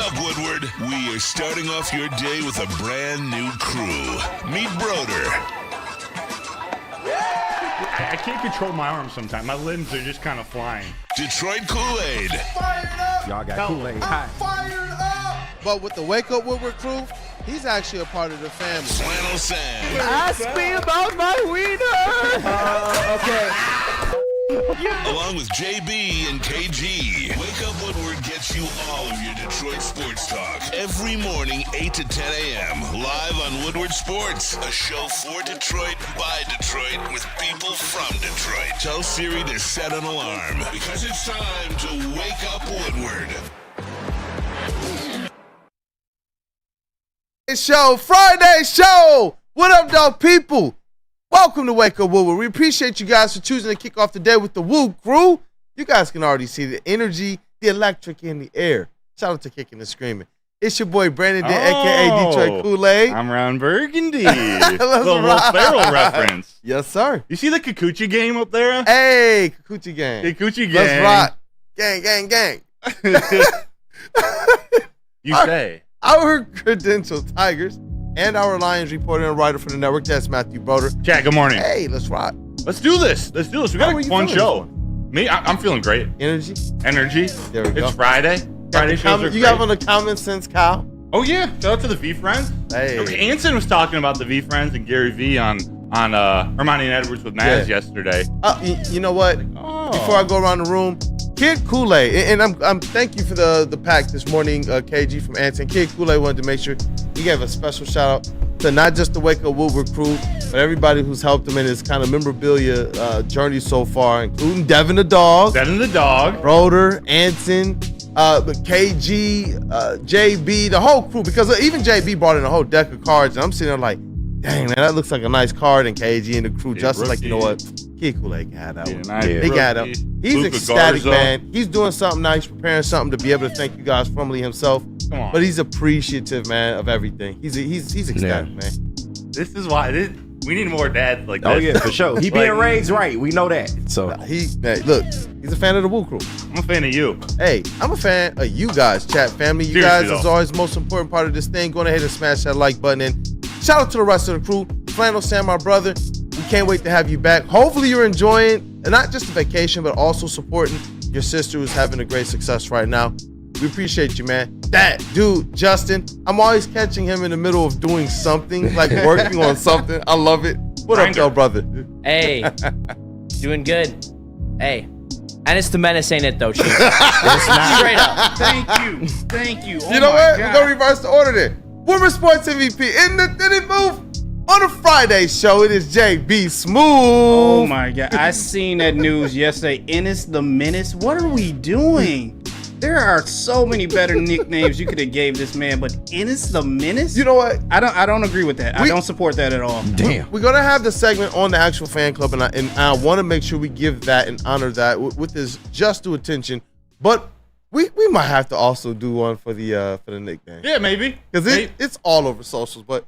up, Woodward. We are starting off your day with a brand new crew. Meet Broder. I can't control my arms sometimes. My limbs are just kind of flying. Detroit Kool-Aid. Fired up! Y'all got Kool-Aid. I'm fired up! But with the Wake Up Woodward crew, he's actually a part of the family. Flannel Sam. Ask me about my wiener. Okay. Along with JB and KG. Wake Up Woodward gets you all of your Detroit sports talk. Every morning, 8 to 10 a.m. Live on Woodward Sports. A show for Detroit, by Detroit, with people from Detroit. Tell Siri to set an alarm, because it's time to Wake Up Woodward. Friday show! What up, dog people? Welcome to Wake Up Woodward. We appreciate you guys for choosing to kick off the day with the Woo crew. You guys can already see the energy, the electric in the air. Shout out to Kicking and Screaming. It's your boy Brandon, a.k.a. Detroit Kool-Aid. I'm Ron Burgundy. Little Will Ferrell reference. Yes, sir. You see the Kikuchi game up there? Hey, Kikuchi gang. Kikuchi gang. Let's rock. Gang, gang, gang. You say. Our credentialed Tigers and our Lions reporter and writer for the network, that's Matthew Broder. Chat, good morning. Hey, let's rock. Let's do this. We got a fun show. Me, I'm feeling great. Energy. There we go. It's Friday. Friday shows are You great. got on the common sense, Kyle? Oh, yeah. Shout out to the V-Friends. Hey. Anson was talking about the V-Friends and Gary V on Ermanni and Edwards with Maz yesterday. You know what? Before I go around the room, Kid Kool-Aid, and I'm thank you for the pack this morning, KG from Anson. Kid Kool-Aid wanted to make sure he gave a special shout out to not just the Wake Up Woodward crew, but everybody who's helped him in his kind of memorabilia journey so far, including Devin the dog, Broder, Anson, KG, JB, the whole crew, because even JB brought in a whole deck of cards, and I'm sitting there like, dang, man, that looks like a nice card, and KG and the crew just like, you know what? Kid Kool-Aid got that one. They got him. He's Luka ecstatic, Garza. man. He's doing something nice, preparing something to be able to thank you guys formally himself. Come on. But he's appreciative, man, of everything. He's ecstatic, man. This is why we need more dads like this. Oh yeah, for sure. He being raised right. We know that. So Look, he's a fan of the Woo crew. I'm a fan of you. Hey, I'm a fan of you guys, chat family. You Seriously, guys is though. always the most important part of this thing. Go ahead and smash that like button. And shout out to the rest of the crew. Flannel Sam, my brother. We can't wait to have you back. Hopefully you're enjoying, and not just the vacation, but also supporting your sister who's having a great success right now. We appreciate you, man. That dude, Justin, I'm always catching him in the middle of doing something, like working on something. I love it. What up, though, brother? Hey, doing good. Hey, and it's the menace, ain't it, though, Chief? It's not. Straight up. Thank you. You know what? We're going to reverse the order there. Woodward Sports MVP in the Did It Move? On a Friday show, it is JB Smooth. Oh my God. I seen that news yesterday. Ennis the Menace. What are we doing? There are so many better nicknames you could have gave this man, but Ennis the Menace? You know what? I don't agree with that. I don't support that at all. damn. We're going to have the segment on the actual fan club, and I want to make sure we give that and honor that with this just due attention. But we might have to also do one for the nickname. Yeah, maybe. Because it's all over socials, but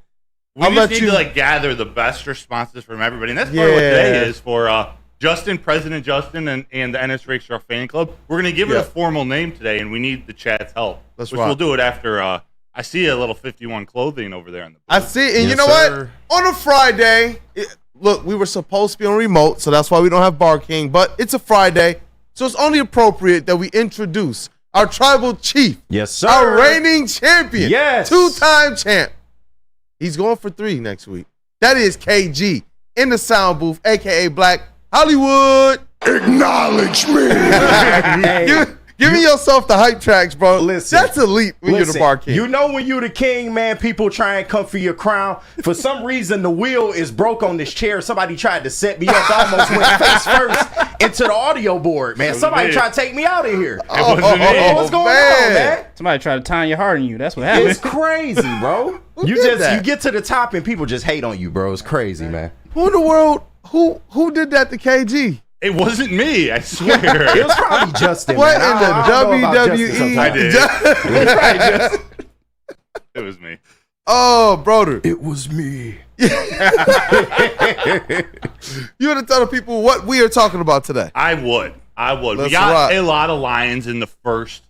We just need to gather the best responses from everybody, and that's part of what today is for Justin, President Justin, and the NS Race Star Fan Club. We're gonna give it a formal name today, and we need the chat's help. We'll do it after. I see a little 51 clothing over there in the booth. I see, and you know what? On a Friday, look, we were supposed to be on remote, so that's why we don't have Bar King. But it's a Friday, so it's only appropriate that we introduce our tribal chief, Yes, sir. our reigning champion, Yes. two-time champ. He's going for 3 next week. That is KG in the sound booth, a.k.a. Black Hollywood. Acknowledge me. Give me yourself the hype tracks, bro. Listen. That's elite when you're the Bar King. You know when you're the king, man, people try and come for your crown. For some reason, the wheel is broke on this chair. Somebody tried to set me up. I almost went face first into the audio board, man. Somebody tried to take me out of here. What's going on, man? Somebody tried to tie your heart in you. That's what happened. It's crazy, bro. Who did that? You get to the top and people just hate on you, bro. It's crazy, man. Who in the world? Who did that to KG? It wasn't me, I swear. It was probably Justin. What man. in the I don't know about WWE? Justin sometimes. I did. It was me. Oh, Broder. It was me. You want to tell the people what we are talking about today? I would. We Let's got rock. a lot of Lions in the first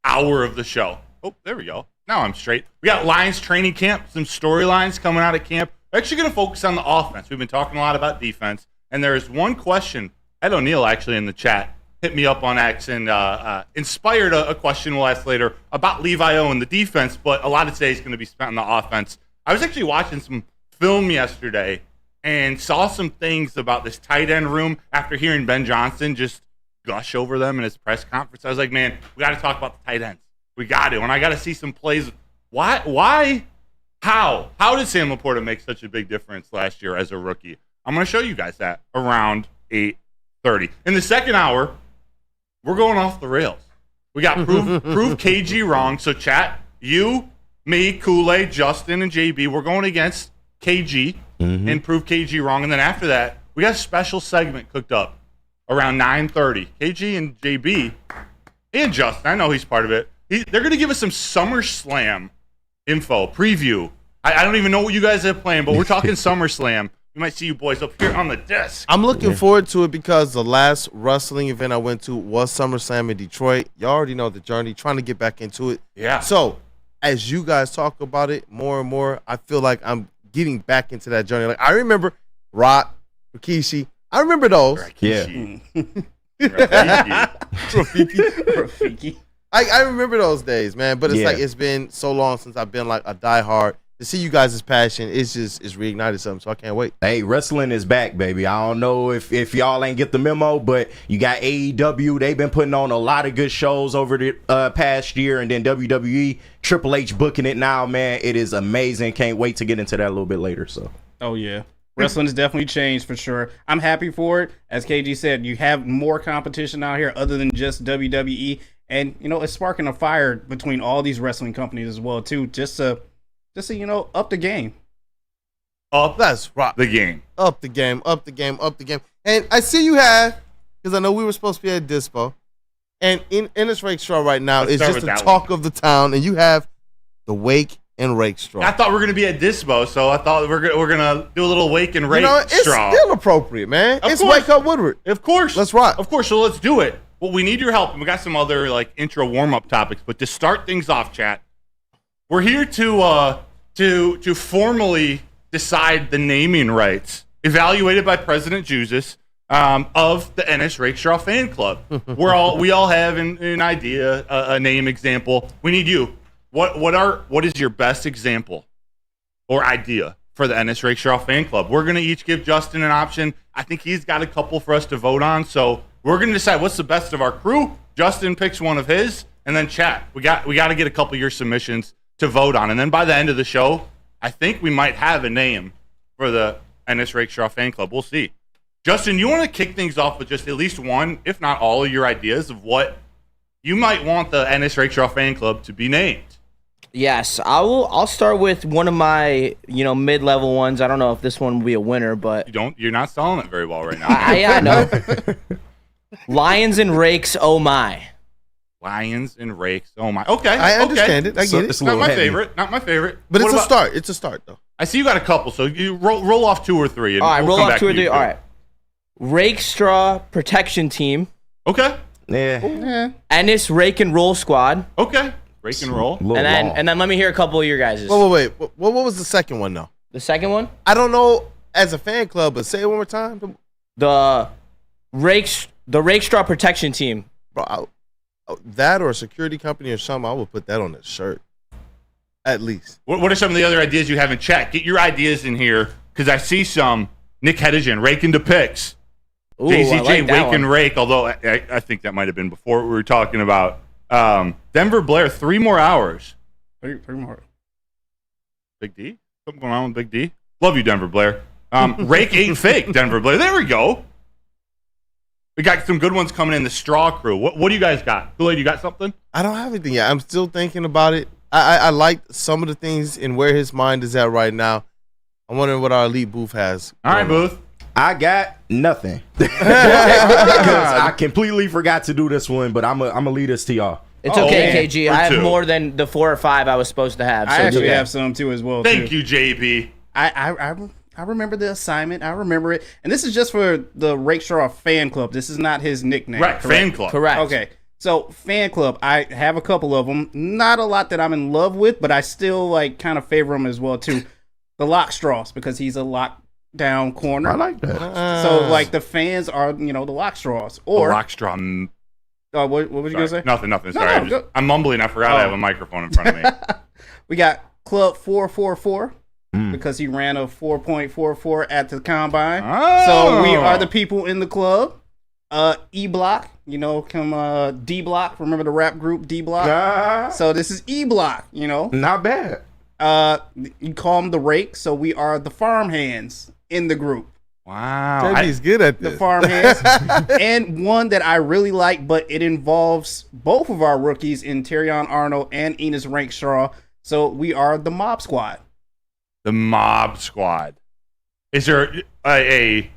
hour of the show. Oh, there we go. Now I'm straight. We got Lions training camp, some storylines coming out of camp. We're actually going to focus on the offense. We've been talking a lot about defense, and there is one question. Ed O'Neill actually in the chat hit me up on X and inspired a question we'll ask later about Levi O and the defense, but a lot of today is going to be spent on the offense. I was actually watching some film yesterday and saw some things about this tight end room after hearing Ben Johnson just gush over them in his press conference. I was like, man, we got to talk about the tight ends. We got to. And I got to see some plays. Why? How did Sam Laporta make such a big difference last year as a rookie? I'm going to show you guys that around 8:30. In the second hour, we're going off the rails. We got prove KG wrong. So chat, you, me, Kool-Aid, Justin, and JB, we're going against KG and prove KG wrong. And then after that, we got a special segment cooked up around 9:30. KG and JB and Justin, I know he's part of it. They're going to give us some SummerSlam info, preview. I don't even know what you guys have planned, but we're talking SummerSlam. We might see you boys up here on the desk. I'm looking forward to it because the last wrestling event I went to was SummerSlam in Detroit. You already know the journey, trying to get back into it. Yeah. So as you guys talk about it more and more, I feel like I'm getting back into that journey. Like I remember Rock, Rikishi. I remember those. Rikishi. Rafiki. I remember those days, man. But it's like it's been so long since I've been like a diehard. To see you guys' passion, it's reignited something, so I can't wait. Hey, wrestling is back, baby. I don't know if y'all ain't get the memo, but you got AEW. They've been putting on a lot of good shows over the past year, and then WWE, Triple H booking it now, man. It is amazing. Can't wait to get into that a little bit later. So. Oh, yeah. Wrestling has definitely changed for sure. I'm happy for it. As KG said, you have more competition out here other than just WWE. And, it's sparking a fire between all these wrestling companies as well, too, just to up the game. That's right. The game. Up the game. And I see you have, because I know we were supposed to be at Dispo, and in this rake straw right now is just the talk of the town, and you have the wake and rake straw. I thought we were gonna be at Dispo, so I thought we're gonna do a little wake and rake straw. It's still appropriate, man. It's Wake Up Woodward. Of course. Let's rock. Of course. So let's do it. Well, we need your help, and we got some other intro warm-up topics. But to start things off, chat, we're here to formally decide the naming rights, evaluated by President Jewsus, of the Ennis Rakestraw Fan Club. We all have an idea, a name example. We need you. What is your best example or idea for the Ennis Rakestraw Fan Club? We're gonna each give Justin an option. I think he's got a couple for us to vote on, so we're gonna decide what's the best of our crew. Justin picks one of his, and then chat. We got to get a couple of your submissions to vote on, and then by the end of the show, I think we might have a name for the Ennis Rakestraw Fan Club. We'll see. Justin, you want to kick things off with just at least one, if not all, of your ideas of what you might want the Ennis Rakestraw Fan Club to be named? Yes, I'll start with one of my mid-level ones. I don't know if this one will be a winner, but you're not selling it very well right now. I know. Lions and Rakes, oh my. Lions and Rakes, oh my. Okay, I understand it. I get it. It's not my favorite. Not my favorite. But it's a start. It's a start, though. I see you got a couple, so you roll off two or three. And all right, we'll roll off two or three. All right. Rakestraw Protection Team. Okay. Yeah. Ennis Rake and Roll Squad. Okay. Rake and roll. And then let me hear a couple of your guys'. Wait. What was the second one, though? The second one? I don't know as a fan club, but say it one more time. The Rakestraw Protection Team. Bro, that or a security company or something, I would put that on the shirt. At least. What are some of the other ideas you have in chat? Get your ideas in here, because I see some. Nick Hedigan, Rake and Depicts. JCJ, like Wake and Rake, although I think that might have been before what we were talking about. Denver Blair, 3 more hours. 3 more. Big D? Something going on with Big D? Love you, Denver Blair. Rake ain't fake, Denver Blair. There we go. We got some good ones coming in. The Straw Crew. What do you guys got? Kool-Aid, you got something? I don't have anything yet. I'm still thinking about it. I like some of the things and where his mind is at right now. I'm wondering what our elite booth has. All right, Booth. I got nothing. Because I completely forgot to do this one, but I'm gonna lead us to y'all. It's okay, KG. I have more than the 4 or 5 I was supposed to have. I actually have some too as well. Thank you, JB. I remember the assignment. I remember it. And this is just for the Rakestraw Fan Club. This is not his nickname. Right, correct? Fan Club. Correct. Okay. So fan club, I have a couple of them. Not a lot that I'm in love with, but I still like kind of favor him as well too. The Lock Straws, because he's a lockdown corner. I like that. So like the fans are, the Lock Straws. Or Lock straw. what was you gonna say? Nothing. Sorry, I'm mumbling. I forgot I have a microphone in front of me. We got Club 444 because he ran a 4.44 at the combine. Oh. So we are the people in the club. E Block, come D Block. Remember the rap group D Block? So this is E Block. Not bad. You call them the Rake. So we are the farm hands in the group. Wow, He's good at this. The farm hands. And one that I really like, but it involves both of our rookies in Terrion Arnold and Enos Rankstraw. So we are the Mob Squad. The Mob Squad. Is there a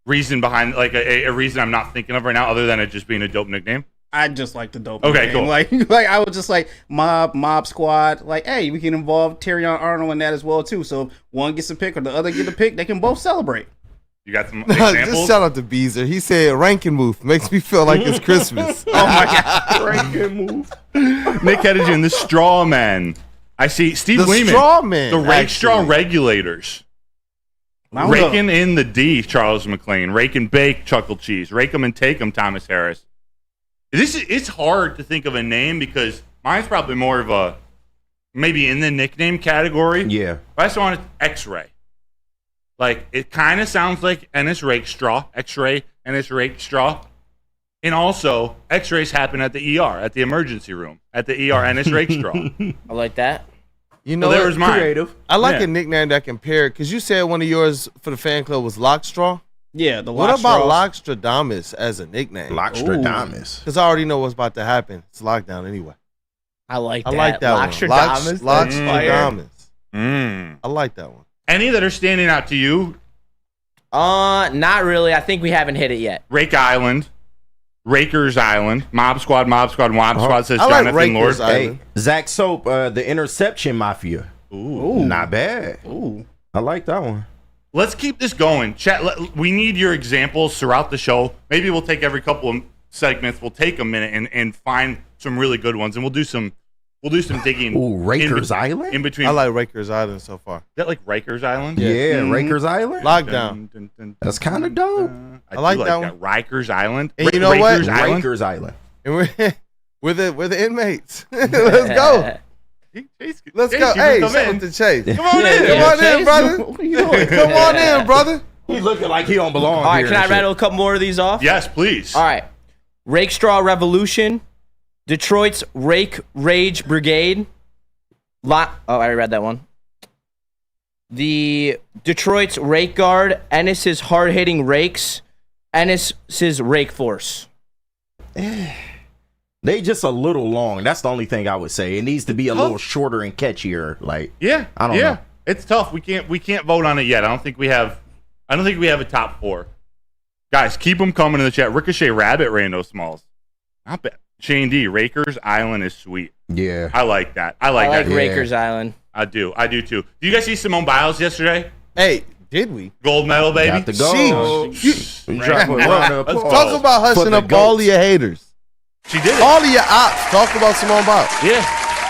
reason behind, like a reason I'm not thinking of right now, other than it just being a dope nickname? I just like the dope. Okay, name. cool. Like I was just like Mob Squad. Like, hey, we can involve Terrion Arnold in that as well too. So if one gets a pick or the other get a pick, they can both celebrate. You got some examples? Just shout out to Beezer. He said ranking move makes me feel like it's Christmas. Oh my god, ranking move. Nick Hedgen, the Straw Man. I see Steve The Lehman. Straw Man, The Rake Straw actually. Regulators. Raking in the D, Charles McLean. Rake and Bake, Chuckle Cheese. Rake 'em and Take 'em, Thomas Harris. It's hard to think of a name because mine's probably more of a maybe in the nickname category. Yeah. But I just want it X-Ray. Like, it kind of sounds like Ennis Rake Straw. X-Ray, Ennis Rake Straw. And also, X-rays happen at the ER, at the emergency room, at the ER, Ennis Rake Straw. I like that. You know, Well, there was mine. Creative. I like Yeah. a nickname that can pair because you said one of yours for the fan club was Lockstraw. Yeah, the What Lock about Straws. Lockstradamus as a nickname? Lockstradamus. Because I already know what's about to happen. It's lockdown anyway. I like I that. like that one. Lockstradamus. Lockstradamus. Mm. I like that one. Any that are standing out to you? Not really. I think we haven't hit it yet. Rake Island, Rakers Island, Mob Squad, Mob Squad, Mob Squad, says I like Jonathan Lord. Rakers Island. Hey, Zach Soap, the Interception Mafia. Ooh. Not bad. Ooh. I like that one. Let's keep this going. Chat. We need your examples throughout the show. Maybe we'll take every couple of segments. We'll take a minute and find some really good ones, and we'll do some digging. Ooh, Rakers Island? in between. I like Rakers Island so far. Is that like Rikers Island? Yeah, Rakers Island. Lockdown. That's kind of dope. I like do that like one. that. Rikers Island. And you know what? Rikers Island. Rakers Island. And we're the inmates. Let's go. Let's go. Hey, shout out to Chase. Come on in. Come on in, Chase. brother. What are you doing? Come on in, brother. He looking like he don't belong All right, here can I and rattle a couple more of these off? Yes, please. All right. Rake Straw Revolution, Detroit's Rake Rage Brigade. I already read that one. The Detroit's Rake Guard, Ennis's Hard-Hitting Rakes, Ennis's Rake Force. They just a little long. That's the only thing I would say. It needs to be a little shorter and catchier. Like, Yeah, I don't know. It's tough. We can't vote on it yet. I don't think we have a top four. Guys, keep them coming in the chat. Ricochet Rabbit, Rando Smalls. Not bad. Shane D, Rakers Island is sweet. yeah. I like that. I I like like that. Rakers Island. I do too. Do you guys see Simone Biles yesterday? Hey, did we? Gold medal, baby. Got the goal. Sheesh. You drop a round of Let's applause. Talk about For hushing the up all of goats. your haters. She did it. All of your ops. Talk about Simone Biles. Yeah.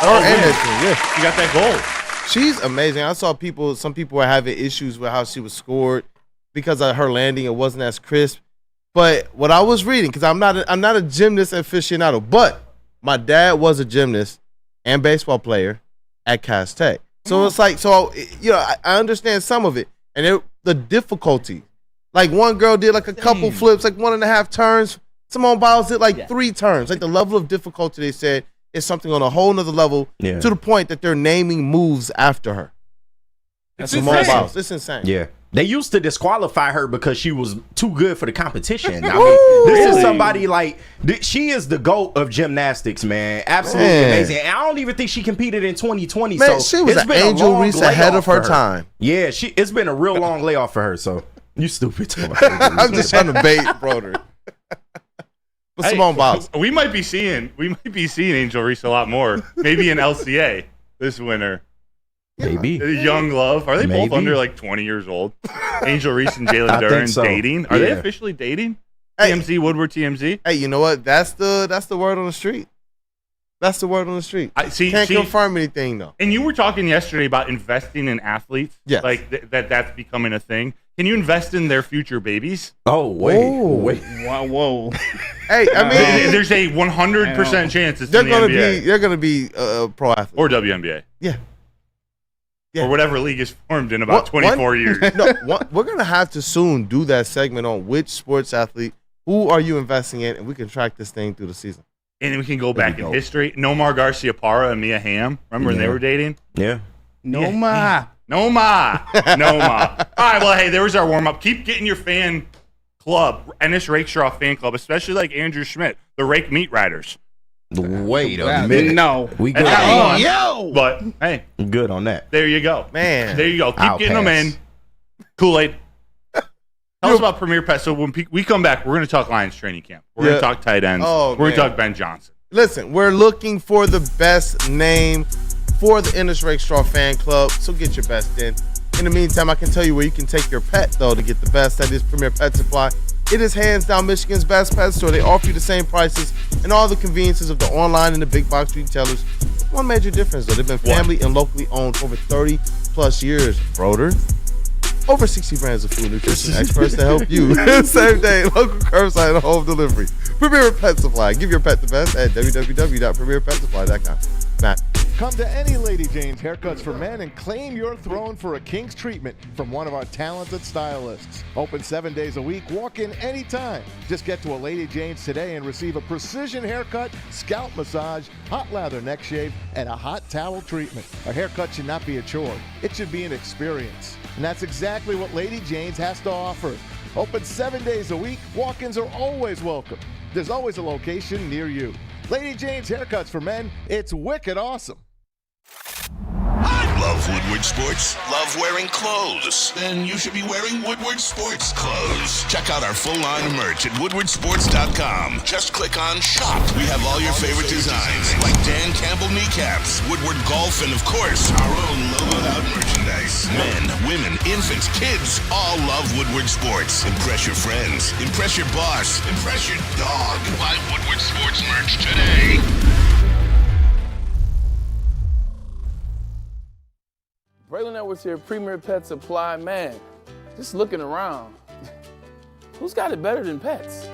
Or yeah. Anderson, yeah. She got that goal. She's amazing. I saw some people were having issues with how she was scored because of her landing. It wasn't as crisp. But what I was reading, because I'm not a gymnast aficionado, but my dad was a gymnast and baseball player at Cass Tech. So it's like, I understand some of it. And the difficulty. Like one girl did like a couple flips, like 1.5 turns. Simone Biles did like 3 turns. Like the level of difficulty, they said, is something on a whole nother level Yeah. to the point that they're naming moves after her. It's Simone insane. Biles. It's insane. Yeah. They used to disqualify her because she was too good for the competition. I Woo! mean, this Really? is somebody like, she is the GOAT of gymnastics, man. Absolutely Man. amazing. And I don't even think she competed in 2020. Man, so she was it's an been a Angel long Reese ahead layoff of her for time. Yeah, it's been a real long layoff for her. So you stupid. I'm just trying to bait Broder. But Simone Biles. We might be seeing Angel Reese a lot more. Maybe in LCA this winter. Maybe. Young Love. Are they both Maybe. under like 20 years old? Angel Reese and I Jalen think Duran so. dating? Are they Yeah. officially dating? TMZ, Woodward TMZ. Hey, you know what? That's the word on the street. That's the word on the street. Can't confirm anything though. And you were talking yesterday about investing in athletes. Yes. Like that's becoming a thing. Can you invest in their future babies? Oh, wait. Whoa. Hey, I mean, there's a 100% chance it's they're in the NBA. They're gonna be pro athletes or WNBA. Yeah. Or whatever league is formed in about 24 years. We're gonna have to soon do that segment on which sports athlete, who are you investing in, and we can track this thing through the season. And we can go back in history. Nomar Garcia-Parra and Mia Hamm. Remember when they were dating? Yeah. Noma. All right, well, hey, there was our warm-up. Keep getting your fan club, Ennis Rakestraw fan club, especially like Andrew Schmidt, the Rake Meat Riders. Wait a minute. No. We good. But, hey. Good on that. There you go. Man. There you go. Keep getting them in. Kool-Aid. Tell us about Premier Pet. So when we come back, we're going to talk Lions training camp. We're going to talk tight ends. We're going to talk Ben Johnson. Listen, we're looking for the best name for the Ennis Rakestraw fan club, so get your best in. In the meantime, I can tell you where you can take your pet, though, to get the best. That is Premier Pet Supply. It is hands down Michigan's best pet store. They offer you the same prices and all the conveniences of the online and the big box retailers. One major difference, though, they've been family and locally owned for over 30 plus years. Broder. Over 60 brands of food nutrition experts to help you. Same day, local curbside and home delivery. Premier Pet Supply. Give your pet the best at www.premierpetsupply.com. Matt. Come to any Lady Jane's Haircuts for Men and claim your throne for a king's treatment from one of our talented stylists. Open 7 days a week. Walk in anytime. Just get to a Lady Jane's today and receive a precision haircut, scalp massage, hot lather neck shave, and a hot towel treatment. A haircut should not be a chore. It should be an experience. And that's exactly what Lady Jane's has to offer. Open 7 days a week. Walk-ins are always welcome. There's always a location near you. Lady Jane's Haircuts for Men. It's wicked awesome. Love Woodward Sports? Love wearing clothes? Then you should be wearing Woodward Sports clothes. Check out our full line of merch at woodwardsports.com. Just click on shop. We have all your favorite designs, like Dan Campbell kneecaps, Woodward golf, and of course, our own logoed out merchandise. Men, women, infants, kids all love Woodward Sports. Impress your friends. Impress your boss. Impress your dog. Buy Woodward Sports merch today. Braylon Edwards here, Premier Pet Supply. Man, just looking around, who's got it better than pets?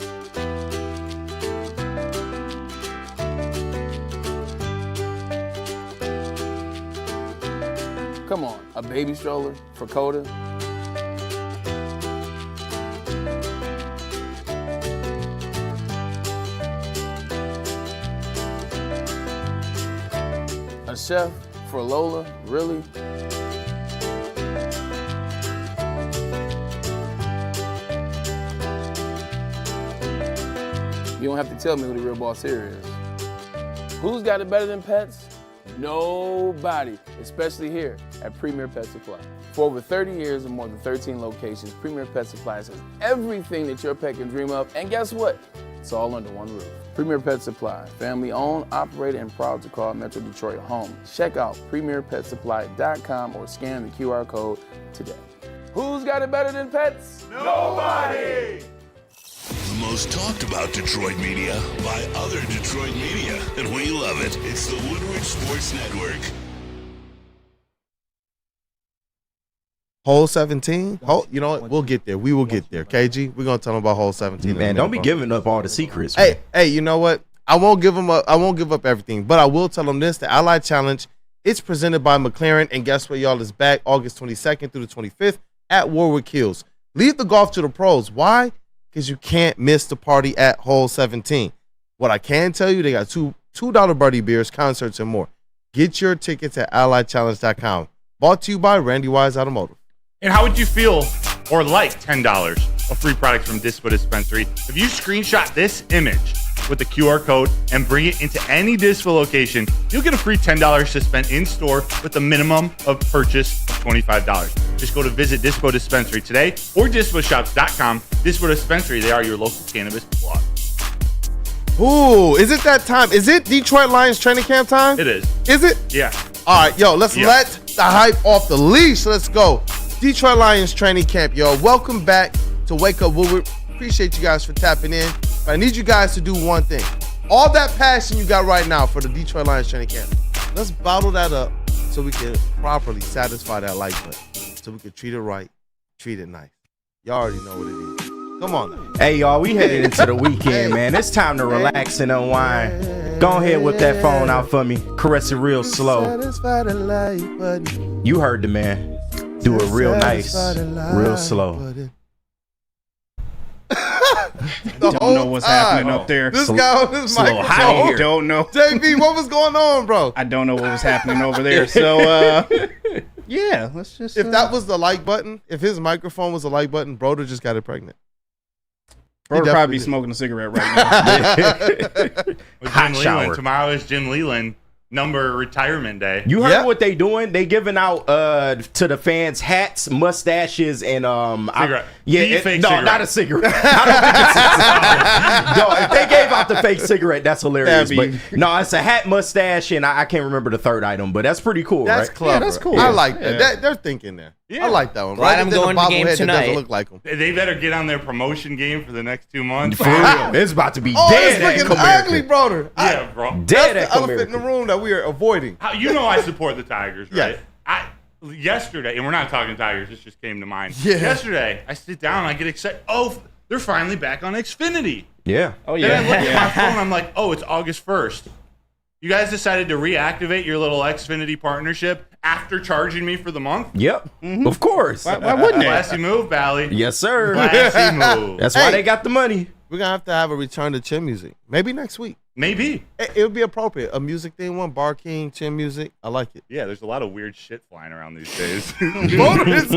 Come on, a baby stroller for Coda? A chef for Lola, really? You don't have to tell me who the real boss here is. Who's got it better than pets? Nobody, especially here at Premier Pet Supply. For over 30 years and more than 13 locations, Premier Pet Supply has everything that your pet can dream of, and guess what? It's all under one roof. Premier Pet Supply, family owned, operated, and proud to call Metro Detroit home. Check out premierpetsupply.com or scan the QR code today. Who's got it better than pets? Nobody! The most talked about Detroit media by other Detroit media, and we love it. It's the Woodward Sports Network. Hole 17? You know what? We'll get there. We will get there. KG, we're gonna tell them about hole 17. Man, don't be giving up all the secrets. Hey, you know what? I won't give them up. I won't give up everything, but I will tell them this: the Ally Challenge. It's presented by McLaren, and guess what, y'all? Is back August 22nd through the 25th at Warwick Hills. Leave the golf to the pros. Why? Because you can't miss the party at hole 17. What I can tell you, they got $2 birdie beers, concerts, and more. Get your tickets at allychallenge.com. Brought to you by Randy Wise Automotive. And how would you feel or like $10 of free products from Dispo Dispensary if you screenshot this image with the QR code and bring it into any Dispo location? You'll get a free $10 to spend in store with a minimum of purchase of $25. Just go to visit Dispo Dispensary today or disposhops.com. Dispo Dispensary, they are your local cannabis plug. Ooh, is it that time? Is it Detroit Lions training camp time? It is. Is it? Yeah. All right, yo, let's let the hype off the leash. Let's go. Detroit Lions training camp, yo. Welcome back to Wake Up Woodward. appreciate you guys for tapping in. But I need you guys to do one thing. All that passion you got right now for the Detroit Lions training camp, let's bottle that up so we can properly satisfy that like button. So we can treat it right, treat it nice. Y'all already know what it is. Come on now. Hey, y'all, we headed into the weekend, man. It's time to relax and unwind. Go ahead with that phone out for me. Caress it real slow. Satisfy the like button. You heard the man. Do it real nice, real slow. Don't know what's happening up there. This guy on this Slow. microphone. Don't know. JB, what was going on, bro? I don't know what was happening over there. So, yeah, let's just. If that was the like button, if his microphone was the like button, Broder just got it pregnant. Broder probably be smoking a cigarette right now. Jim Leland. Tomorrow is Jim Leland number retirement day. You heard what they doing? They giving out to the fans hats, mustaches, and cigarette. No, not a cigarette. I don't think it's no, if they gave out the fake cigarette, that's hilarious. But no, it's a hat, mustache, and I can't remember the third item, but that's pretty cool. That's right? clever. Yeah, that's cool. I like that. They're thinking there. Yeah. I like that one. Glad I'm going to the game tonight. Doesn't look like them. They better get on their promotion game for the next 2 months. For real. It's about to be it's dead. looking ugly, Broder. Yeah, bro. Dead That's the elephant in the room that we are avoiding. You know I support the Tigers, right? Yes. Yesterday, and we're not talking Tigers, this just came to mind. Yeah. Yesterday, I sit down and I get excited. Oh, they're finally back on Xfinity. Yeah. Oh, Then I yeah. look at my phone, I'm like, oh, it's August 1st. You guys decided to reactivate your little Xfinity partnership after charging me for the month? Yep. Of course. Why wouldn't it? Classy move, Bally. Yes, sir. Classy move. That's why they got the money. We're going to have a return to chin music. Maybe next week. Maybe. It would be appropriate. A music thing one, Bar King, chin music. I like it. Yeah, there's a lot of weird shit flying around these days. Broder is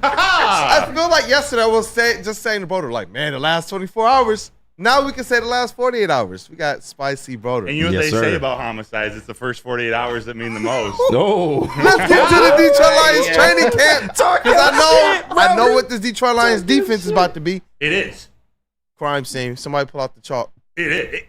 I feel like yesterday I was just saying to Broder, like, man, the last 24 hours. Now we can say the last 48 hours. We got spicy Broder. And you know what Yes, they say sir. about homicides? It's the first 48 hours that mean the most. No. Let's get to the Detroit Lions training camp. Because I know what this Detroit Lions defense is about to be. It is. Crime scene. Somebody pull out the chalk. It is.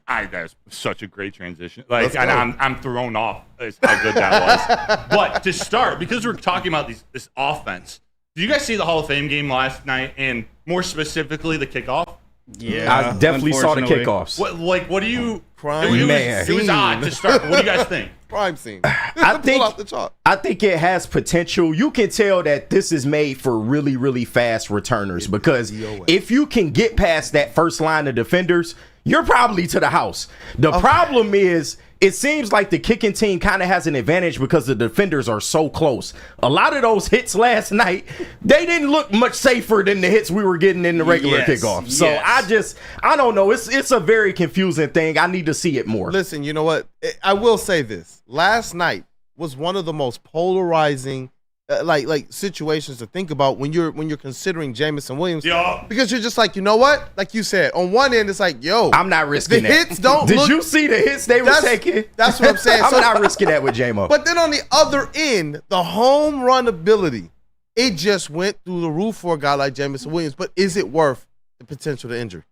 That's such a great transition. Like, Let's and go. I'm thrown off as how good that was. But to start, because we're talking about this offense, did you guys see the Hall of Fame game last night, and more specifically the kickoff? Yeah, I definitely saw the unfortunately. kickoffs. What do you? Crime It was odd to start. What do you guys think? Crime scene. I Pull out the chalk. think it has potential. You can tell that this is made for really, really fast returners because if you can get past that first line of defenders, you're probably to the house. The problem is it seems like the kicking team kind of has an advantage because the defenders are so close. A lot of those hits last night, they didn't look much safer than the hits we were getting in the regular kickoff. So I don't know. It's a very confusing thing. I need to see it more. Listen, you know what? I will say this. Last night was one of the most polarizing like situations to think about when you're considering Jamison Williams. Yeah. Because you're just like, you know what? Like you said, on one end, it's like, yo, I'm not risking the that. hits don't Did look. you see the hits they were taking? That's what I'm saying. I'm So- not risking that with J-Mo. But then on the other end, the home run ability, it just went through the roof for a guy like Jamison Williams. But is it worth the potential to injury?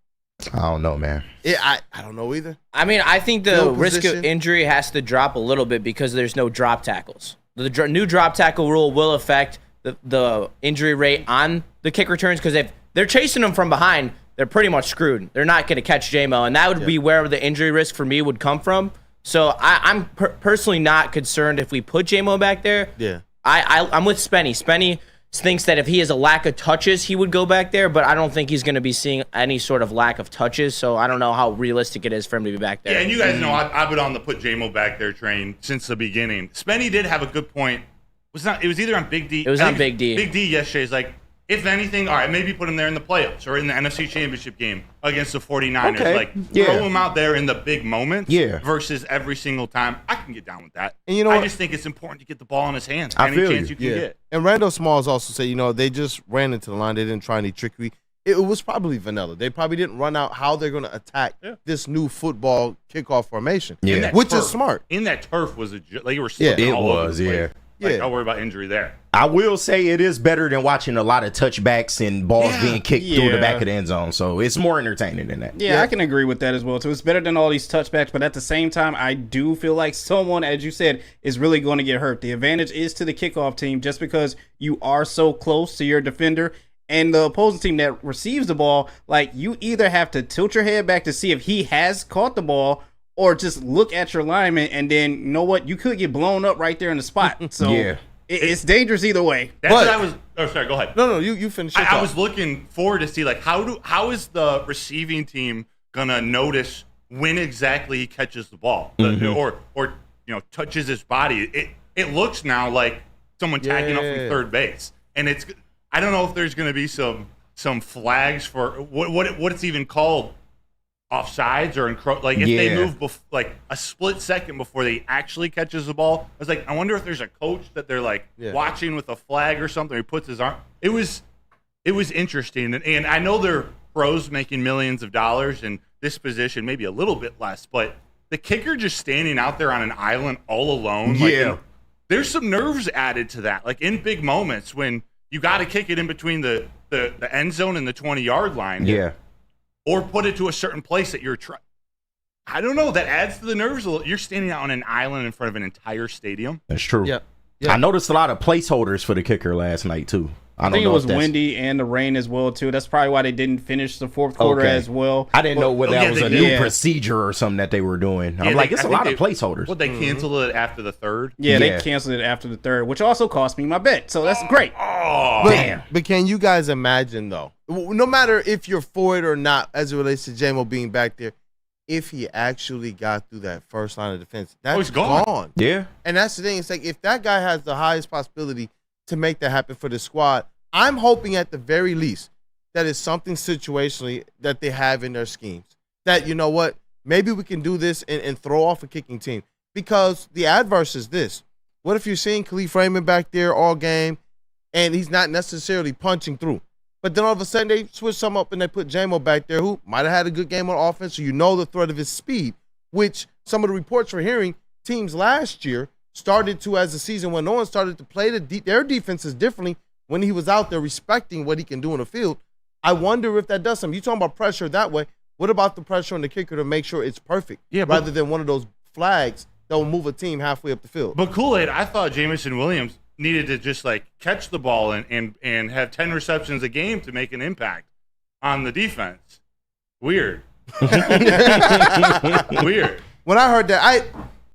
I don't know, man. I don't know either. I mean, I think the Field risk position. of injury has to drop a little bit because there's no drop tackles. The new drop tackle rule will affect the injury rate on the kick returns because if they're chasing them from behind, they're pretty much screwed. They're not going to catch J-Mo, and that would be where the injury risk for me would come from. So I'm personally not concerned if we put J-Mo back there. Yeah. I'm with Spenny. Spenny thinks that if he has a lack of touches, he would go back there, but I don't think he's going to be seeing any sort of lack of touches, so I don't know how realistic it is for him to be back there. Yeah, and you guys know I've been on the put J-Mo back there train since the beginning. Spenny did have a good point. It was either on Big D. It was on Big D. Big D yesterday is like, if anything, all right, maybe put him there in the playoffs or in the NFC Championship game against the 49ers. Okay. Like, Yeah. throw him out there in the big moments versus every single time. I can get down with that. And you know I what? just think it's important to get the ball in his hands. I Any feel chance you. you can get. And Randall Smalls also said, they just ran into the line. They didn't try any trickery. It was probably vanilla. They probably didn't run out how they're going to attack this new football kickoff formation, which is smart. In that turf was like you were Yeah. slipping It all over was, the place. yeah. Like, Yeah. don't worry about injury there. I will say it is better than watching a lot of touchbacks and balls being kicked through the Yeah. back of the end zone. So it's more entertaining than that. Yeah, I can agree with that as well. So it's better than all these touchbacks, but at the same time, I do feel like someone, as you said, is really going to get hurt. The advantage is to the kickoff team just because you are so close to your defender. and the opposing team that receives the ball, like, you either have to tilt your head back to see if he has caught the ball, or just look at your lineman, and then, you know what, you could get blown up right there in the spot. So it's dangerous either way. That's what I was. Oh, sorry. Go ahead. No, you finish. I was looking forward to see, like, how is the receiving team gonna notice when exactly he catches the ball, or touches his body. It looks now like someone tagging up from third base, and I don't know if there's gonna be some flags for what it's even called, offsides or like if they move like a split second before they actually catches the ball. I was like, I wonder if there's a coach that they're like watching with a flag or something. He puts his arm. It was interesting, and I know they're pros making millions of dollars, and this position maybe a little bit less, but the kicker just standing out there on an island all alone. There's some nerves added to that. Like in big moments when you got to kick it in between the end zone and the 20-yard line. Yeah. Or put it to a certain place that you're trying. I don't know. That adds to the nerves a little. You're standing out on an island in front of an entire stadium. That's true. Yeah. I noticed a lot of placeholders for the kicker last night, too. I think it was windy and the rain as well, too. That's probably why they didn't finish the fourth quarter as well. I didn't know whether that was a new procedure or something that they were doing. I'm like, it's a lot of placeholders. Well, they canceled it after the third? Yeah, they canceled it after the third, which also cost me my bet. So that's great. Damn. But can you guys imagine, though, no matter if you're for it or not, as it relates to J-Mo being back there, if he actually got through that first line of defense, that's gone. Yeah. And that's the thing. It's like if that guy has the highest possibility to make that happen for the squad, I'm hoping at the very least that it's something situationally that they have in their schemes. That, you know what, maybe we can do this and throw off a kicking team. Because the adverse is this. What if you're seeing Khalif Raymond back there all game and he's not necessarily punching through? But then all of a sudden they switch some up and they put J-Mo back there who might have had a good game on offense, so you know the threat of his speed, which some of the reports we're hearing, teams last year started to, as the season went on, started to play their defenses differently when he was out there respecting what he can do in the field. I wonder if that does something. You talking about pressure that way. What about the pressure on the kicker to make sure it's perfect rather than one of those flags that will move a team halfway up the field? But Kool-Aid, I thought Jamison Williams needed to just like catch the ball and have 10 receptions a game to make an impact on the defense. Weird. Weird. When I heard that,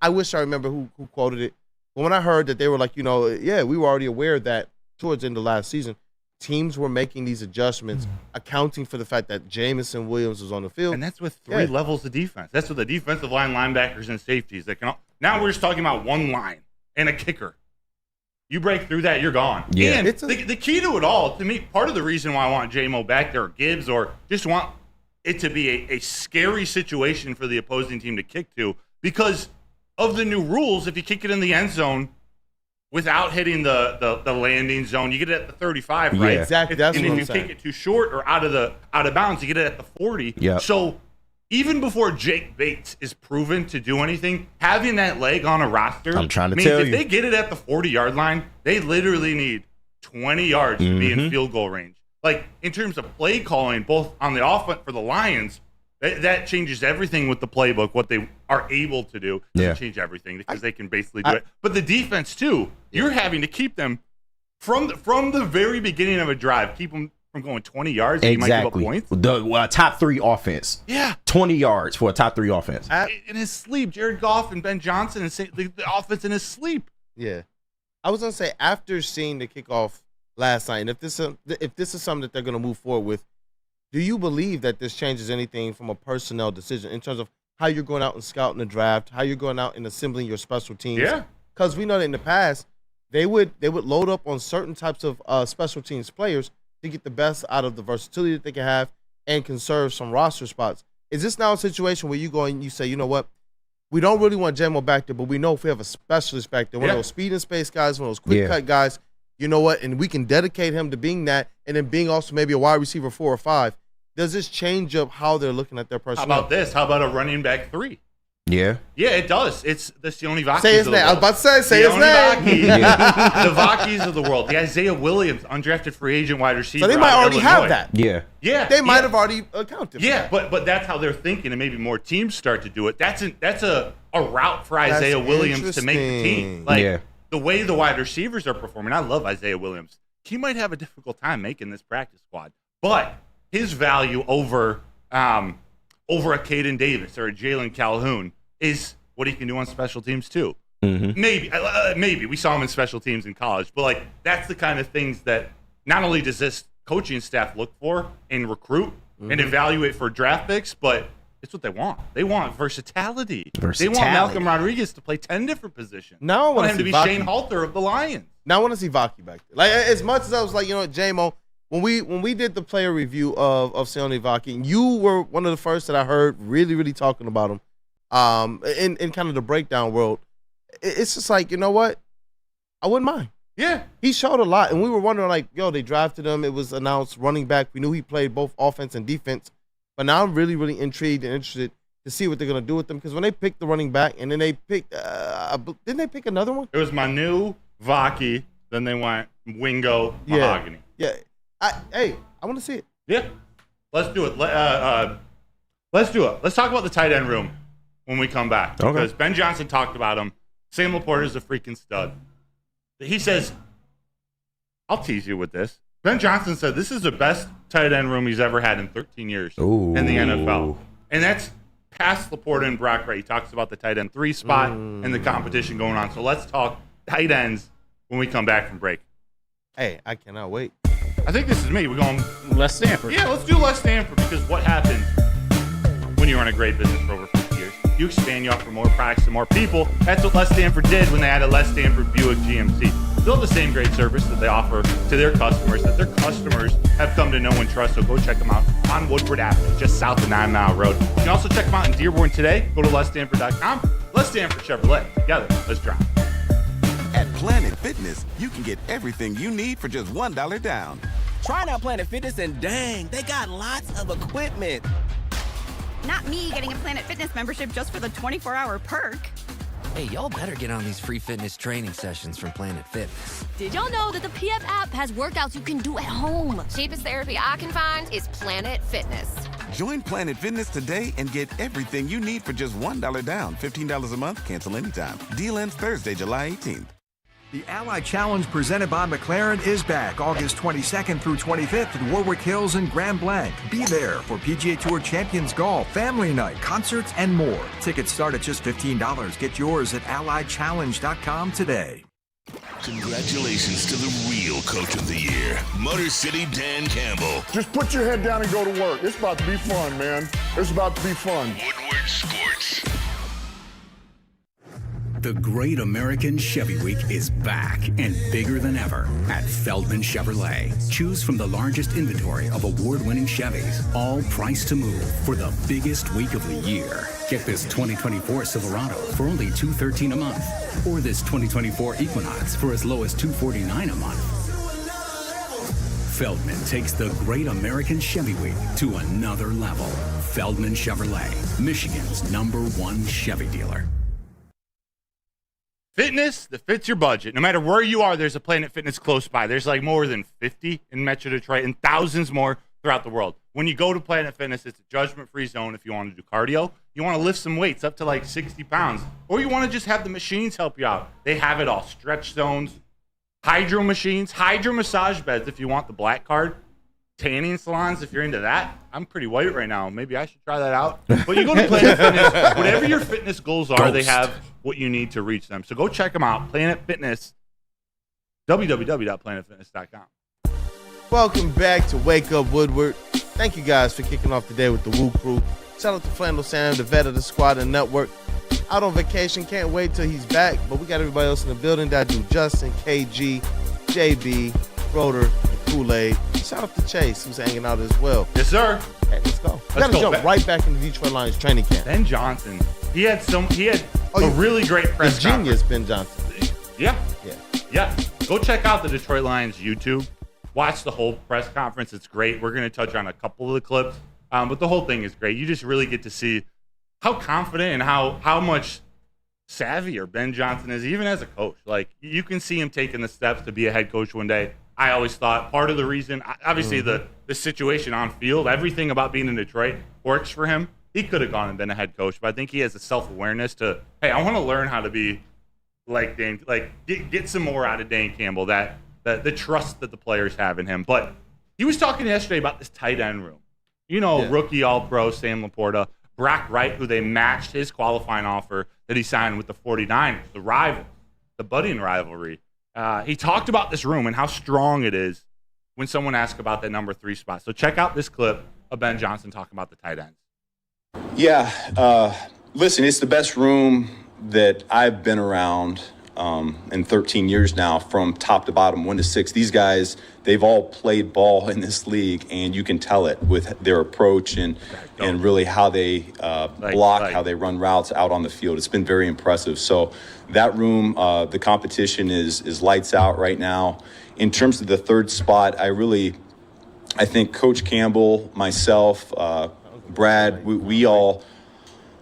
I wish I remember who quoted it. But when I heard that they were like, we were already aware that towards the end of last season, teams were making these adjustments, accounting for the fact that Jamison Williams was on the field. And that's with three levels of defense. That's with the defensive line, linebackers, and safeties. Now we're just talking about one line and a kicker. You break through that, you're gone. Yeah. And the key to it all, to me, part of the reason why I want J-Mo back there, or Gibbs, or just want it to be a scary situation for the opposing team to kick to, because of the new rules, if you kick it in the end zone without hitting the landing zone, you get it at the 35, right? Yeah, exactly. That's and what if I'm you saying. kick it too short or out of bounds, you get it at the 40. Yeah. So even before Jake Bates is proven to do anything, having that leg on a roster I'm trying to means tell if you. they get it at the 40-yard line, they literally need 20 yards to be in field goal range. Like, in terms of play calling, both on the offense for the Lions, that changes everything with the playbook, what they are able to do. Doesn't change everything because they can basically do it. But the defense, too, you're having to keep them from the very beginning of a drive, keep them from going 20 yards. Exactly. You might give up points. The top three offense. Yeah. 20 yards for a top three offense. In his sleep, Jared Goff and Ben Johnson, and the offense in his sleep. Yeah. I was going to say, after seeing the kickoff last night, and if this is something that they're going to move forward with, do you believe that this changes anything from a personnel decision in terms of how you're going out and scouting the draft, how you're going out and assembling your special teams? Yeah. Because we know that in the past, they would load up on certain types of special teams players to get the best out of the versatility that they can have and conserve some roster spots. Is this now a situation where you go and you say, you know what, we don't really want J-Mo back there, but we know if we have a specialist back there, one of those speed and space guys, one of those quick cut guys, you know what, and we can dedicate him to being that and then being also maybe a wide receiver 4 or 5. Does this change up how they're looking at their personnel? How about this? How about a running back 3? Yeah. Yeah, it does. It's the Sione Vakis. Say his name. I was about to say his name. The Vakis of the world. The Isaiah Williams, undrafted free agent wide receiver. So they might already have that. Yeah. Yeah. They might have already accounted for that. But that's how they're thinking, and maybe more teams start to do it. That's a route for Isaiah Williams to make the team. Like the way the wide receivers are performing. I love Isaiah Williams. he might have a difficult time making this practice squad. But his value over a Caden Davis or a Jalen Calhoun is what he can do on special teams too. Mm-hmm. Maybe we saw him in special teams in college, but like that's the kind of things that not only does this coaching staff look for and recruit and evaluate for draft picks, but it's what they want. They want versatility. They want Malcolm Rodriguez to play 10 different positions. Now I want him to be Shane Halter of the Lions. Now I want to see Vaki back there. Like as much as I was like, J-Mo, when we did the player review of Sione Vaki, you were one of the first that I heard really, really talking about him in kind of the breakdown world. It's just like, you know what? I wouldn't mind. Yeah. He showed a lot, and we were wondering, like, they drafted him. It was announced running back. We knew he played both offense and defense. But now I'm really, really intrigued and interested to see what they're going to do with him. Because when they picked the running back, and then they picked didn't they pick another one? It was Manu, Vaki, then they went Wingo, Mahogany. Yeah. I want to see it. Yeah. Let's do it. Let's do it. Let's talk about the tight end room when we come back. Okay. Because Ben Johnson talked about him. Sam Laporta is a freaking stud. He says, I'll tease you with this. Ben Johnson said this is the best tight end room he's ever had in 13 years in the NFL. And that's past Laporta and Brock Ray. He talks about the tight end 3 spot and the competition going on. So let's talk tight ends when we come back from break. Hey, I cannot wait. I think this is me. We're going Les Stanford. Yeah, let's do Les Stanford, because what happens when you run a great business for over 50 years? You expand, you offer more products to more people. That's what Les Stanford did when they had a Les Stanford Buick GMC. Still the same great service that they offer to their customers, that their customers have come to know and trust. So go check them out on Woodward Avenue, just south of 9 Mile Road. You can also check them out in Dearborn today. Go to LesStanford.com. Les Stanford Chevrolet. Together, let's drive. At Planet Fitness, you can get everything you need for just $1 down. Try out Planet Fitness and dang, they got lots of equipment. Not me getting a Planet Fitness membership just for the 24-hour perk. Hey, y'all better get on these free fitness training sessions from Planet Fitness. Did y'all know that the PF app has workouts you can do at home? Cheapest therapy I can find is Planet Fitness. Join Planet Fitness today and get everything you need for just $1 down. $15 a month, cancel anytime. Deal ends Thursday, July 18th. The Ally Challenge presented by McLaren is back August 22nd through 25th at Warwick Hills and Grand Blanc. Be there for PGA Tour Champions Golf, Family Night, concerts, and more. Tickets start at just $15. Get yours at allychallenge.com today. Congratulations to the real coach of the year, Motor City Dan Campbell. Just put your head down and go to work. It's about to be fun, man. It's about to be fun. Woodward Sports. The Great American Chevy Week is back and bigger than ever at Feldman Chevrolet. Choose from the largest inventory of award-winning Chevys, all priced to move for the biggest week of the year. Get this 2024 Silverado for only $213 a month, or this 2024 Equinox for as low as $249 a month. Feldman takes the Great American Chevy Week to another level. Feldman Chevrolet, Michigan's #1 Chevy dealer. Fitness that fits your budget. No matter where you are, there's a Planet Fitness close by. There's like more than 50 in Metro Detroit and thousands more throughout the world. When you go to Planet Fitness, it's a judgment-free zone if you want to do cardio. You want to lift some weights up to like 60 pounds. Or you want to just have the machines help you out. They have it all. Stretch zones, hydro machines, hydro massage beds if you want the black card, tanning salons if you're into that. I'm pretty white right now. Maybe I should try that out. But you go to Planet Fitness, whatever your fitness goals are, they have what you need to reach them. So go check them out. Planet Fitness, www.planetfitness.com. Welcome back to Wake Up Woodward. Thank you guys for kicking off the day with the Woo Crew. Shout out to Flannel Sam, the vet of the squad and network. Out on vacation, can't wait till he's back. But we got everybody else in the building that do Justin, KG, JB, Broder, and Kool-Aid. Shout out to Chase, who's hanging out as well. Yes, sir. Hey, let's go. We got to jump right back into Detroit Lions training camp. Ben Johnson. He had a really great press conference. Genius Ben Johnson. Yeah. Go check out the Detroit Lions YouTube. Watch the whole press conference. It's great. We're going to touch on a couple of the clips, but the whole thing is great. You just really get to see how confident and how much savvier Ben Johnson is, even as a coach. Like, you can see him taking the steps to be a head coach one day. I always thought part of the reason, obviously the situation on field, everything about being in Detroit works for him. He could have gone and been a head coach, but I think he has a self-awareness to, hey, I want to learn how to be like Dan, like get some more out of Dan Campbell that the trust that the players have in him. But he was talking yesterday about this tight end room. You know, rookie All-Pro Sam Laporta, Brock Wright, who they matched his qualifying offer that he signed with the 49ers, the rival, the budding rivalry. He talked about this room and how strong it is when someone asks about that number 3 spot. So check out this clip of Ben Johnson talking about the tight ends. Yeah, listen, it's the best room that I've been around in 13 years now, from top to bottom, 1 to 6. These guys, they've all played ball in this league, and you can tell it with their approach and really how they block, how they run routes out on the field. It's been very impressive. So that room, the competition is lights out right now. In terms of the 3rd spot, I think Coach Campbell, myself, Brad, we all,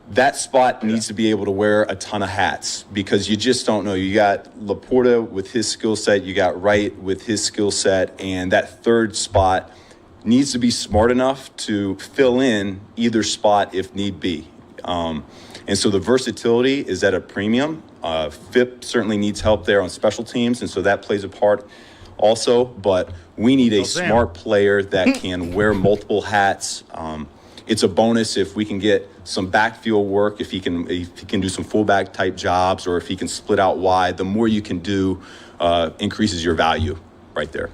that spot needs to be able to wear a ton of hats, because you just don't know. You got Laporta with his skill set, you got Wright with his skill set, and that 3rd spot needs to be smart enough to fill in either spot if need be. And so the versatility is at a premium. FIP certainly needs help there on special teams, and so that plays a part also, but we need a smart player that can wear multiple hats. It's a bonus if we can get some backfield work, if he can do some fullback type jobs, or if he can split out wide. The more you can do increases your value right there.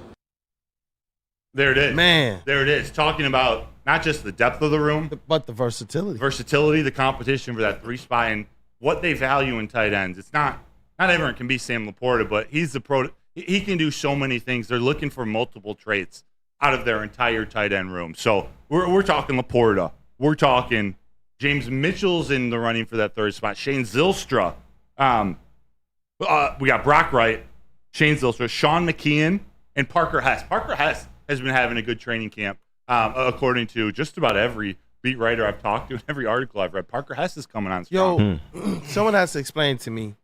There it is. Man. There it is. Talking about not just the depth of the room, but the versatility. The competition for that 3 spot, and what they value in tight ends. It's not everyone can be Sam Laporta, but he's the pro. He can do so many things. They're looking for multiple traits out of their entire tight end room. So we're talking Laporta. We're talking James Mitchell's in the running for that 3rd spot. Shane Zylstra. We got Brock Wright, Shane Zylstra, Sean McKeon, and Parker Hess. Parker Hess has been having a good training camp, according to just about every beat writer I've talked to and every article I've read. Parker Hess is coming on strong. Someone has to explain to me,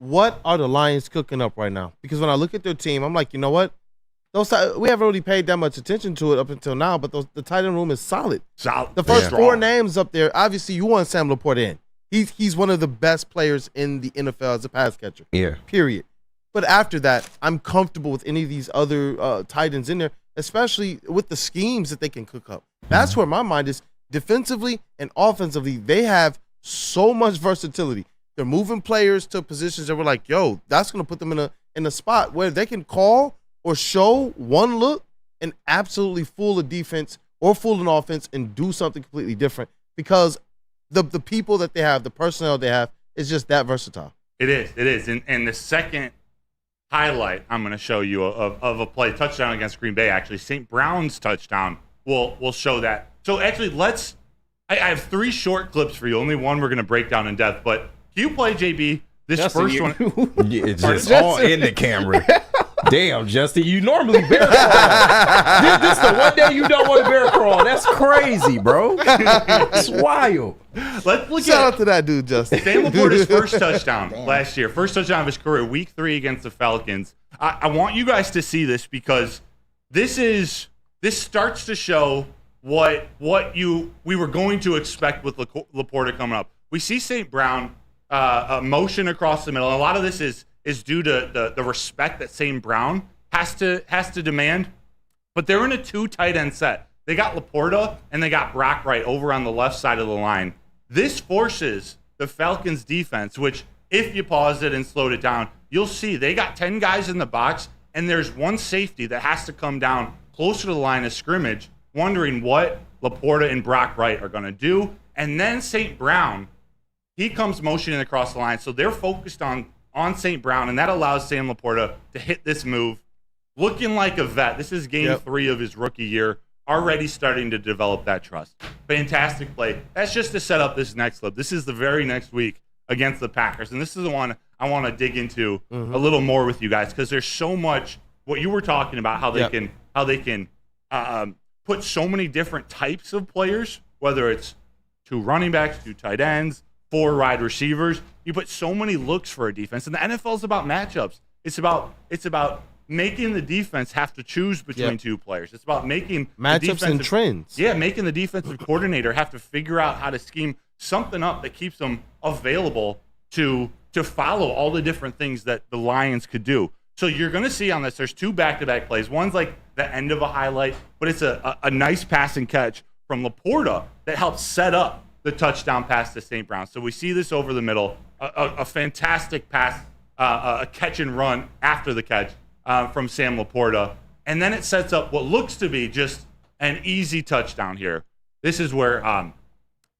what are the Lions cooking up right now? Because when I look at their team, I'm like, you know what? We haven't really paid that much attention to it up until now, but the tight end room is solid. The first 4 names up there, obviously you want Sam Laporta in. He's one of the best players in the NFL as a pass catcher. Yeah. Period. But after that, I'm comfortable with any of these other tight ends in there, especially with the schemes that they can cook up. That's where my mind is. Defensively and offensively, they have so much versatility. They're moving players to positions that we're like, yo, that's going to put them in a spot where they can call or show one look and absolutely fool a defense or fool an offense and do something completely different, because the people that they have, the personnel they have, is just that versatile. It is. And the second highlight I'm going to show you of a play, touchdown against Green Bay, actually, St. Brown's touchdown will show that. So actually, I have 3 short clips for you. Only one we're going to break down in depth, but can you play, JB, this Justin, first one? It's just all in the camera. Damn, Justin, you normally bear crawl. This the one day you don't want to bear crawl. That's crazy, bro. It's wild. Let's look Shout out to that dude, Justin. Sam Laporta's first touchdown last year. First touchdown of his career, week 3 against the Falcons. I want you guys to see this, because this starts to show what we were going to expect with Laporta coming up. We see St. Brown motion across the middle. And a lot of this is due to the respect that St. Brown has to demand. But they're in a 2 tight end set. They got Laporta and they got Brock Wright over on the left side of the line. This forces the Falcons defense, which if you paused it and slowed it down, you'll see they got 10 guys in the box, and there's one safety that has to come down closer to the line of scrimmage, wondering what Laporta and Brock Wright are going to do. And then St. Brown, he comes motioning across the line. So they're focused on St. Brown, and that allows Sam Laporta to hit this move, looking like a vet. This is game 3 of his rookie year, already starting to develop that trust. Fantastic play. That's just to set up this next clip. This is the very next week against the Packers, and this is the one I want to dig into a little more with you guys, because there's so much what you were talking about, how they can put so many different types of players, whether it's 2 running backs, 2 tight ends, 4 wide receivers. You put so many looks for a defense, and the NFL is about matchups. It's about making the defense have to choose between 2 players. It's about making matchups and trends. Yeah, making the defensive coordinator have to figure out how to scheme something up that keeps them available to follow all the different things that the Lions could do. So you're going to see on this, there's 2 back-to-back plays. One's like the end of a highlight, but it's a nice pass and catch from Laporta that helps set up the touchdown pass to St. Brown. So we see this over the middle, a fantastic pass, a catch and run after the catch from Sam Laporta. And then it sets up what looks to be just an easy touchdown here. This is where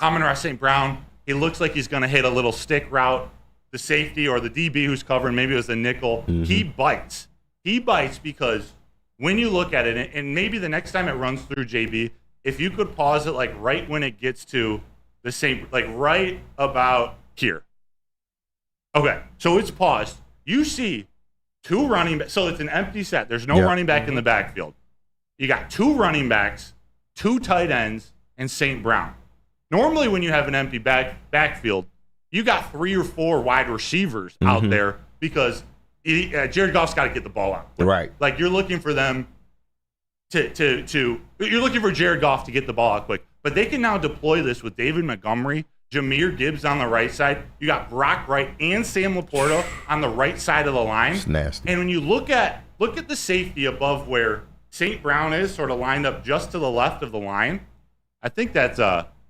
Amon-Ra St. Brown, he looks like he's going to hit a little stick route. The safety or the DB who's covering, maybe it was the nickel, he bites. He bites because when you look at it, and maybe the next time it runs through JB, if you could pause it like right when it gets to the same, like right about here. Okay, so it's paused. You see 2 running backs. So it's an empty set. There's no running back in the backfield. You got 2 running backs, 2 tight ends, and St. Brown. Normally when you have an empty backfield, you got 3 or 4 wide receivers out there because Jared Goff's got to get the ball out. Right. Like you're looking for them you're looking for Jared Goff to get the ball out quick. But they can now deploy this with David Montgomery, Jahmyr Gibbs on the right side. You got Brock Wright and Sam Laporta on the right side of the line. It's nasty. And when you look at the safety above where St. Brown is, sort of lined up just to the left of the line, I think that's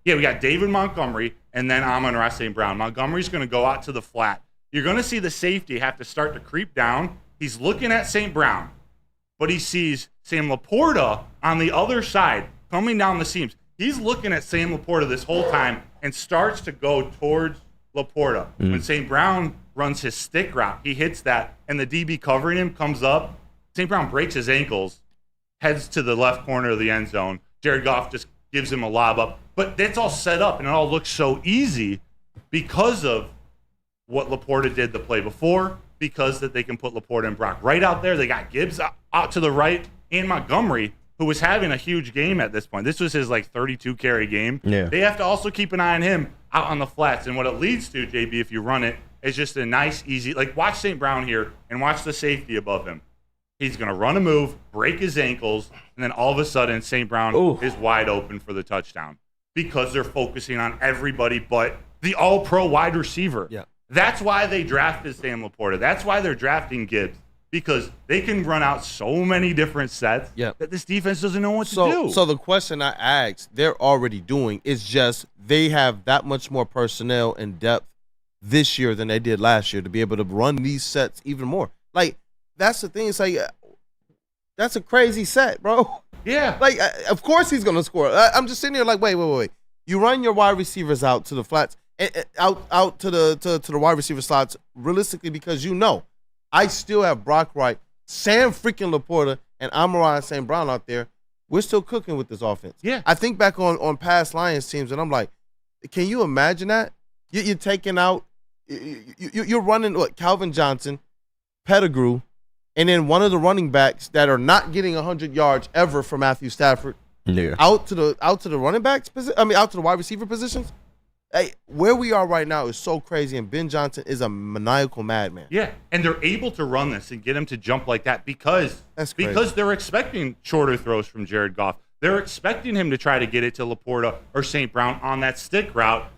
we got David Montgomery and then Amon-Ra St. Brown. Montgomery's going to go out to the flat. You're going to see the safety have to start to creep down. He's looking at St. Brown, but he sees Sam Laporta on the other side coming down the seams. He's looking at Sam Laporta this whole time and starts to go towards Laporta. When St. Brown runs his stick route, he hits that, and the DB covering him comes up. St. Brown breaks his ankles, heads to the left corner of the end zone. Jared Goff just gives him a lob up. But that's all set up, and it all looks so easy because of what Laporta did the play before, because that they can put Laporta and Brock right out there. They got Gibbs out to the right, and Montgomery, who was having a huge game at this point. This was his 32-carry game. Yeah. They have to also keep an eye on him out on the flats. And what it leads to, JB, if you run it, is just a nice, easy, watch St. Brown here and watch the safety above him. He's going to run a move, break his ankles, and then all of a sudden St. Brown is wide open for the touchdown because they're focusing on everybody but the all-pro wide receiver. Yeah. That's why they drafted Sam Laporta. That's why they're drafting Gibbs, because they can run out so many different sets that this defense doesn't know what to do. So the question I asked, they're already doing, is just they have that much more personnel and depth this year than they did last year to be able to run these sets even more. That's the thing. It's that's a crazy set, bro. Yeah. Of course he's going to score. I'm just sitting here wait. You run your wide receivers out to the flats, out to the wide receiver slots realistically because I still have Brock Wright, Sam freaking Laporta, and Amon-Ra St. Brown out there. We're still cooking with this offense. Yeah. I think back on past Lions teams, and I'm like, can you imagine that? You're taking out, you're running Calvin Johnson, Pettigrew, and then one of the running backs that are not getting 100 yards ever for Matthew Stafford, out to the running backs out to the wide receiver positions. Hey, where we are right now is so crazy, and Ben Johnson is a maniacal madman. Yeah, and they're able to run this and get him to jump like that because they're expecting shorter throws from Jared Goff. They're expecting him to try to get it to Laporta or St. Brown on that stick route.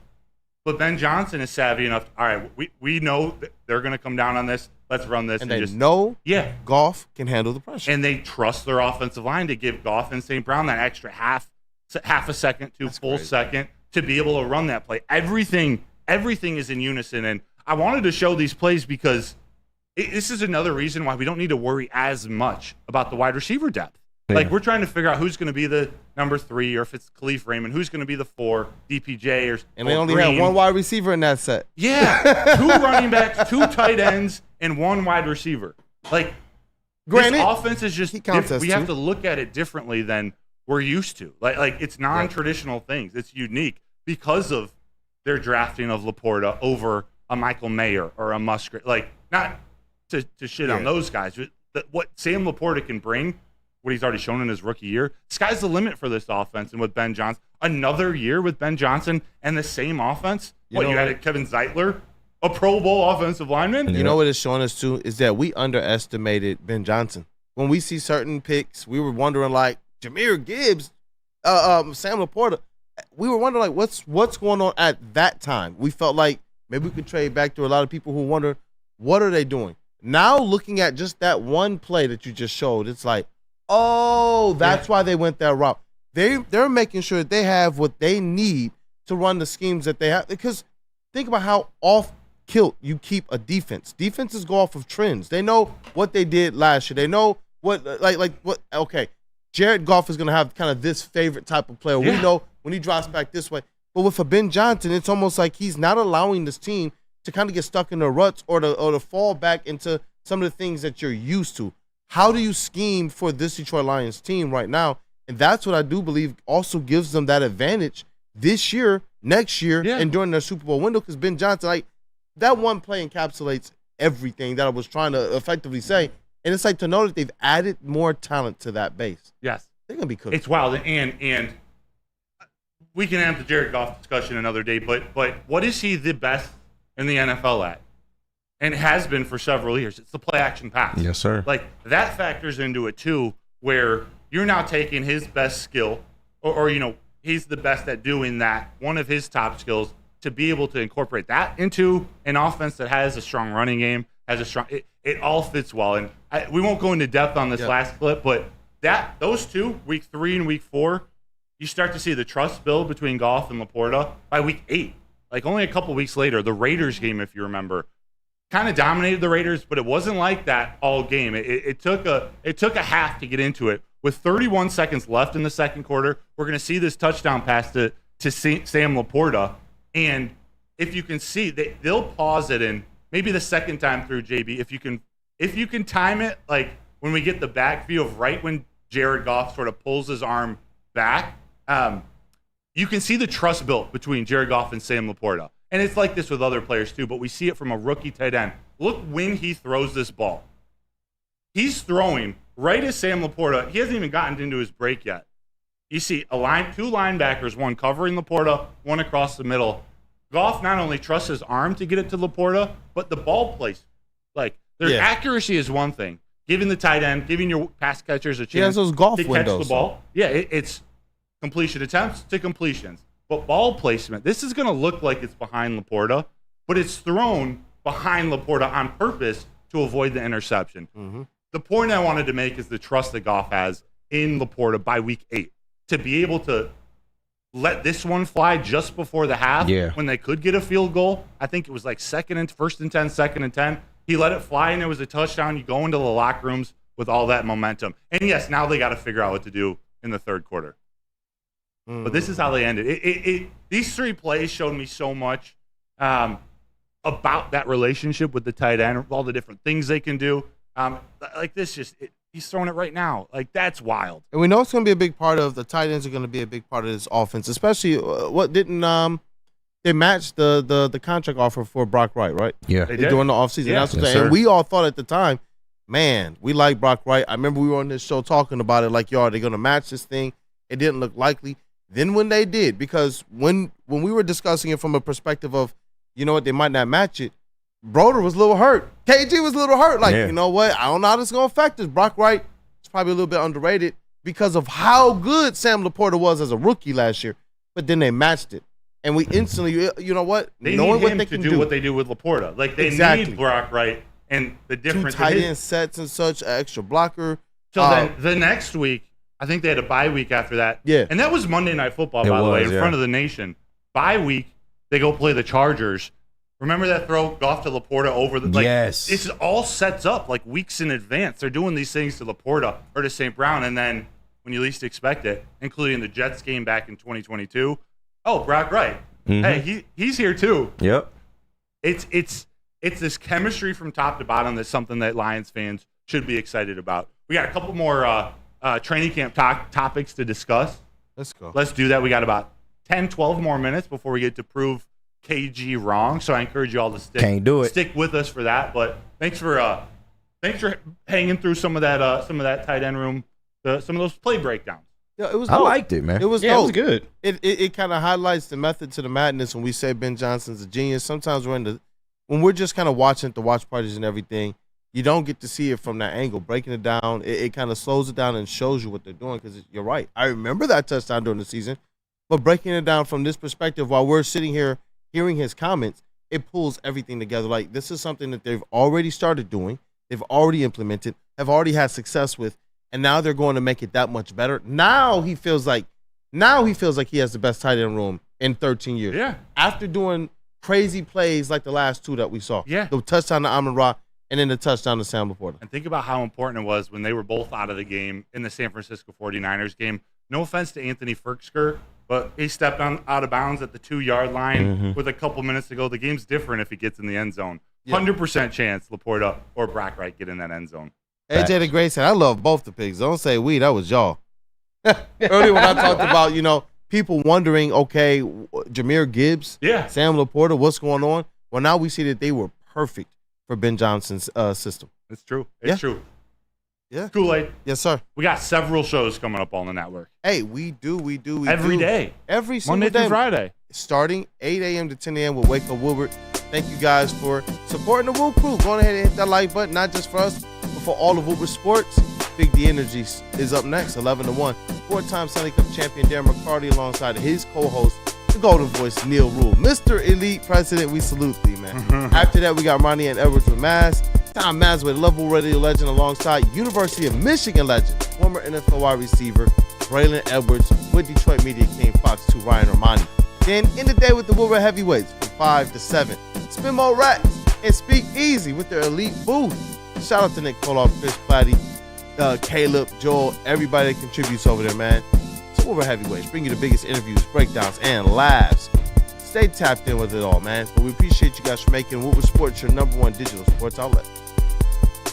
But Ben Johnson is savvy enough. All right, we know that they're going to come down on this. Let's run this. And they know Goff can handle the pressure. And they trust their offensive line to give Goff and St. Brown that extra half a second to full second to be able to run that play. Everything is in unison. And I wanted to show these plays because this is another reason why we don't need to worry as much about the wide receiver depth. Yeah. We're trying to figure out who's going to be the number 3, or if it's Khalif Raymond, who's going to be the 4, DPJ, and they only have one wide receiver in that set. Yeah, 2 running backs, 2 tight ends, and 1 wide receiver. Granted, this offense is just we have to look at it differently than we're used to. It's non-traditional things. It's unique because of their drafting of Laporta over a Michael Mayer or a Musgrave. Not to shit on those guys, but what Sam Laporta can bring, what he's already shown in his rookie year, sky's the limit for this offense. And with Ben Johnson, another year with Ben Johnson and the same offense. You had Kevin Zeitler, a Pro Bowl offensive lineman. You know what it's showing us too is that we underestimated Ben Johnson. When we see certain picks, we were wondering Jahmyr Gibbs, Sam Laporta. We were wondering what's going on at that time. We felt like maybe we could trade back to a lot of people who wonder what are they doing. Now looking at just that one play that you just showed, it's like, oh, that's why they went that route. They're making sure that they have what they need to run the schemes that they have. Because think about how off kilt you keep a defense. Defenses go off of trends. They know what they did last year. They know what what. Okay, Jared Goff is going to have kind of this favorite type of player. We know when he drops back this way. But with a Ben Johnson, it's almost like he's not allowing this team to kind of get stuck in the ruts or to fall back into some of the things that you're used to. How do you scheme for this Detroit Lions team right now? And that's what I do believe also gives them that advantage this year, next year, and during their Super Bowl window, because Ben Johnson, like, that one play encapsulates everything that I was trying to effectively say. And it's like to know that they've added more talent to that base. Yes. They're going to be cooked. It's wild. And we can have the Jared Goff discussion another day, but what is he the best in the NFL at? And has been for several years. It's the play action pass. Yes, sir. Like, that factors into it too, where you're now taking his best skill, or he's the best at doing that, one of his top skills, to be able to incorporate that into an offense that has a strong running game, it all fits well. And we won't go into depth on this last clip, but those two, week 3 and week 4, you start to see the trust build between Goff and Laporta by week 8. Like, only a couple weeks later, the Raiders game, if you remember, kind of dominated the Raiders, but it wasn't like that all game. It took a half to get into it. With 31 seconds left in the second quarter, we're going to see this touchdown pass to Sam Laporta. And if you can see, they'll pause it in maybe the second time through, JB. If you can time it, like when we get the back view of right when Jared Goff sort of pulls his arm back, you can see the trust built between Jared Goff and Sam Laporta. And it's like this with other players too, but we see it from a rookie tight end. Look when he throws this ball. He's throwing right as Sam Laporta. He hasn't even gotten into his break yet. You see two linebackers, one covering Laporta, one across the middle. Goff not only trusts his arm to get it to Laporta, but the ball placement. Like, their accuracy is one thing. Giving the tight end, giving your pass catchers a chance those golf to catch windows, the ball. Yeah, it's completion attempts to completions. But ball placement, this is going to look like it's behind Laporta, but it's thrown behind Laporta on purpose to avoid the interception. Mm-hmm. The point I wanted to make is the trust that Goff has in Laporta by week 8 to be able to let this one fly just before the half when they could get a field goal. I think it was like first and 10, second and 10. He let it fly and it was a touchdown. You go into the locker rooms with all that momentum. And yes, now they got to figure out what to do in the third quarter. But this is how they ended. These 3 plays showed me so much about that relationship with the tight end, all the different things they can do. Like this, he's throwing it right now. Like, that's wild. And we know it's going to be a big part of the tight ends are going to be a big part of this offense, especially what didn't they matched the contract offer for Brock Wright, right? Yeah, they during the offseason. Yeah. That's what and we all thought at the time, man, we like Brock Wright. I remember we were on this show talking about it, like, yo, are they going to match this thing? It didn't look likely. Then when they did, because when we were discussing it from a perspective of, you know what, they might not match it, Broder was a little hurt. KG was a little hurt. Like, you know what, I don't know how this is going to affect us. Brock Wright is probably a little bit underrated because of how good Sam Laporta was as a rookie last year. But then they matched it. And we instantly, you know what, they knowing need what him they to can do what they do with Laporta. Like, they need Brock Wright and the difference. 2 tight end sets and such, an extra blocker. So then the next week, I think they had a bye week after that. Yeah. And that was Monday Night Football, by the way, in front of the nation. Bye week, they go play the Chargers. Remember that throw Goff to Laporta over the yes. It all sets up like weeks in advance. They're doing these things to Laporta or to St. Brown, and then when you least expect it, including the Jets game back in 2022, Brock Wright. Mm-hmm. Hey, he's here too. Yep. It's this chemistry from top to bottom that's something that Lions fans should be excited about. We got a couple more training camp topics to discuss. Let's go. Let's do that. We got about 10, 12 more minutes before we get to prove KG wrong. So I encourage you all to stick with us for that. But thanks for hanging through some of that tight end room, some of those play breakdowns. Yeah, it was. I dope. liked it, man. It was. Yeah, dope. it was good. It kind of highlights the method to the madness when we say Ben Johnson's a genius. Sometimes when we're just kind of watching at the watch parties and everything, you don't get to see it from that angle. Breaking it down, it kind of slows it down and shows you what they're doing. Because you're right. I remember that touchdown during the season, but breaking it down from this perspective, while we're sitting here hearing his comments, it pulls everything together. Like, this is something that they've already started doing. they've already implemented, have already had success with, and now they're going to make it that much better. Now he feels like he has the best tight end room in 13 years. Yeah. After doing crazy plays like the last two that we saw. Yeah. The touchdown to Amon-Ra and then the touchdown to Sam Laporta. And think about how important it was when they were both out of the game in the San Francisco 49ers game. No offense to Anthony Firksker, but he stepped out of bounds at the 2-yard line with a couple minutes to go. The game's different if he gets in the end zone. 100% chance Laporta or Brackwright get in that end zone. AJ the Great said, I love both the picks. Don't say we, that was y'all. Earlier when I talked about, people wondering, okay, Jahmyr Gibbs, Sam Laporta, what's going on? Well, now we see that they were perfect for Ben Johnson's system. It's true. It's true. Yeah. Kool-Aid. Yes, sir. We got several shows coming up on the network. Hey, we do. Every day. Every single Monday day. through Friday. Starting 8 a.m. to 10 a.m. with Wake Up Woodward. Thank you guys for supporting the Woo Crew. Go ahead and hit that like button, not just for us, but for all of Woodward Sports. Big D Energy is up next, 11-1. 4-time Stanley Cup champion Darren McCarty alongside his co-host, the Golden Voice, Neil Rule. Mr. Elite President, we salute thee, man. After that, we got Ermanni and Edwards with Maz. Tom Maz with Level Radio legend alongside University of Michigan legend, former NFL wide receiver, Braylon Edwards with Detroit Media King, Fox 2, Ryan Ermanni. Then in the day with the Woodward Heavyweights from 5 to 7. Spin more racks and speak easy with their elite booth. Shout out to Nick Koloff, Chris Platty, Caleb, Joel, everybody that contributes over there, man. So Woodward Heavyweights bring you the biggest interviews, breakdowns, and laughs. Stay tapped in with it all, man. But we appreciate you guys for making Woodward Sports your #1 digital sports outlet.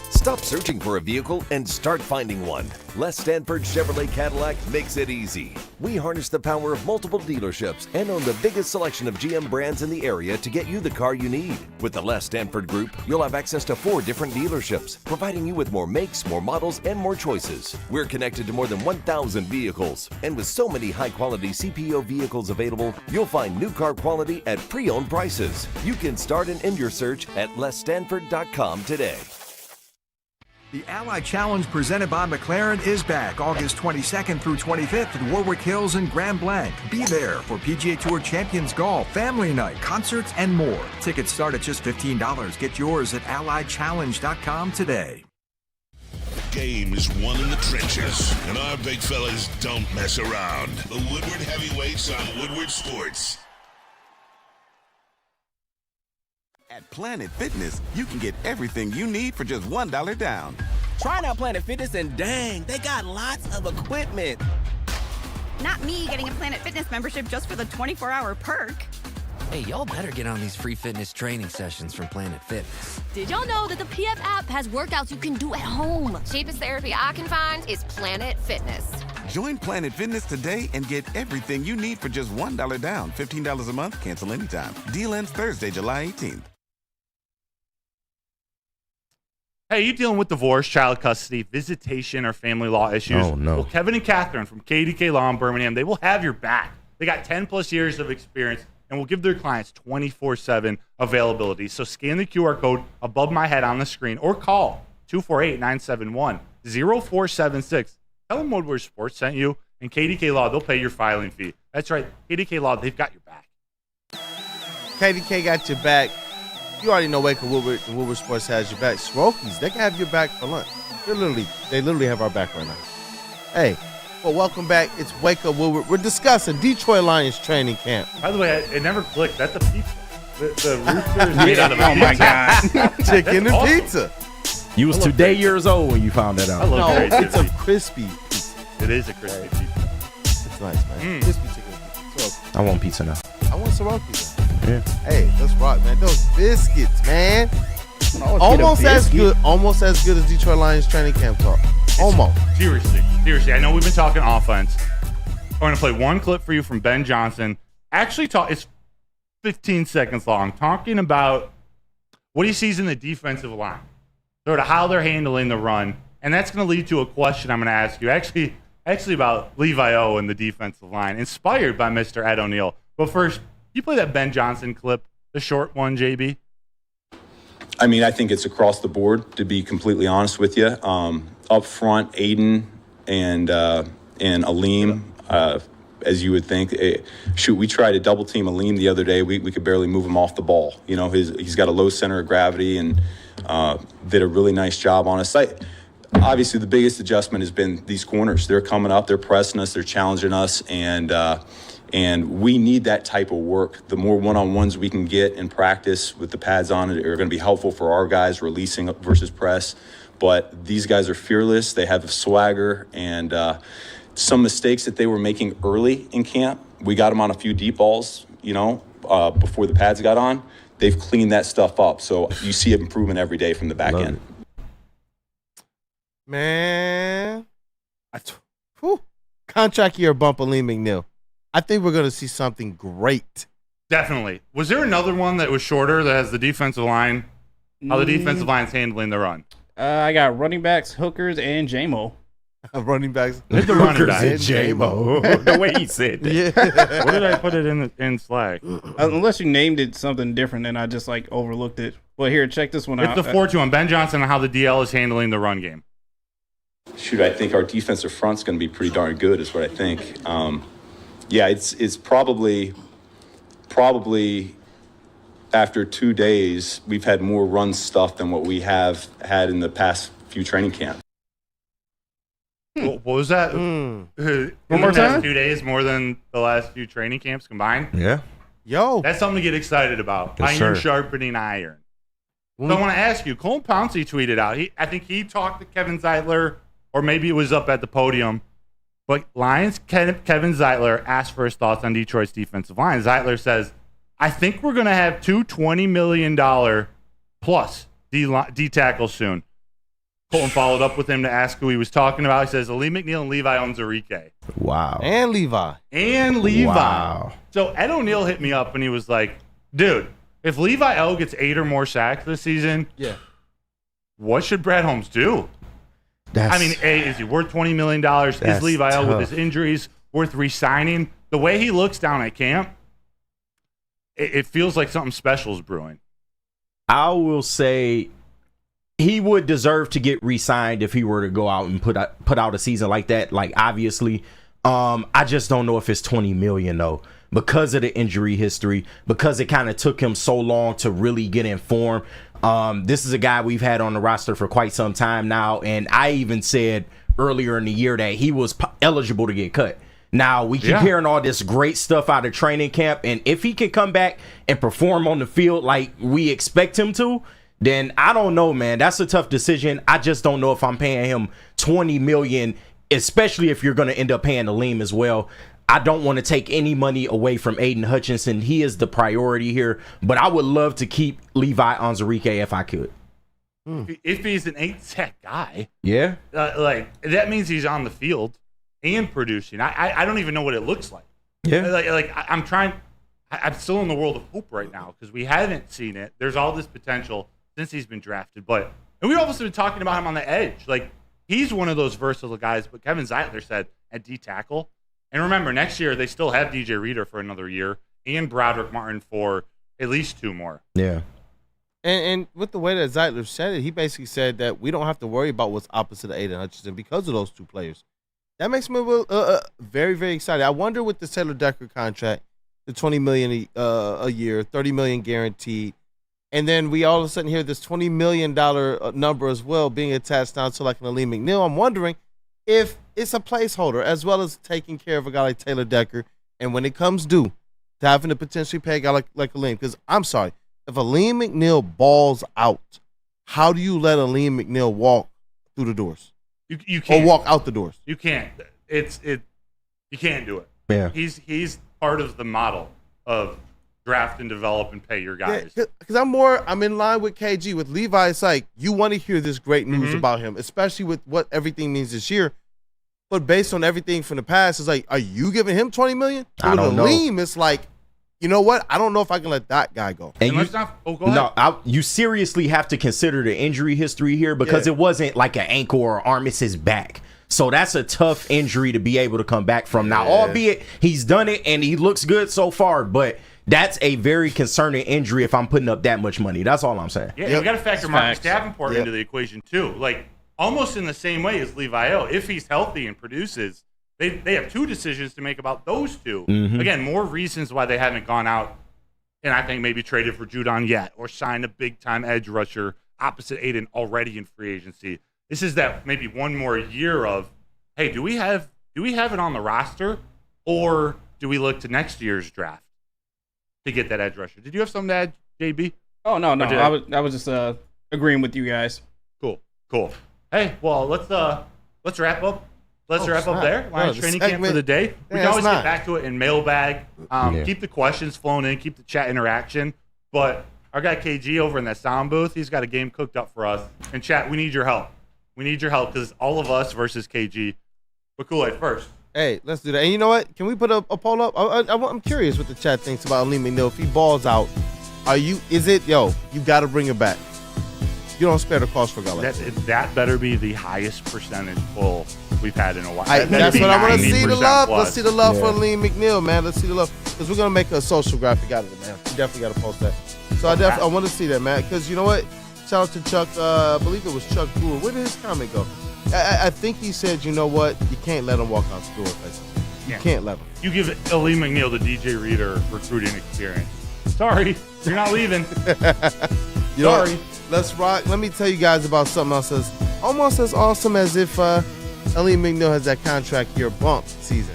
Stop searching for a vehicle and start finding one. Les Stanford Chevrolet Cadillac makes it easy. We harness the power of multiple dealerships and own the biggest selection of GM brands in the area to get you the car you need. With the Les Stanford Group, you'll have access to 4 different dealerships, providing you with more makes, more models, and more choices. We're connected to more than 1,000 vehicles, and with so many high-quality CPO vehicles available, you'll find new car quality at pre-owned prices. You can start and end your search at lesstanford.com today. The Ally Challenge presented by McLaren is back August 22nd through 25th at Warwick Hills and Grand Blanc. Be there for PGA Tour Champions Golf, Family Night, concerts, and more. Tickets start at just $15. Get yours at allychallenge.com today. Game is won in the trenches, and our big fellas don't mess around. The Woodward Heavyweights on Woodward Sports. At Planet Fitness, you can get everything you need for just $1 down. Trying out Planet Fitness and dang, they got lots of equipment. Not me getting a Planet Fitness membership just for the 24-hour perk. Hey, y'all better get on these free fitness training sessions from Planet Fitness. Did y'all know that the PF app has workouts you can do at home? Cheapest therapy I can find is Planet Fitness. Join Planet Fitness today and get everything you need for just $1 down. $15 a month, cancel anytime. Deal ends Thursday, July 18th. Hey, you dealing with divorce, child custody, visitation, or family law issues? Oh, no. Well, Kevin and Catherine from KDK Law in Birmingham, they will have your back. They got 10-plus years of experience and will give their clients 24/7 availability. So scan the QR code above my head on the screen or call 248-971-0476. Tell them Woodward Sports sent you, and KDK Law, they'll pay your filing fee. That's right. KDK Law, they've got your back. KDK got your back. You already know Wake Up Woodward and Woodward Sports has your back. Smokies, they can have your back for lunch. They literally have our back right now. Hey, well, welcome back. It's Wake Up Woodward. We're discussing Detroit Lions training camp. By the way, it never clicked. That's a pizza. The rooster is made out of a Oh, my God. Chicken and awesome. pizza. You was today years old when you found that out. I love No, creativity. it's a crispy pizza. It is a crispy pizza. It's nice, man. Crispy chicken pizza. So, I want pizza now. I want Soroki. Yeah. Hey, let's rock, man. Those biscuits, man. Almost as good as Detroit Lions training camp talk. Almost. Seriously. I know we've been talking offense. I'm going to play one clip for you from Ben Johnson. Actually, it's 15 seconds long, talking about what he sees in the defensive line, sort of how they're handling the run, and that's going to lead to a question I'm going to ask you. Actually about Levi O and the defensive line, inspired by Mr. Ed O'Neill. But first, you play that Ben Johnson clip, the short one, JB? I mean, I think it's across the board, to be completely honest with you. Up front, Aiden and Aleem, as you would think. We tried to double team Aleem the other day. We could barely move him off the ball. You know, he's got a low center of gravity and did a really nice job on us. Obviously, the biggest adjustment has been these corners. They're coming up, they're pressing us, they're challenging us, and we need that type of work. The more one-on-ones we can get in practice with the pads on it are going to be helpful for our guys releasing versus press. But these guys are fearless. They have a swagger, and some mistakes that they were making early in camp, we got them on a few deep balls, before the pads got on. They've cleaned that stuff up. So you see improvement every day from the back end. Man. Contract year bump Aleem McNeil. I think we're going to see something great. Definitely. Was there another one that was shorter that has the defensive line? How the defensive line's handling the run? I got running backs, hookers, and JMO. Running backs, the running back, and JMO. The way he said that. Yeah. Where did I put it in Slack? Unless you named it something different, and I just overlooked it. Well, here, check this one out. It's the 4-2 Ben Johnson and how the DL is handling the run game. Shoot, I think our defensive front's going to be pretty darn good, is what I think. It's probably after 2 days, we've had more run stuff than what we have had in the past few training camps. What was that? One more time? 2 days more than the last few training camps combined? Yeah. Yo. That's something to get excited about. Yes, Iron sir. sharpening iron. So I want to ask you, Cole Pouncey tweeted out, I think he talked to Kevin Zeitler, or maybe it was up at the podium, but Lions Kevin Zeitler asked for his thoughts on Detroit's defensive line. Zeitler says, I think we're going to have two $20 million plus D tackles soon. Colton followed up with him to ask who he was talking about. He says, Aleem McNeil and Levi Onwuzurike. Wow. And Levi. Wow. So Ed O'Neill hit me up and he was like, dude, if Levi L gets 8 or more sacks this season, what should Brad Holmes do? Is he worth $20 million? Is Levi L with his injuries worth re-signing? The way he looks down at camp, it feels like something special is brewing. I will say he would deserve to get re-signed if he were to go out and put out a season like that. Like, obviously, I just don't know if it's $20 million though, because of the injury history, because it kind of took him so long to really get in form. This is a guy we've had on the roster for quite some time now, and I even said earlier in the year that he was eligible to get cut. Now, we keep hearing all this great stuff out of training camp, and if he can come back and perform on the field like we expect him to, then I don't know, man. That's a tough decision. I just don't know if I'm paying him $20 million, especially if you're going to end up paying Aleem as well. I don't want to take any money away from Aiden Hutchinson. He is the priority here, but I would love to keep Levi Onwuzurike if I could. If he's an 8-sack guy, that means he's on the field and producing. I don't even know what it looks like. I'm still in the world of hope right now because we haven't seen it. There's all this potential since he's been drafted, and we've also been talking about him on the edge. Like, he's one of those versatile guys. But Kevin Zeitler said at D tackle, and remember, next year they still have DJ Reader for another year and Broderick Martin for at least 2 more. Yeah. And with the way that Zeitler said it, he basically said that we don't have to worry about what's opposite of Aiden Hutchinson because of those 2 players. That makes me very, very excited. I wonder with the Taylor Decker contract, the $20 million a year, $30 million guaranteed, and then we all of a sudden hear this $20 million number as well being attached down to like an Aleem McNeil. I'm wondering if it's a placeholder as well as taking care of a guy like Taylor Decker, and when it comes due to having to potentially pay a guy like Aleem, because I'm sorry, if Aleem McNeil balls out, how do you let Aleem McNeil walk through the doors? You can't. Or walk out the doors. You can't. You can't do it. Yeah. He's part of the model of draft and develop and pay your guys. Because I'm in line with KG. With Levi, it's like you want to hear this great news about him, especially with what everything means this year. But based on everything from the past, it's like, are you giving him $20 million? I don't know. Aleem, it's like, you know what? I don't know if I can let that guy go. And go ahead. You seriously have to consider the injury history here because it wasn't like an ankle or arm, it's his back. So that's a tough injury to be able to come back from. Now, albeit he's done it and he looks good so far, but that's a very concerning injury if I'm putting up that much money. That's all I'm saying. Yeah, you got to factor Marcus Davenport into the equation too. Like, almost in the same way as Levi O. If he's healthy and produces, They have two decisions to make about those two. Mhm. Again, more reasons why they haven't gone out and I think maybe traded for Judon yet or signed a big-time edge rusher opposite Aiden already in free agency. This is that maybe one more year of, hey, do we have it on the roster, or do we look to next year's draft to get that edge rusher? Did you have something to add, JB? Oh, no. I was just agreeing with you guys. Cool. Hey, well, let's wrap up. Let's wrap up there. Lions training camp for the day. We can always get back to it in mailbag. Keep the questions flowing in. Keep the chat interaction. But our guy KG over in that sound booth, he's got a game cooked up for us. And chat, we need your help. We need your help because all of us versus KG. But Kool-Aid first. Hey, let's do that. And you know what? Can we put a poll up? I'm curious what the chat thinks about Lee McNeil. If he balls out, you got to bring it back. You don't spare the cost for Galaxy. That better be the highest percentage pull we've had in a while. That's what I want to see, the love. Plus. Let's see the love for Lee McNeil, man. Let's see the love. Because we're going to make a social graphic out of it, man. We definitely got to post that. So I want to see that, man. Because you know what? Shout out to Chuck. I believe it was Chuck Brewer. Where did his comment go? I think he said, you know what? You can't let him walk out the door. You can't let him. You give Lee McNeil the DJ Reader recruiting experience. Sorry, you're not leaving. Sorry. Let's rock. Let me tell you guys about something else that's almost as awesome as if Lee McNeil has that contract year bump season.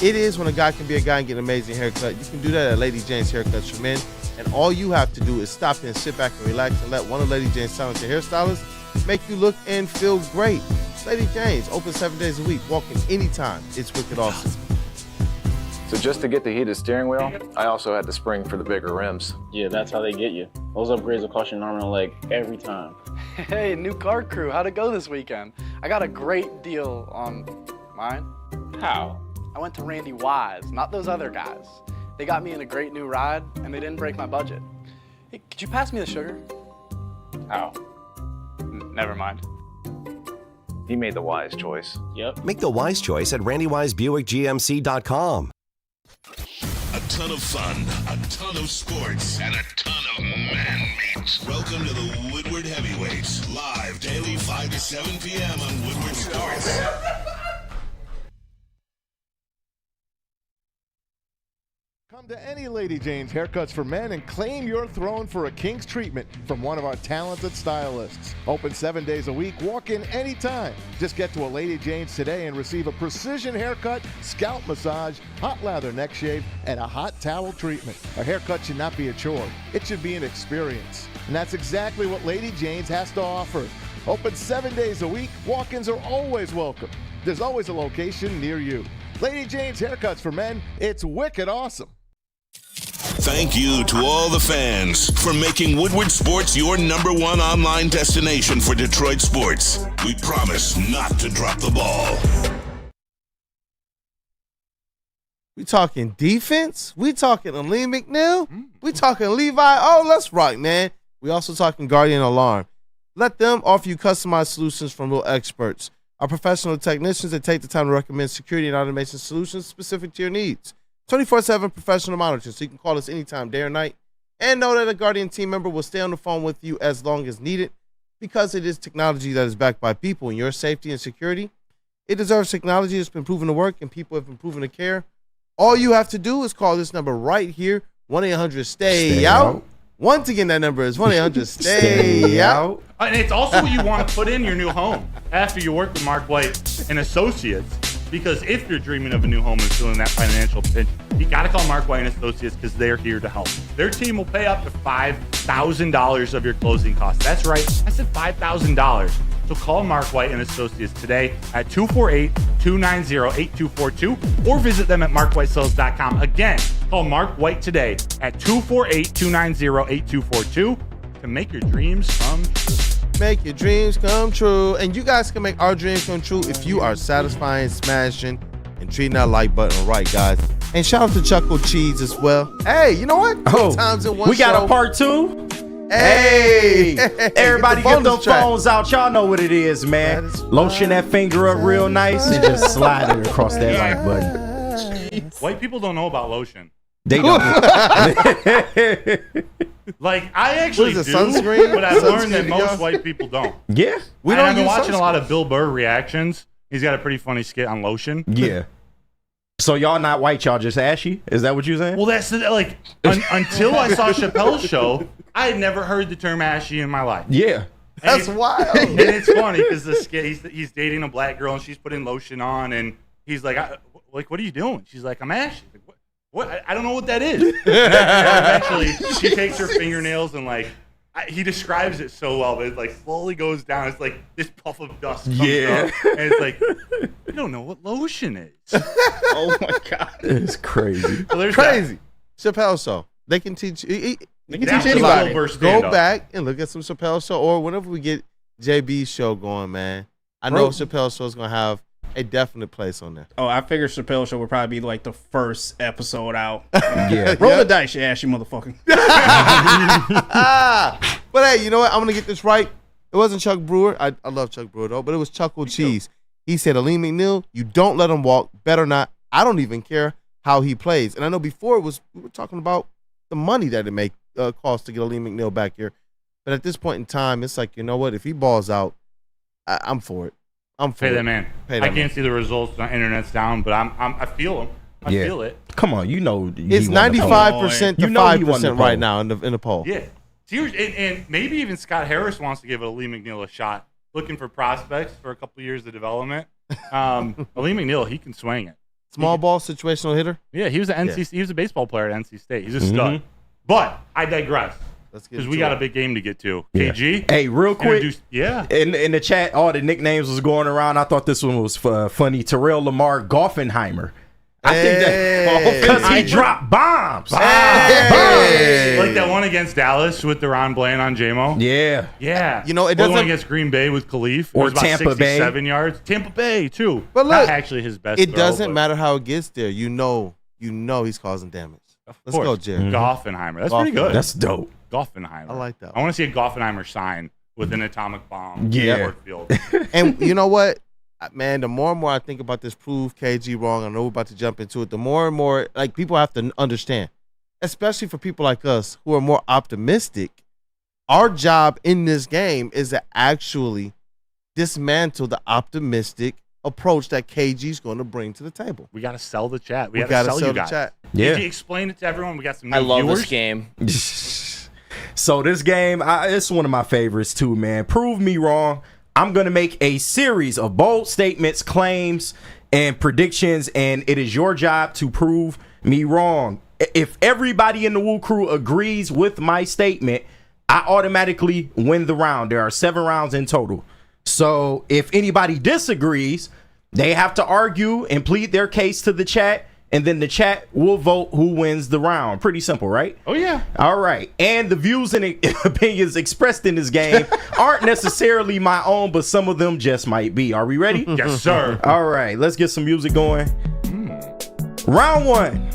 It is when a guy can be a guy and get an amazing haircut. You can do that at Lady Jane's Haircuts for Men. And all you have to do is stop and sit back and relax and let one of Lady Jane's talented hairstylists make you look and feel great. Lady Jane's, open 7 days a week, walking anytime. It's wicked awesome. So just to get the heated steering wheel, I also had the spring for the bigger rims. Yeah, that's how they get you. Those upgrades will cost you an arm and a leg every time. Hey, new car crew, how'd it go this weekend? I got a great deal on mine. How? I went to Randy Wise, not those other guys. They got me in a great new ride, and they didn't break my budget. Hey, could you pass me the sugar? How? Never mind. He made the wise choice. Yep. Make the wise choice at RandyWiseBuickGMC.com. A ton of fun, a ton of sports, and a ton of man meat. Welcome to the Woodward Heavyweights, live daily 5 to 7 p.m. on Woodward Sports. Come to any Lady Jane's Haircuts for Men and claim your throne for a king's treatment from one of our talented stylists. Open 7 days a week, walk in anytime. Just get to a Lady Jane's today and receive a precision haircut, scalp massage, hot lather neck shave, and a hot towel treatment. A haircut should not be a chore. It should be an experience. And that's exactly what Lady Jane's has to offer. Open 7 days a week, walk-ins are always welcome. There's always a location near you. Lady Jane's Haircuts for Men, it's wicked awesome. Thank you to all the fans for making Woodward Sports your #1 online destination for Detroit sports. We promise not to drop the ball. We talking defense? We talking Lee McNeil? We talking Levi? Oh, let's rock, man. We also talking Guardian Alarm. Let them offer you customized solutions from real experts. Our professional technicians that take the time to recommend security and automation solutions specific to your needs. 24/7 professional monitoring, so you can call us anytime, day or night. And know that a Guardian team member will stay on the phone with you as long as needed because it is technology that is backed by people. And your safety and security, it deserves technology that's been proven to work and people have been proven to care. All you have to do is call this number right here, 1-800-STAY-OUT. Once again, that number is 1-800-STAY-OUT. And it's also what you want to put in your new home after you work with Mark White and Associates. Because if you're dreaming of a new home and feeling that financial pinch, you got to call Mark White and Associates because they're here to help. Their team will pay up to $5,000 of your closing costs. That's right. I said $5,000. So call Mark White and Associates today at 248-290-8242 or visit them at markwhitesales.com. Again, call Mark White today at 248-290-8242 to make your dreams come true. Make your dreams come true. And you guys can make our dreams come true if you are satisfying, smashing, and treating that like button right, guys. And shout out to Chuckle Cheese as well. Hey, you know what? Times in one we got show. a part 2. Hey, everybody get those phones out. Y'all know what it is, man. Lotion that finger up real nice and just slide it across that like button. White people don't know about lotion. They don't. Like, I actually do, sunscreen? but I've learned that most white people don't. Yeah. We and don't I've been use watching a sunscreen. lot of Bill Burr reactions. He's got a pretty funny skit on lotion. Yeah. So y'all not white, y'all just ashy? Is that what you're saying? Well, that's like until I saw Chappelle's show, I had never heard the term ashy in my life. Yeah. That's wild. And it's funny because he's dating a black girl and she's putting lotion on and he's like, what are you doing? She's like, I'm ashy. Like, what? I don't know what that is. Eventually, she takes her fingernails and like, he describes it so well, but it like slowly goes down. It's like this puff of dust comes up, and it's like, you don't know what lotion is. Oh my God, it's crazy. So crazy. Chappelle show. They can teach. They can teach anybody. Go back and look at some Chappelle show, or whenever we get JB's show going, man. I know Chappelle show is gonna have a definite place on there. Oh, I figured Chappelle show would probably be like the first episode out. Yeah. Roll the dice, you ashy motherfucker. But hey, you know what? I'm gonna get this right. It wasn't Chuck Brewer. I love Chuck Brewer though, but it was Chuckle Cheese. He said, Aleem McNeil, you don't let him walk. Better not. I don't even care how he plays. And I know before we were talking about the money that it cost to get Aleem McNeil back here. But at this point in time, it's like, you know what? If he balls out, I'm for it. I'm for Pay it. that man. I can't see the results. The internet's down, but I feel him. I feel it. Come on, you know. It's 95% to 5% right now in the poll. Yeah. And maybe even Scott Harris wants to give Aleem McNeil a shot. Looking for prospects for a couple of years of development. Aleem McNeil, he can swing it. Small ball situational hitter. Yeah, he was he was a baseball player at NC State. He's a stud. But I digress. Because we got a big game to get to. Yeah. KG. Hey, real quick. In the chat, all the nicknames was going around. I thought this one was funny. Terrell Lamar Goffenheimer. I think that because he dropped bombs. Like that one against Dallas with Deron Bland on JMO. Yeah. You know, it the doesn't. one against Green Bay with Khalif. Or it was about Tampa Bay. 67 yards. Tampa Bay, too. But look, not actually his best it throw, doesn't but- matter how it gets there. You know he's causing damage. Let's go, Jared. Goffenheimer. That's pretty good. That's dope. Goffenheimer. I like that. I want to see a Goffenheimer sign with an atomic bomb. Yeah. Field. And you know what, man? The more and more I think about this, prove KG wrong. I know we're about to jump into it. The more and more, like, people have to understand, especially for people like us who are more optimistic. Our job in this game is to actually dismantle the optimistic approach that KG's going to bring to the table. We got to sell the chat. We got gotta to sell sell you the guys. chat. Yeah. Did you explain it to everyone? We got some new I love viewers. this game. So this game, it's one of my favorites too, man. Prove me wrong. I'm going to make a series of bold statements, claims, and predictions, and it is your job to prove me wrong. If everybody in the Woo Crew agrees with my statement, I automatically win the round. There are 7 rounds in total. So if anybody disagrees, they have to argue and plead their case to the chat, and then the chat will vote who wins the round. Pretty simple, right? Oh, yeah. All right. And the views and opinions expressed in this game aren't necessarily my own, but some of them just might be. Are we ready? Yes, sir. All right. Let's get some music going. Round 1.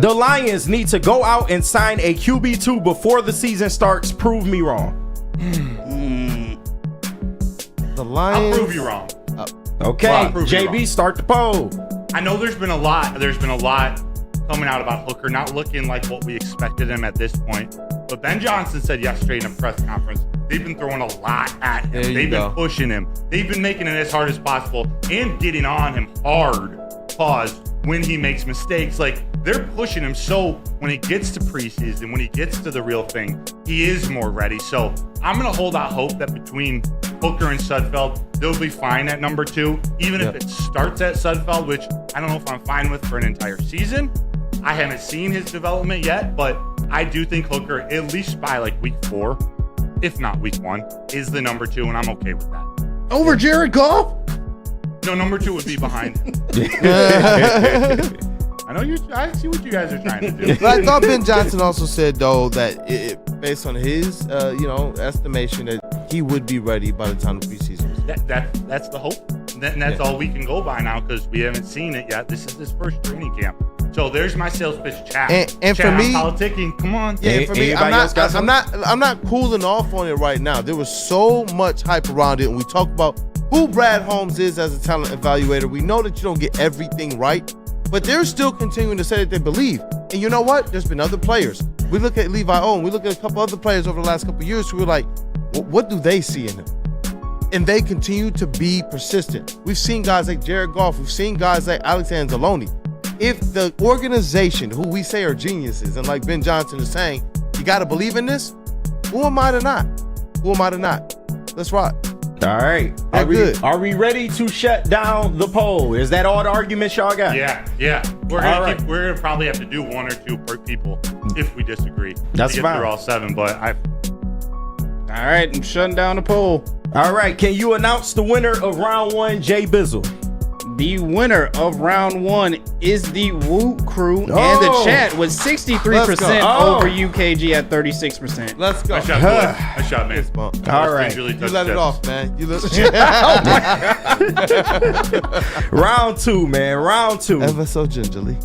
The Lions need to go out and sign a QB2 before the season starts. Prove me wrong. The Lions. I'll prove you wrong. Okay, Well, I'll prove you JB, wrong. start the poll. I know there's been a lot coming out about Hooker not looking like what we expected him at this point. But Ben Johnson said yesterday in a press conference, they've been throwing a lot at him. There you They've go. been pushing him. They've been making it as hard as possible and getting on him hard. Pause. When he makes mistakes, like, they're pushing him, so when he gets to preseason, when he gets to the real thing, he is more ready. So I'm gonna hold out hope that between Hooker and Sudfeld, they'll be fine at number 2, even if it starts at Sudfeld, which I don't know if I'm fine with for an entire season. I haven't seen his development yet, but I do think Hooker, at least by like week 4, if not week 1, is the number 2, and I'm okay with that. Over Jared Goff? No, number 2 would be behind him. I know I see what you guys are trying to do. But I thought Ben Johnson also said, though, that based on his estimation, that he would be ready by the time the preseason was. That's the hope. And that's all we can go by now because we haven't seen it yet. This is his first training camp. So there's my sales pitch, chat. And chat, for me, I'm politicking. Come on. Yeah, for me, I'm not cooling off on it right now. There was so much hype around it, and we talked about who Brad Holmes is as a talent evaluator. We know that you don't get everything right, but they're still continuing to say that they believe. And you know what? There's been other players. We look at Levi Owen. We look at a couple other players over the last couple of years who were like, what do they see in him? and they continue to be persistent. We've seen guys like Jared Goff. We've seen guys like Alexander Zaloni. If the organization, who we say are geniuses, and like Ben Johnson is saying, you got to believe in this, who am I to not? Who am I to not? Let's rock. All right. Are we ready to shut down the poll? Is that all the arguments y'all got? Yeah. We're gonna probably have to do 1 or 2 per people if we disagree. That's to get fine. through all 7, but All right, I'm shutting down the poll. All right, can you announce the winner of round 1, Jay Bizzle? The winner of round 1 is the Woo Crew, and the chat was 63% over UKG at 36%. Let's go. Nice shot, man. All right. You let it off, man. You let Round 2, man. Round 2. Ever so gingerly.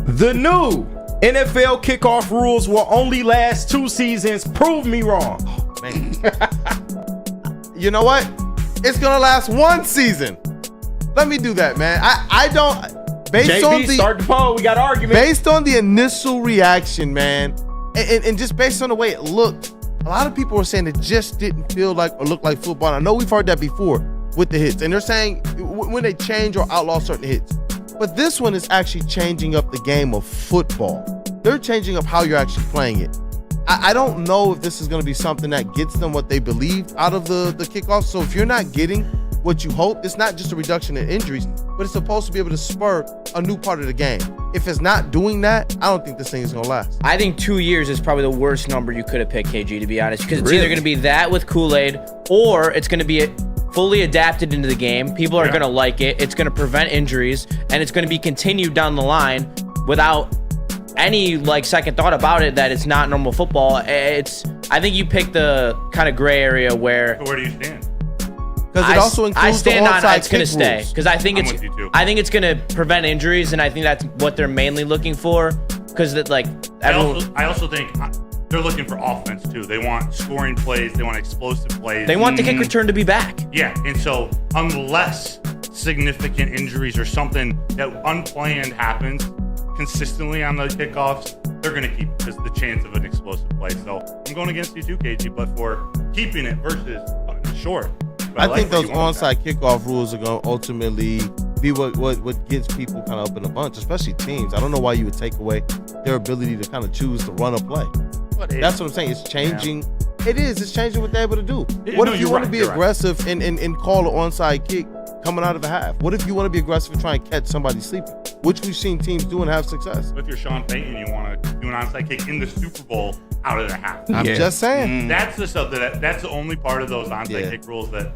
The new NFL kickoff rules will only last 2 seasons. Prove me wrong. Man. You know what? It's gonna last 1 season. Let me do that, man. I don't. Based JB, on the start the poll. We got an argument. Based on the initial reaction, man, and just based on the way it looked, a lot of people were saying it just didn't feel like or look like football. And I know we've heard that before with the hits, and they're saying when they change or outlaw certain hits. But this one is actually changing up the game of football. They're changing up how you're actually playing it. I don't know if this is going to be something that gets them what they believed out of the kickoff. So if you're not getting what you hope, it's not just a reduction in injuries, but it's supposed to be able to spur a new part of the game. If it's not doing that, I don't think this thing is going to last. I think 2 years is probably the worst number you could have picked, KG, to be honest, because it's either going to be that with Kool-Aid or it's going to be fully adapted into the game. People are going to like it. It's going to prevent injuries, and it's going to be continued down the line without any second thought about it that it's not normal football. I think you picked the kind of gray area where. So where do you stand? Because it also includes I stand the on onside it's going to stay because I think it's going to prevent injuries, and I think that's what they're mainly looking for. Because I also think they're looking for offense too. They want scoring plays. They want explosive plays. They want the kick return to be back. Yeah, and so unless significant injuries or something that unplanned happens consistently on the kickoffs, they're going to keep it because the chance of an explosive play. So I'm going against you too, KG, but for keeping it versus short. I think those onside kickoff rules are going to ultimately be what gets people kind of up in a bunch, especially teams. I don't know why you would take away their ability to kind of choose to run a play. That's what I'm saying. It's changing. Yeah. It is. It's changing what they're able to do. What if you want to be aggressive and call an onside kick coming out of the half? What if you want to be aggressive and try and catch somebody sleeping, which we've seen teams do and have success? If you're Sean Payton, you want to do an onside kick in the Super Bowl out of the half. I'm just saying. That's the stuff that's the only part of those onside kick rules that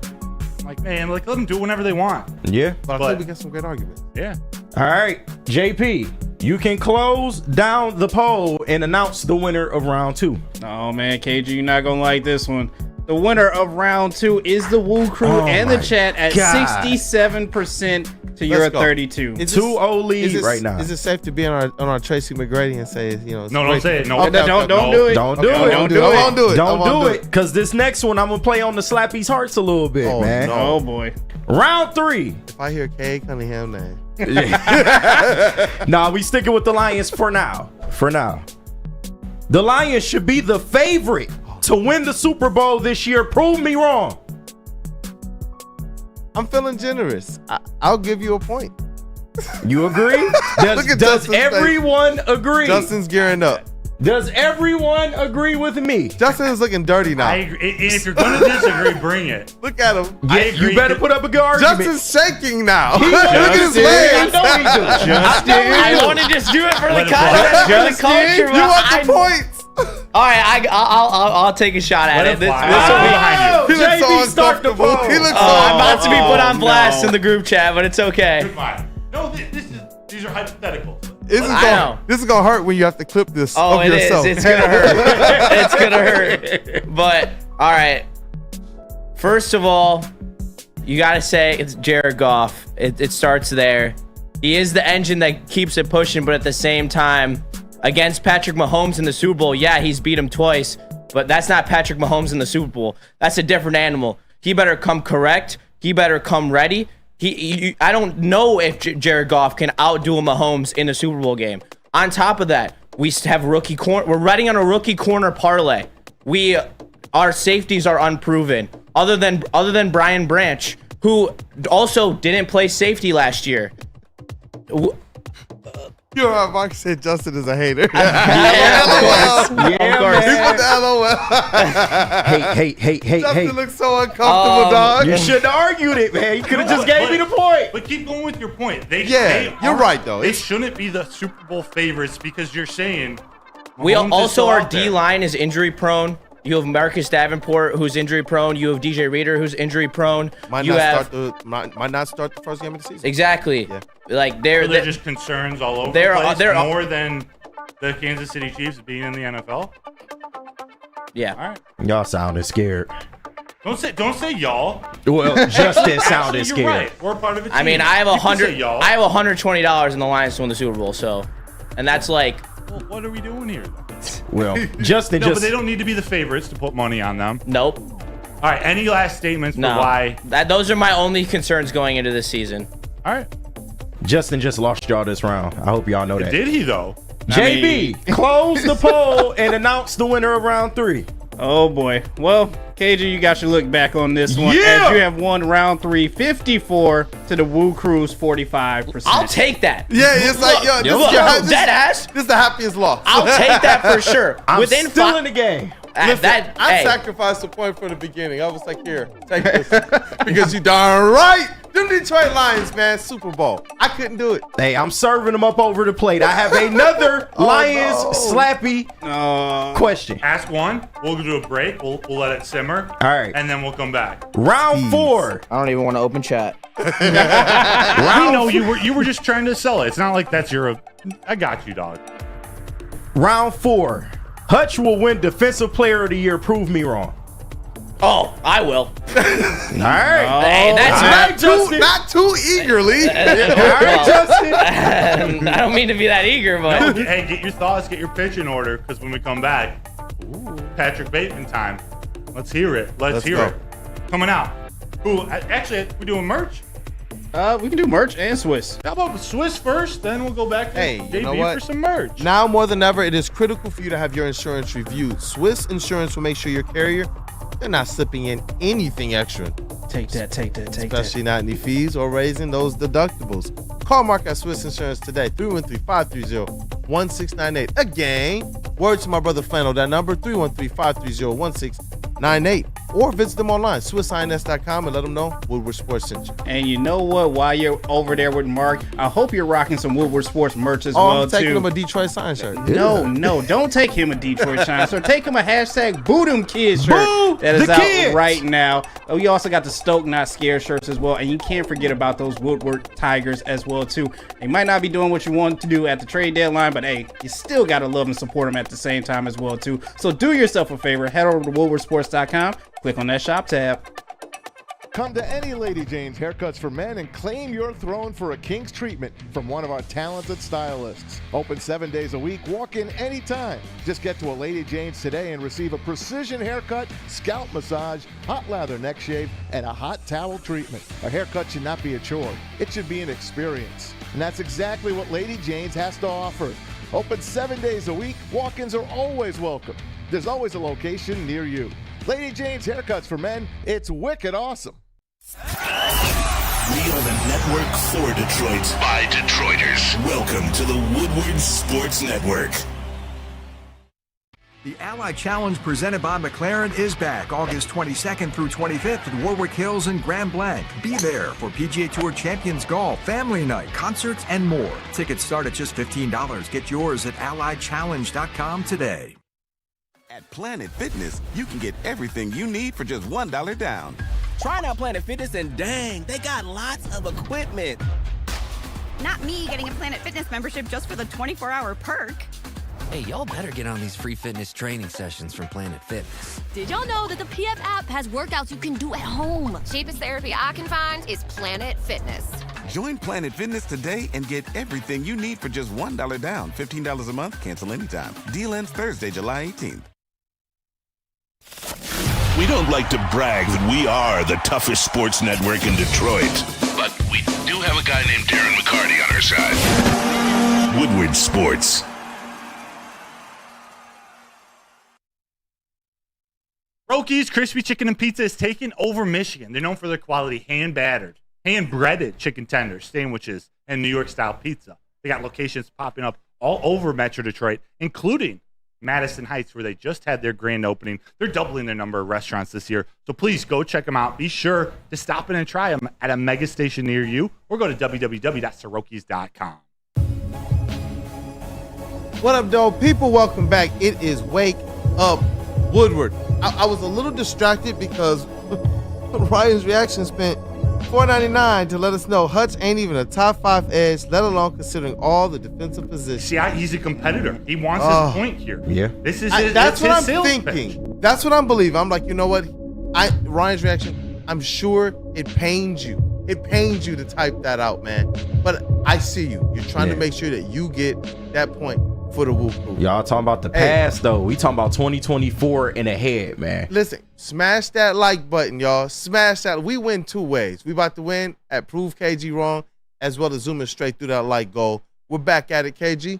I'm like, man, let them do whenever they want. Yeah. But I think we got some great arguments. Yeah. All right, JP, you can close down the poll and announce the winner of round 2. Oh man, KG, you're not gonna like this one. The winner of round 2 is the Woo Crew and the chat at 67% to your 32. It's 2-0 lead right now. Is it safe to be on our Tracy McGrady and say, no, don't say it. No, okay, don't do it. Don't do it. Don't do it. Don't do it. Because this next one, I'm gonna play on the Slappy's hearts a little bit, man. No. Oh boy. Round 3. If I hear K Cunningham name. Nah, we sticking with the Lions for now. The Lions should be the favorite to win the Super Bowl this year. Prove me wrong. I'm feeling generous. I'll give you a point. You agree? Does everyone agree? Justin's gearing up. Does everyone agree with me? Justin is looking dirty now. I agree. And if you're going to disagree, bring it. Look at him. Yeah, you better put up a good argument. Justin's shaking now. Look at his legs. I want to just do it for the culture. You want the points. All right, I'll take a shot at it. This he looks so uncomfortable. I'm about to be put on blast in the group chat, but it's okay. No, these are hypotheticals. This is gonna hurt when you have to clip this. Oh, it yourself. is. It's gonna hurt. It's gonna hurt. But all right. First of all, you gotta say it's Jared Goff. It starts there. He is the engine that keeps it pushing, but at the same time, against Patrick Mahomes in the Super Bowl, yeah, he's beat him twice, but that's not Patrick Mahomes in the Super Bowl. That's a different animal. He better come correct. He better come ready. I don't know if Jared Goff can outdo Mahomes in the Super Bowl game. On top of that, we have rookie corner. We're riding on a rookie corner parlay. Our safeties are unproven. other than Brian Branch, who also didn't play safety last year. You know what Mark said? Justin is a hater. Yeah, of course. He put the LOL. Hey. Justin looks so uncomfortable, dog. You shouldn't have argued it, man. You could have just gave me the point. But keep going with your point. You're right, though. They shouldn't be the Super Bowl favorites because you're saying We Mahomes also, our out there. D-line is injury prone. You have Marcus Davenport, who's injury prone. You have DJ Reader, who's injury prone. Might not start the first game of the season. Exactly. Yeah. Like they're just concerns all over they're- the place, they're- more than the Kansas City Chiefs being in the NFL. Yeah. All right. Y'all sounded scared. Don't say y'all. Well, Justin sounded Actually, scared. you're right. We're part of a team. I mean, I have You can say y'all. $120 in the Lions to win the Super Bowl. So, and that's like, Well, what are we doing here? Well, Justin No, just. but they don't need to be the favorites to put money on them. nope. All right. Any last statements for No. why? Those are my only concerns going into this season. All right. Justin just lost y'all this round. I hope y'all know that. Did he though? JB, close the poll and announce the winner of round 3. Oh boy. Well, KG, you got your look back on this one. Yeah! As you have won round 3, 54 to the Woo Crew's 45%. I'll take that. Yeah, it's like, yo, dead ass. This is the happiest loss. I'll take that for sure. I'm Within still fi- in the game. Listen, I hey. sacrificed a point from the beginning. I was like, here, take this. Because you darn right. Them Detroit Lions, man, Super Bowl. I couldn't do it. Hey, I'm serving them up over the plate. I have another Lions slappy question. Ask one. We'll do a break. We'll let it simmer. All right. And then we'll come back. Round 4. I don't even want to open chat. We know you were just trying to sell it. It's not like that's your. I got you, dog. Round 4. Hutch will win Defensive Player of the Year. Prove me wrong. Oh, I will. All right. Hey, that's Not too eagerly. All right, Justin. I don't mean to be that eager, but Hey, get your thoughts, get your pitch in order, because when we come back, Patrick Bateman time. Let's hear it. Let's hear go. it. Coming out. Ooh, actually, we doing merch? We can do merch and Swiss. How about Swiss first? Then we'll go back to Hey, JB you know what? for some merch. Now more than ever, it is critical for you to have your insurance reviewed. Swiss Insurance will make sure your carrier, they're not slipping in anything extra. Take that. Especially not any fees or raising those deductibles. Call Mark at Swiss Insurance today, 313-530-1698. Again, word to my brother Flannel, that number, 313-530-1698. Or visit them online, SwissINS.com, and let them know Woodward Sports sent you. And you know what? While you're over there with Mark, I hope you're rocking some Woodward Sports merch as Oh, well, I'm taking too. him a Detroit sign shirt. No, don't take him a Detroit Shine. So take him a hashtag Boo Them Kids shirt Boo that is the out kids. right now. We also got the Stoke Not Scared shirts as well. And you can't forget about those Woodward Tigers as well, too. They might not be doing what you want to do at the trade deadline, but hey, you still got to love and support them at the same time as well, too. So do yourself a favor. Head over to woodwardsports.com. Click on that shop tab. Come to any Lady Jane's Haircuts for Men and claim your throne for a king's treatment from one of our talented stylists. Open 7 days a week, walk in anytime. Just get to a Lady Jane's today and receive a precision haircut, scalp massage, hot lather neck shave, and a hot towel treatment. A haircut should not be a chore. It should be an experience. And that's exactly what Lady Jane's has to offer. Open 7 days a week, walk-ins are always welcome. There's always a location near you. Lady Jane's Haircuts for Men, it's wicked awesome. We are the network for Detroit by Detroiters. Welcome to the Woodward Sports Network. The Ally Challenge presented by McLaren is back August 22nd through 25th at Warwick Hills and Grand Blanc. Be there for PGA Tour Champions Golf, Family Night, concerts, and more. Tickets start at just $15. Get yours at allychallenge.com today. At Planet Fitness, you can get everything you need for just $1 down. Try out Planet Fitness and dang, they got lots of equipment. Not me getting a Planet Fitness membership just for the 24-hour perk. Hey, y'all better get on these free fitness training sessions from Planet Fitness. Did y'all know that the PF app has workouts you can do at home? Cheapest therapy I can find is Planet Fitness. Join Planet Fitness today and get everything you need for just $1 down. $15 a month, cancel anytime. Deal ends Thursday, July 18th. We don't like to brag that we are the toughest sports network in Detroit, but we do have a guy named Darren McCarty on our side. Woodward Sports. Soroki's Crispy Chicken and Pizza is taking over Michigan. They're known for their quality hand-breaded chicken tenders, sandwiches, and New York-style pizza. They got locations popping up all over Metro Detroit, including Madison Heights, where they just had their grand opening. They're doubling their number of restaurants this year. So please go check them out. Be sure to stop in and try them at a mega station near you or go to www.sorokis.com. What up, though? People, welcome back. It is Wake Up Woodward. I was a little distracted because Ryan's reaction spent $4.99 to let us know Hutch ain't even a top 5 edge, let alone considering all the defensive positions. See, he's a competitor. He wants his point here. Yeah. This is that's what I'm thinking. pitch. That's what I'm believing. I'm like, you know what? Ryan's reaction, I'm sure it pains you. It pains you to type that out, man. But I see you. You're trying to make sure that you get that point for the Woo Crew. Y'all talking about the past, though. We talking about 2024 and ahead, man. Listen, smash that like button, y'all. Smash that. We win 2 ways. We about to win at Prove KG Wrong, as well as zooming straight through that like goal. We're back at it, KG.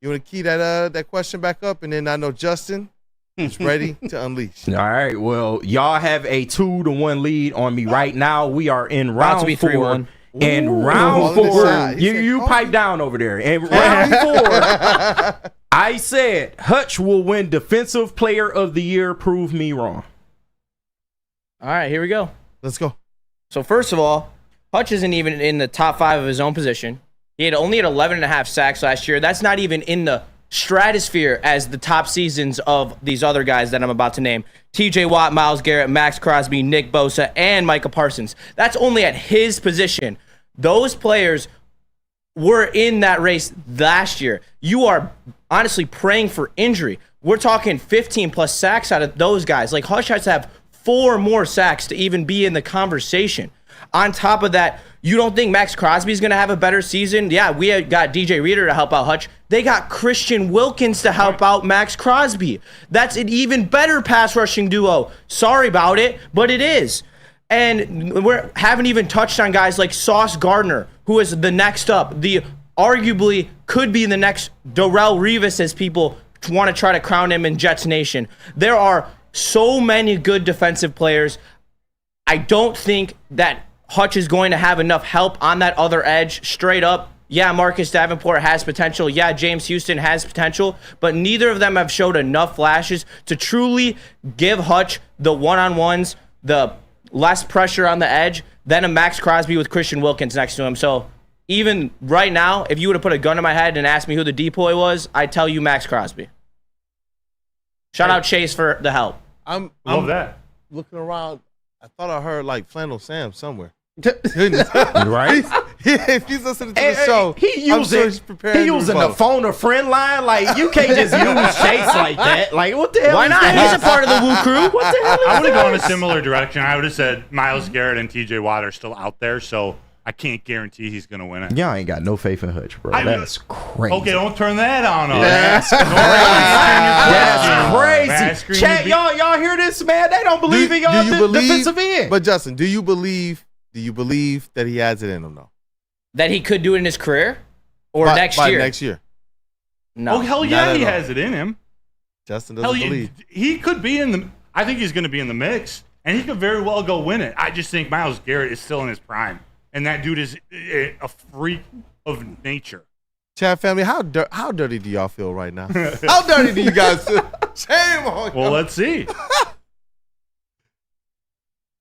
You want to key that question back up? And then I know Justin is ready to unleash. All right. Well, y'all have a 2-1 lead on me right now. We are in round 4. 3-1. And round 4, you pipe down over there. And round 4, I said Hutch will win Defensive Player of the Year. Prove me wrong. All right, here we go. Let's go. So first of all, Hutch isn't even in the top 5 of his own position. He only had 11.5 sacks last year. That's not even in the stratosphere as the top seasons of these other guys that I'm about to name. TJ Watt, Myles Garrett, Max Crosby, Nick Bosa, and Micah Parsons. That's only at his position. Those players were in that race last year. You are honestly praying for injury. We're talking 15-plus sacks out of those guys. Like, Hutch has to have 4 more sacks to even be in the conversation. On top of that, you don't think Max Crosby is going to have a better season? Yeah, we got DJ Reader to help out Hutch. They got Christian Wilkins to help out Max Crosby. That's an even better pass rushing duo. Sorry about it, but it is. And we haven't even touched on guys like Sauce Gardner, who is the next up. The arguably could be the next Darrelle Revis, as people want to try to crown him in Jets Nation. There are so many good defensive players. I don't think that Hutch is going to have enough help on that other edge. Straight up, yeah, Marcus Davenport has potential. Yeah, James Houston has potential. But neither of them have showed enough flashes to truly give Hutch the one-on-ones, the less pressure on the edge than a Max Crosby with Christian Wilkins next to him. So even right now, if you would have put a gun in my head and asked me who the decoy was, I'd tell you Max Crosby. Shout out Chase for the help. Love that. Looking around, I thought I heard like Flannel Sam somewhere. Right? If he's listening to the show, he using the phone a friend line. Like, you can't just use Chase like that. Like, what the hell? Why not? He's a part of the Woo Crew. What the hell? I would have gone a similar direction. I would have said Myles Garrett and TJ Watt are still out there, so I can't guarantee he's going to win it. Y'all ain't got no faith in Hutch, bro. That's crazy. Okay, don't turn that on us. That's crazy. Chat, y'all hear this, man? They don't believe in y'all defensive end. But Justin, do you believe that he has it in him, though? That he could do it in his career? Or next year? Next year. No. Oh, hell yeah, he has it in him. Justin doesn't believe. He could be in the – I think he's going to be in the mix, and he could very well go win it. I just think Myles Garrett is still in his prime, and that dude is a freak of nature. Chat family, how dirty do y'all feel right now? How dirty do you guys feel? Shame on you. Well, let's see.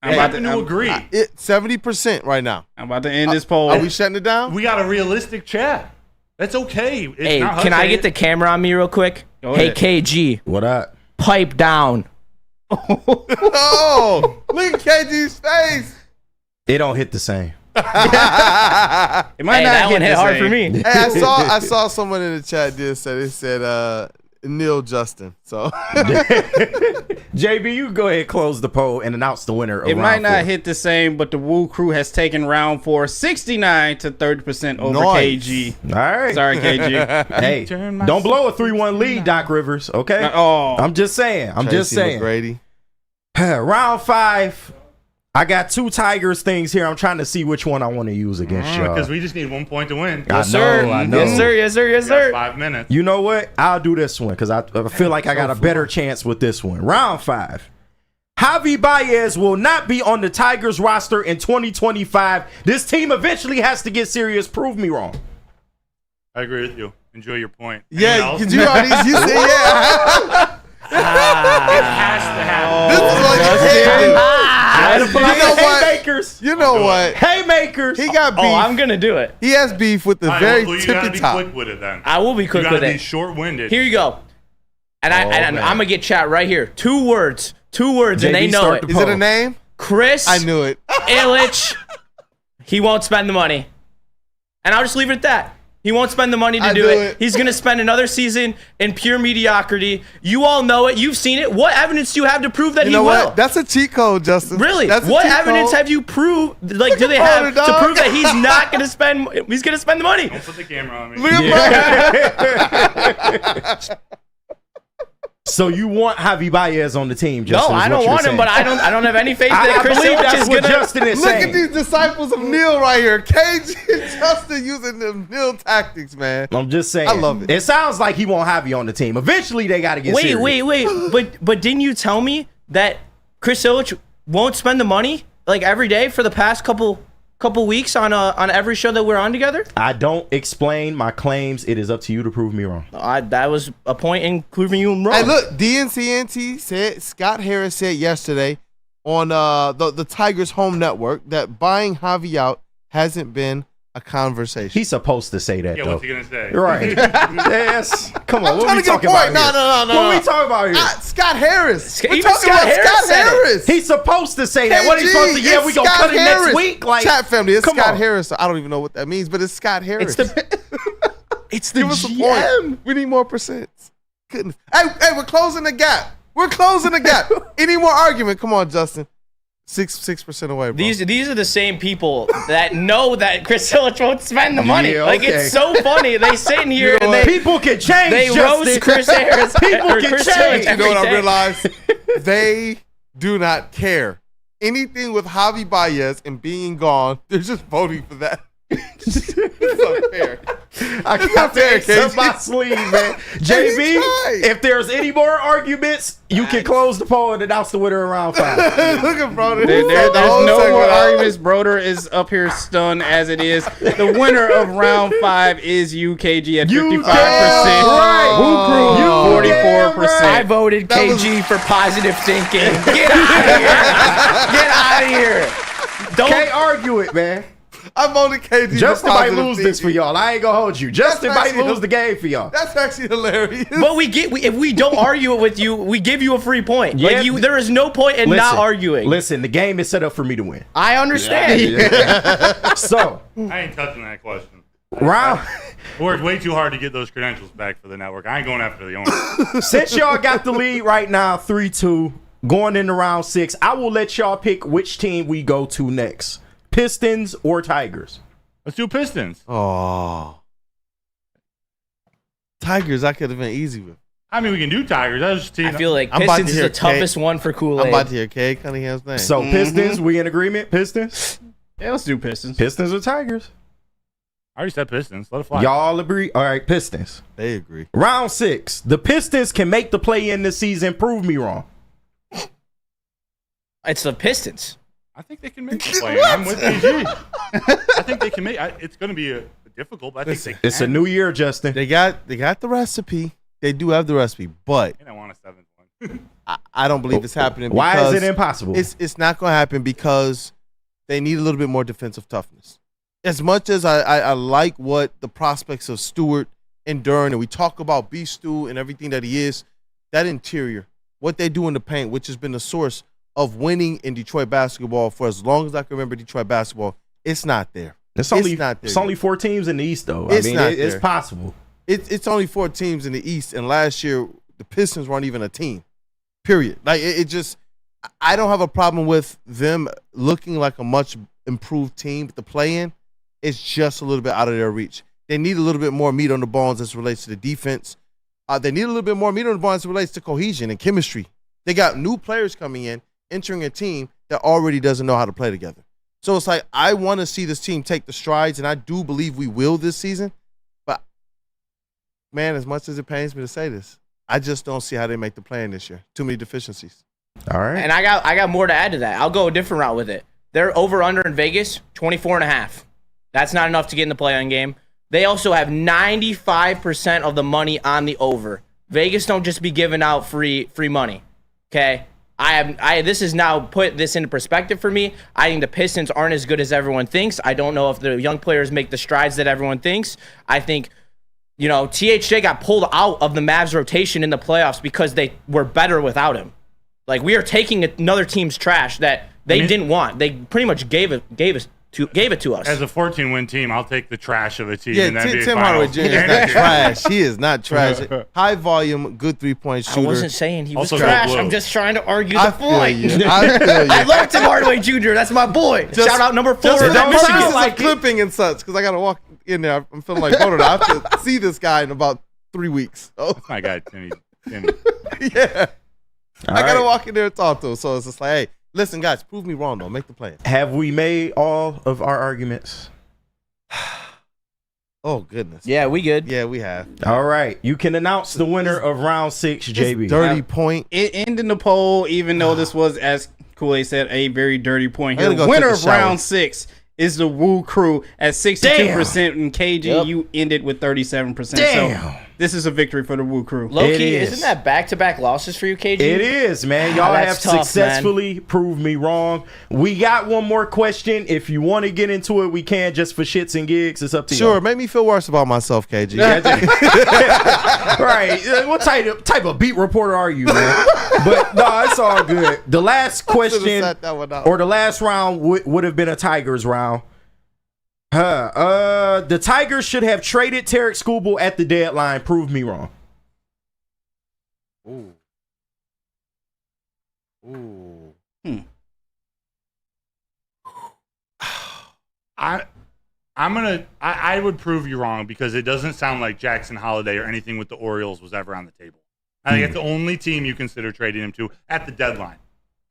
I'm about to agree. 70% right now. I'm about to end this poll. Are we shutting it down? We got a realistic chat. That's okay. It's hey, not can I get the camera on me real quick? Hey, KG. What up? Pipe down. Oh, look at KG's face. It don't hit the same. It might not hit hard for me. Hey, I saw someone in the chat did say they said Neil Justin. So JB, you go ahead and close the poll and announce the winner of It might round not 4. hit the same, but the Woo Crew has taken round 4 69 to 30% over KG. All right. Sorry, KG. Hey, don't blow a 3-1 lead, Doc Rivers, okay? I'm just saying. McGrady. Round 5. I got 2 Tigers things here. I'm trying to see which one I want to use against y'all. Because we just need 1 point to win. I know. Yes, sir. 5 minutes. You know what? I'll do this one because I feel like I got a better chance with this one. Round 5. Javi Baez will not be on the Tigers roster in 2025. This team eventually has to get serious. Prove me wrong. I agree with you. Enjoy your point. Yeah, because you already you said yeah. It has to happen. This is what You know what? Haymakers. He got beef. Oh, I'm gonna do it. He has beef with the All right, very well, you gotta tippy be top. quick with it then. I will be quick you with gotta it. be short-winded. Here you go. And I'm gonna get chat right here. 2 words. 2 words, and they know it. Is it a name? Chris. I knew it. Illich. He won't spend the money. And I'll just leave it at that. He won't spend the money to do it. He's going to spend another season in pure mediocrity. You all know it. You've seen it. What evidence do you have to prove that You know he will? what? That's a cheat code, Justin. Really? That's a What cheat evidence code. have you proved? Like, do they at have Broder, to dog. prove that he's not going to spend? He's going to spend the money. Don't put the camera on me. Look at So you want Javi Baez on the team, No, Justin? I don't want him, but I don't have any faith that Chris believe Illich that's is what going to. Justin is Look saying. at these disciples of Neil right here. KG and Justin using them Neil tactics, man. I'm just saying. I love it. It sounds like he won't have you on the team. Eventually, they got to get serious. Wait. But didn't you tell me that Chris Illich won't spend the money like every day for the past couple weeks on every show that we're on together? I don't explain my claims. It is up to you to prove me wrong. That was a point in proving you wrong. Hey, look, DNCNT said, Scott Harris said yesterday on the Tigers home network that buying Javi out hasn't been a conversation. He's supposed to say that, Yeah, though. what's he gonna say? Right. Yes. Come on. I'm What trying we to get a talking about point. here? No. What we talking about here? Scott Harris. We're Even talking Scott about Harris Scott said it. Harris. He's supposed to say that. What he's KG, supposed to? Yeah, it's we gonna Scott cut it next Harris. week. Like, Chat family, it's come Scott on. Harris. I don't even know what that means, but it's Scott Harris. It's the Give us a GM. point. We need more percents. Goodness. Hey, we're closing the gap. Any more argument? Come on, Justin. 6% away, bro. These are the same people that know that Chris Illich won't spend the money. Yeah, Like, okay. it's so funny. They sit in here and they People can change. they Justin. roast Chris Harris. People or can Chris change. Illich You know what I every day. realized? They do not care. Anything with Javi Baez and being gone, they're just voting for that. It's unfair. I It's got unfair, that up KG. my sleeve, man. JB, right. if there's any more arguments, you can close the poll and announce the winner in round 5. Look at Broder. There's The whole no more segment out. arguments. Broder is up here stunned as it is. The winner of round 5 is UKG at 55%. right. Who proved You 44%. I voted KG for positive thinking. Get out of here. Get out of here. Don't Can't argue it, man. I'm on the KG. Justin for might positive lose this for thinking. y'all. I ain't gonna hold you. Justin might actually lose the game for y'all. That's actually hilarious. But if we don't argue it with you, we give you a free point. Yeah. Like there is no point in not arguing. Listen, the game is set up for me to win. I understand. So, I ain't touching that question. round. Worked way too hard to get those credentials back for the network. I ain't going after the owner. Since y'all got the lead right now, 3-2, going into round 6, I will let y'all pick which team we go to next. Pistons or Tigers? Let's do Pistons. Oh. Tigers, I could have been easy with. I mean, we can do Tigers. I was just I feel like I'm about to Pistons is hear the toughest Kate. one for Kool-Aid. I'm about to hear Kay Cunningham's name. So, Pistons, we in agreement? Pistons? Yeah, let's do Pistons. Pistons or Tigers? I already said Pistons. Let it fly. Y'all agree? All right, Pistons. They agree. Round 6. The Pistons can make the play in this season. Prove me wrong. It's the Pistons. I think they can make the play. I'm with PG. I think they can make. It's going to be difficult, but I think they can. It's a new year, Justin. They got the recipe. They do have the recipe, but And I want a 7th one. I don't believe it's happening. Why is because it impossible? It's not going to happen because they need a little bit more defensive toughness. As much as I like what the prospects of Stewart and Duran, and we talk about B. Stu and everything that he is, that interior, what they do in the paint, which has been the source of winning in Detroit basketball for as long as I can remember Detroit basketball, it's not there. It's only not there. It's only 4 teams in the East, though. It's I mean, not it's there. possible. It's only 4 teams in the East, and last year the Pistons weren't even a team. Period. Like it just, I don't have a problem with them looking like a much improved team. But the play-in is just a little bit out of their reach. They need a little bit more meat on the bones as it relates to the defense. They need a little bit more meat on the bones as it relates to cohesion and chemistry. They got new players coming in, entering a team that already doesn't know how to play together. So it's like, I want to see this team take the strides, and I do believe we will this season. But, man, as much as it pains me to say this, I just don't see how they make the play-in this year. Too many deficiencies. All right. And I got more to add to that. I'll go a different route with it. They're over-under in Vegas, 24.5. That's not enough to get in the play-in game. They also have 95% of the money on the over. Vegas don't just be giving out free money. Okay? This is now put this into perspective for me. I think the Pistons aren't as good as everyone thinks. I don't know if the young players make the strides that everyone thinks. I think, THJ got pulled out of the Mavs rotation in the playoffs because they were better without him. Like, we are taking another team's trash that they didn't want. They pretty much gave it to us. As a 14-win team, I'll take the trash of a team. Yeah, in the NBA Tim Finals. Hardaway Jr. is not trash. He is not trash. High volume, good 3-point shooter. I wasn't saying he was Also trash. go blue. I'm just trying to argue the point. I feel you. I love Tim Hardaway Jr. That's my boy. Shout out number 4 Just in don't Michigan. sound like clipping and such because I got to walk in there. I'm feeling like Broder. I have to see this guy in about 3 weeks. Oh. That's my guy, Timmy. Yeah. All I got to right. walk in there and talk to him. So it's just like, hey, listen, guys, prove me wrong, though. Make the play. Have we made all of our arguments? Oh, goodness. Yeah, we good. Yeah, we have. All right. You can announce the winner of round 6, JB. Dirty point. It ended the poll, even though this was, as Kool-Aid said, a very dirty point I'm here. gonna go Winner take a of shower. round 6 is the Woo Crew at 62%. And KG, you ended with 37%. Damn. So this is a victory for the Woo Crew. Low-key, isn't that back-to-back losses for you, KG? It is, man. Y'all have That's tough, successfully proved me wrong. We got one more question. If you want to get into it, we can, just for shits and gigs. It's up to you. Sure, make me feel worse about myself, KG. Right. What type of beat reporter are you, man? But no, it's all good. The last question sat that one out. or the last round would have been a Tigers round. The Tigers should have traded Tarek Skubal at the deadline. Prove me wrong. Ooh. Ooh. I would prove you wrong because it doesn't sound like Jackson Holiday or anything with the Orioles was ever on the table. I think it's the only team you consider trading him to at the deadline.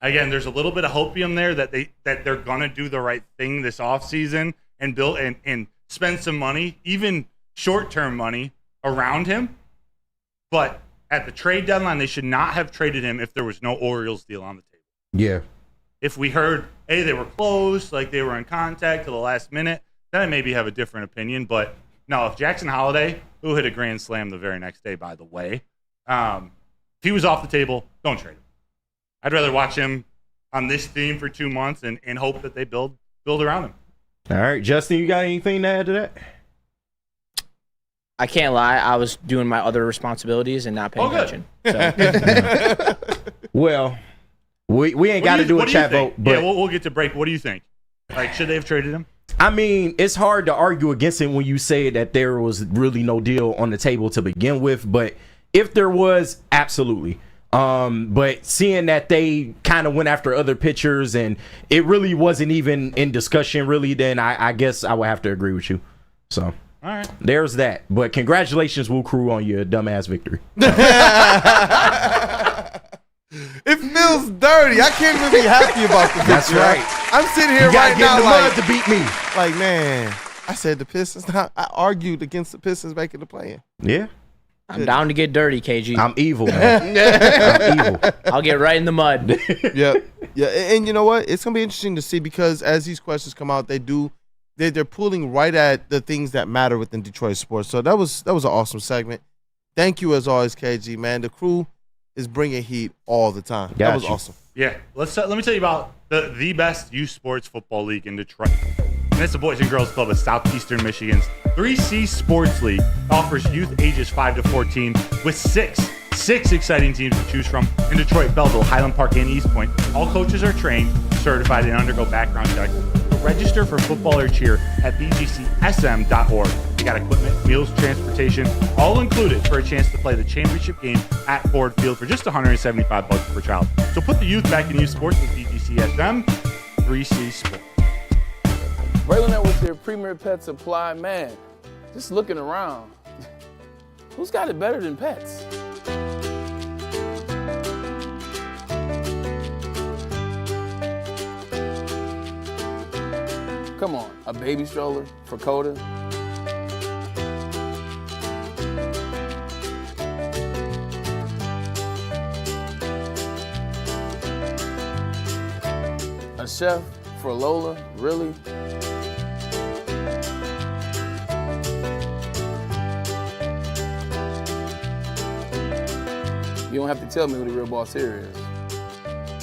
Again, there's a little bit of hopium there that they're gonna do the right thing this offseason and build and spend some money, even short-term money, around him. But at the trade deadline, they should not have traded him if there was no Orioles deal on the table. Yeah. If we heard, hey, they were close, like they were in contact to the last minute, then I maybe have a different opinion. But no, if Jackson Holiday, who hit a grand slam the very next day, by the way, if he was off the table, don't trade him. I'd rather watch him on this team for 2 months and hope that they build around him. All right, Justin, you got anything to add to that? I can't lie. I was doing my other responsibilities and not paying attention. So. Well, we ain't got to do a chat vote. But Yeah, we'll get to break. What do you think? Like, should they have traded him? I mean, it's hard to argue against it when you say that there was really no deal on the table to begin with. But if there was, absolutely. But seeing that they kind of went after other pitchers and it really wasn't even in discussion, really, then I guess I would have to agree with you. So, all right, there's that. But congratulations, Woo Crew, on your dumbass victory. It feels dirty. I can't even be happy about the That's victory. right. I'm sitting here You gotta right get now in the like, mud to beat me. Like, man, I said the Pistons. I argued against the Pistons making the play-in. Yeah. I'm down to get dirty, KG. I'm evil, man. I'm evil. I'll get right in the mud. Yeah. And you know what? It's gonna be interesting to see because as these questions come out, they're pulling right at the things that matter within Detroit sports. So that was an awesome segment. Thank you as always, KG. Man, the crew is bringing heat all the time. That was awesome. Yeah, let me tell you about the best youth sports football league in Detroit. And it's the Boys and Girls Club of Southeastern Michigan's 3C Sports League. Offers youth ages 5 to 14 with six exciting teams to choose from in Detroit, Belleville, Highland Park, and East Point. All coaches are trained, certified, and undergo background checks. Register for football or cheer at bgcsm.org. They got equipment, meals, transportation, all included for a chance to play the championship game at Ford Field for just $175 per child. So put the youth back in youth sports with BGCSM 3C Sports. Railing out with their premier pet supply, man, just looking around, who's got it better than pets? Come on, a baby stroller for Coda? A chef for Lola? Really? You don't have to tell me who the real boss here is.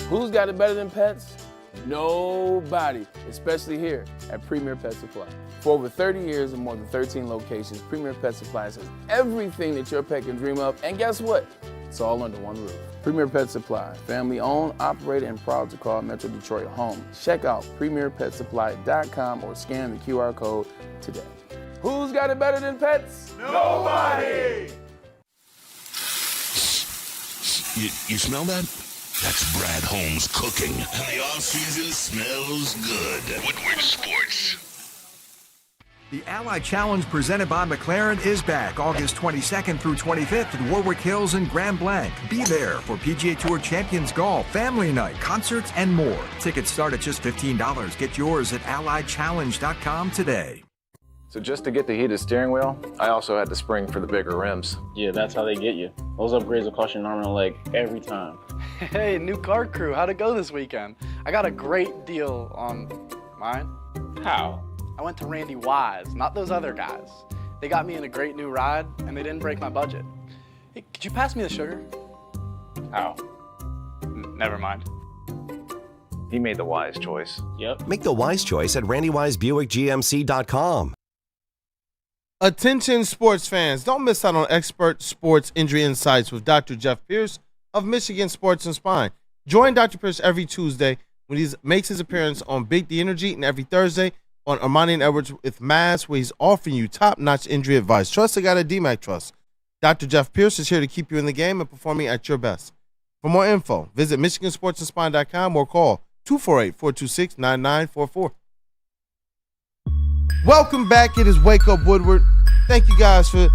Who's got it better than pets? Nobody, especially here at Premier Pet Supply. For over 30 years and more than 13 locations, Premier Pet Supplies has everything that your pet can dream of, and guess what? It's all under one roof. Premier Pet Supply, family owned, operated, and proud to call Metro Detroit home. Check out premierpetsupply.com or scan the QR code today. Who's got it better than pets? Nobody! You smell that? That's Brad Holmes cooking. And the off-season smells good. Woodward Sports. The Ally Challenge presented by McLaren is back August 22nd through 25th at Warwick Hills and Grand Blanc. Be there for PGA Tour Champions Golf, Family Night, concerts, and more. Tickets start at just $15. Get yours at allychallenge.com today. So just to get the heated steering wheel, I also had the spring for the bigger rims. Yeah, that's how they get you. Those upgrades will cost you an arm and a leg every time. Hey, new card crew, how'd it go this weekend? I got a great deal on mine. How? I went to Randy Wise, not those other guys. They got me in a great new ride, and they didn't break my budget. Hey, could you pass me the sugar? How? Never mind. He made the wise choice. Yep. Make the wise choice at RandyWiseBuickGMC.com. Attention sports fans, don't miss out on expert sports injury insights with Dr. Jeff Pierce of Michigan Sports and Spine. Join Dr. Pierce every Tuesday when he makes his appearance on Big D Energy, and every Thursday on Ermanni and Edwards with Mass, where he's offering you top-notch injury advice. Trust the guy at DMAC Trust. Dr. Jeff Pierce is here to keep you in the game and performing at your best. For more info, visit MichiganSportsAndSpine.com or call 248-426-9944. Welcome back. It is Wake Up Woodward. Thank you guys for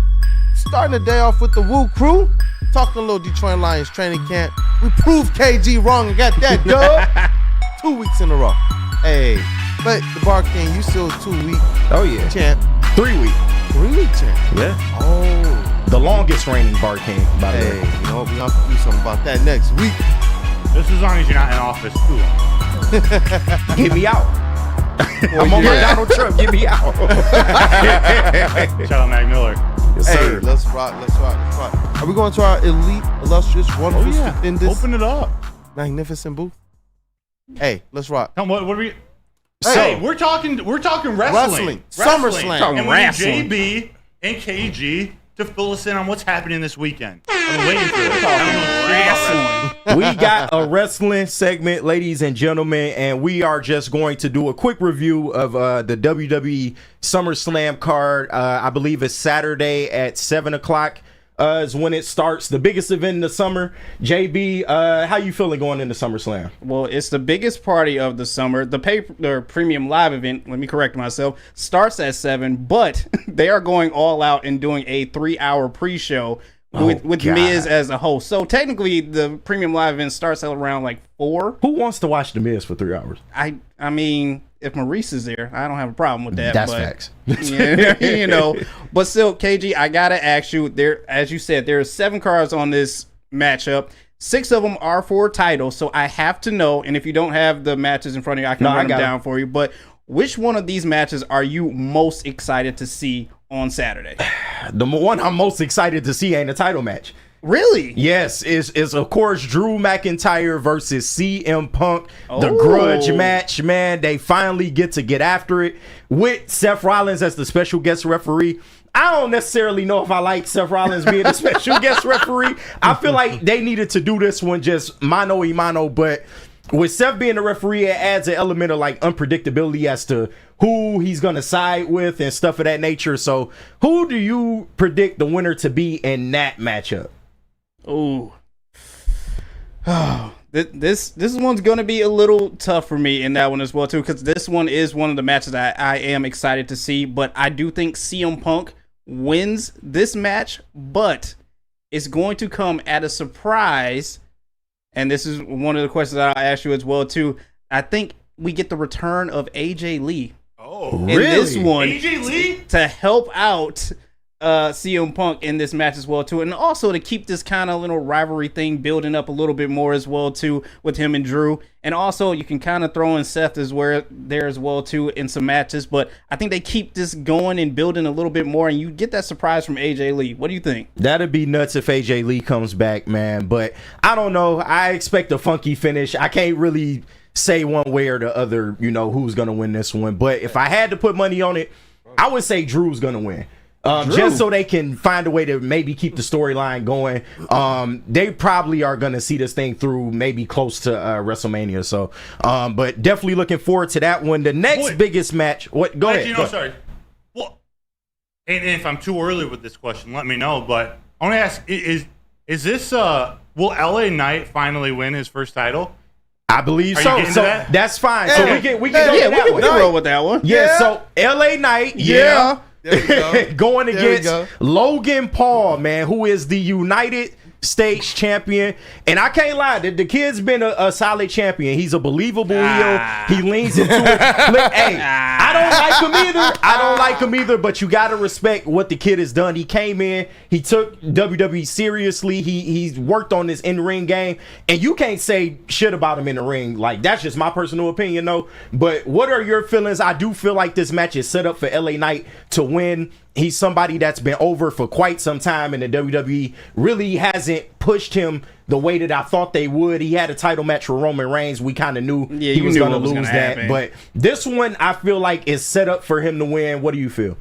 starting the day off with the Woo crew. Talking a little Detroit Lions training camp. We proved KG wrong and got that dub 2 weeks in a row. Hey, but the Bar King, you still 2 week. Oh yeah, champ. 3 week. 3 week champ. Yeah. Oh, the longest reigning Bar King. By the way, you know we have to do something about that next week. Just as long as you're not in office too long. Get me out. I'm on my Donald Trump. Get me out. Shout out Mac Miller. Yes, hey, sir. let's rock. Are we going to our elite, illustrious, wonderful, stupendous, Open it up, magnificent booth? Hey, let's rock. What are we? Hey, Hey, we're talking wrestling. SummerSlam. And we need JB and KG to fill us in on what's happening this weekend. I'm waiting for this. We got a wrestling segment, ladies and gentlemen, and we are just going to do a quick review of the WWE SummerSlam card. I believe it's Saturday at 7 o'clock is when it starts, the biggest event in the summer. JB, how you feeling going into SummerSlam? Well, it's the biggest party of the summer. The premium live event, let me correct myself, starts at 7, but they are going all out and doing a 3-hour pre-show with Miz as a host. So technically, the premium live event starts at around like 4. Who wants to watch the Miz for 3 hours? I mean, if Maurice is there, I don't have a problem with that. That's but, facts. Yeah, you know, but still, KG, I gotta ask you. There, as you said, there are 7 cards on this matchup. 6 of them are for titles, so I have to know. And if you don't have the matches in front of you, I can run them down for you. But which one of these matches are you most excited to see on Saturday? The one I'm most excited to see ain't a title match. Really? Yes, is of course Drew McIntyre versus CM Punk. The grudge match, man. They finally get after it with Seth Rollins as the special guest referee. I don't necessarily know if I like Seth Rollins being a special guest referee. I feel like they needed to do this one just mano a mano, but with Seth being the referee, it adds an element of like unpredictability as to who he's going to side with and stuff of that nature. So who do you predict the winner to be in that matchup? Oh, this one's going to be a little tough for me in that one as well, too, because this one is one of the matches I am excited to see. But I do think CM Punk wins this match, but it's going to come at a surprise. And this is one of the questions that I'll ask you as well, too. I think we get the return of AJ Lee. Oh, in this one, AJ Lee? to help out CM Punk in this match as well too, and also to keep this kind of little rivalry thing building up a little bit more as well too with him and Drew. And also you can kind of throw in Seth as there as well too in some matches, but I think they keep this going and building a little bit more, and you get that surprise from AJ Lee. What do you think? That'd be nuts if AJ Lee comes back, man, but I don't know. I expect a funky finish. I can't really say one way or the other, who's gonna win this one, but if I had to put money on it, I would say Drew's gonna win. Just so they can find a way to maybe keep the storyline going. They probably are going to see this thing through maybe close to WrestleMania. So, but definitely looking forward to that one. The next biggest match. What? Go ahead. Sorry. Well, and if I'm too early with this question, let me know. But I want to ask: Is this? Will LA Knight finally win his first title? I believe so. So that's fine. So we can roll with that one. Yeah. So LA Knight. Yeah. There we go. Going against Logan Paul, man, who is the United States champion. And I can't lie, the kid's been a solid champion. He's a believable heel. He leans into it. Hey, I don't like him either, but you got to respect what the kid has done. He came in, he took WWE seriously. He's worked on this in-ring game, and you can't say shit about him in the ring. Like, that's just my personal opinion, though. But what are your feelings? I do feel like this match is set up for LA Knight to win. He's somebody that's been over for quite some time, and the WWE really hasn't pushed him the way that I thought they would. He had a title match for Roman Reigns. We kind of knew he was going to lose that. But this one, I feel like is set up for him to win. What do you feel?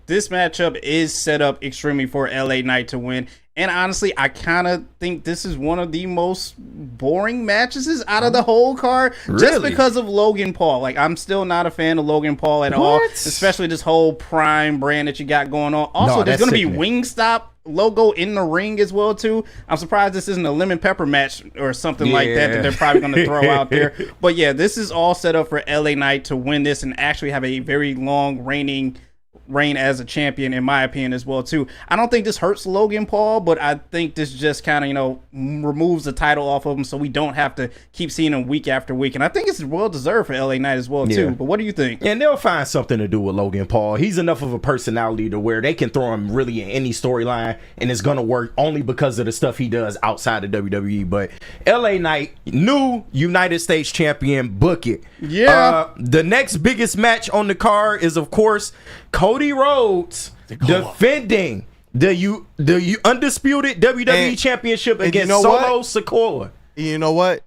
This matchup is set up extremely for LA Knight to win. And honestly, I kind of think this is one of the most boring matches out of the whole card. Really? Just because of Logan Paul. Like, I'm still not a fan of Logan Paul at all. Especially this whole Prime brand that you got going on. Also, there's going to be Wingstop logo in the ring as well, too. I'm surprised this isn't a lemon pepper match or something like that they're probably going to throw out there. But yeah, this is all set up for LA Knight to win this and actually have a very long reign as a champion, in my opinion, as well too. I don't think this hurts Logan Paul, but I think this just kind of removes the title off of him, so we don't have to keep seeing him week after week. And I think it's well deserved for LA Knight as well too. But what do you think? And they'll find something to do with Logan Paul. He's enough of a personality to where they can throw him really in any storyline, and it's gonna work only because of the stuff he does outside of WWE. But LA Knight, new United States champion, book it. The next biggest match on the card is, of course, Cody Rhodes defending the undisputed WWE Championship against Solo Sikoa. You know what?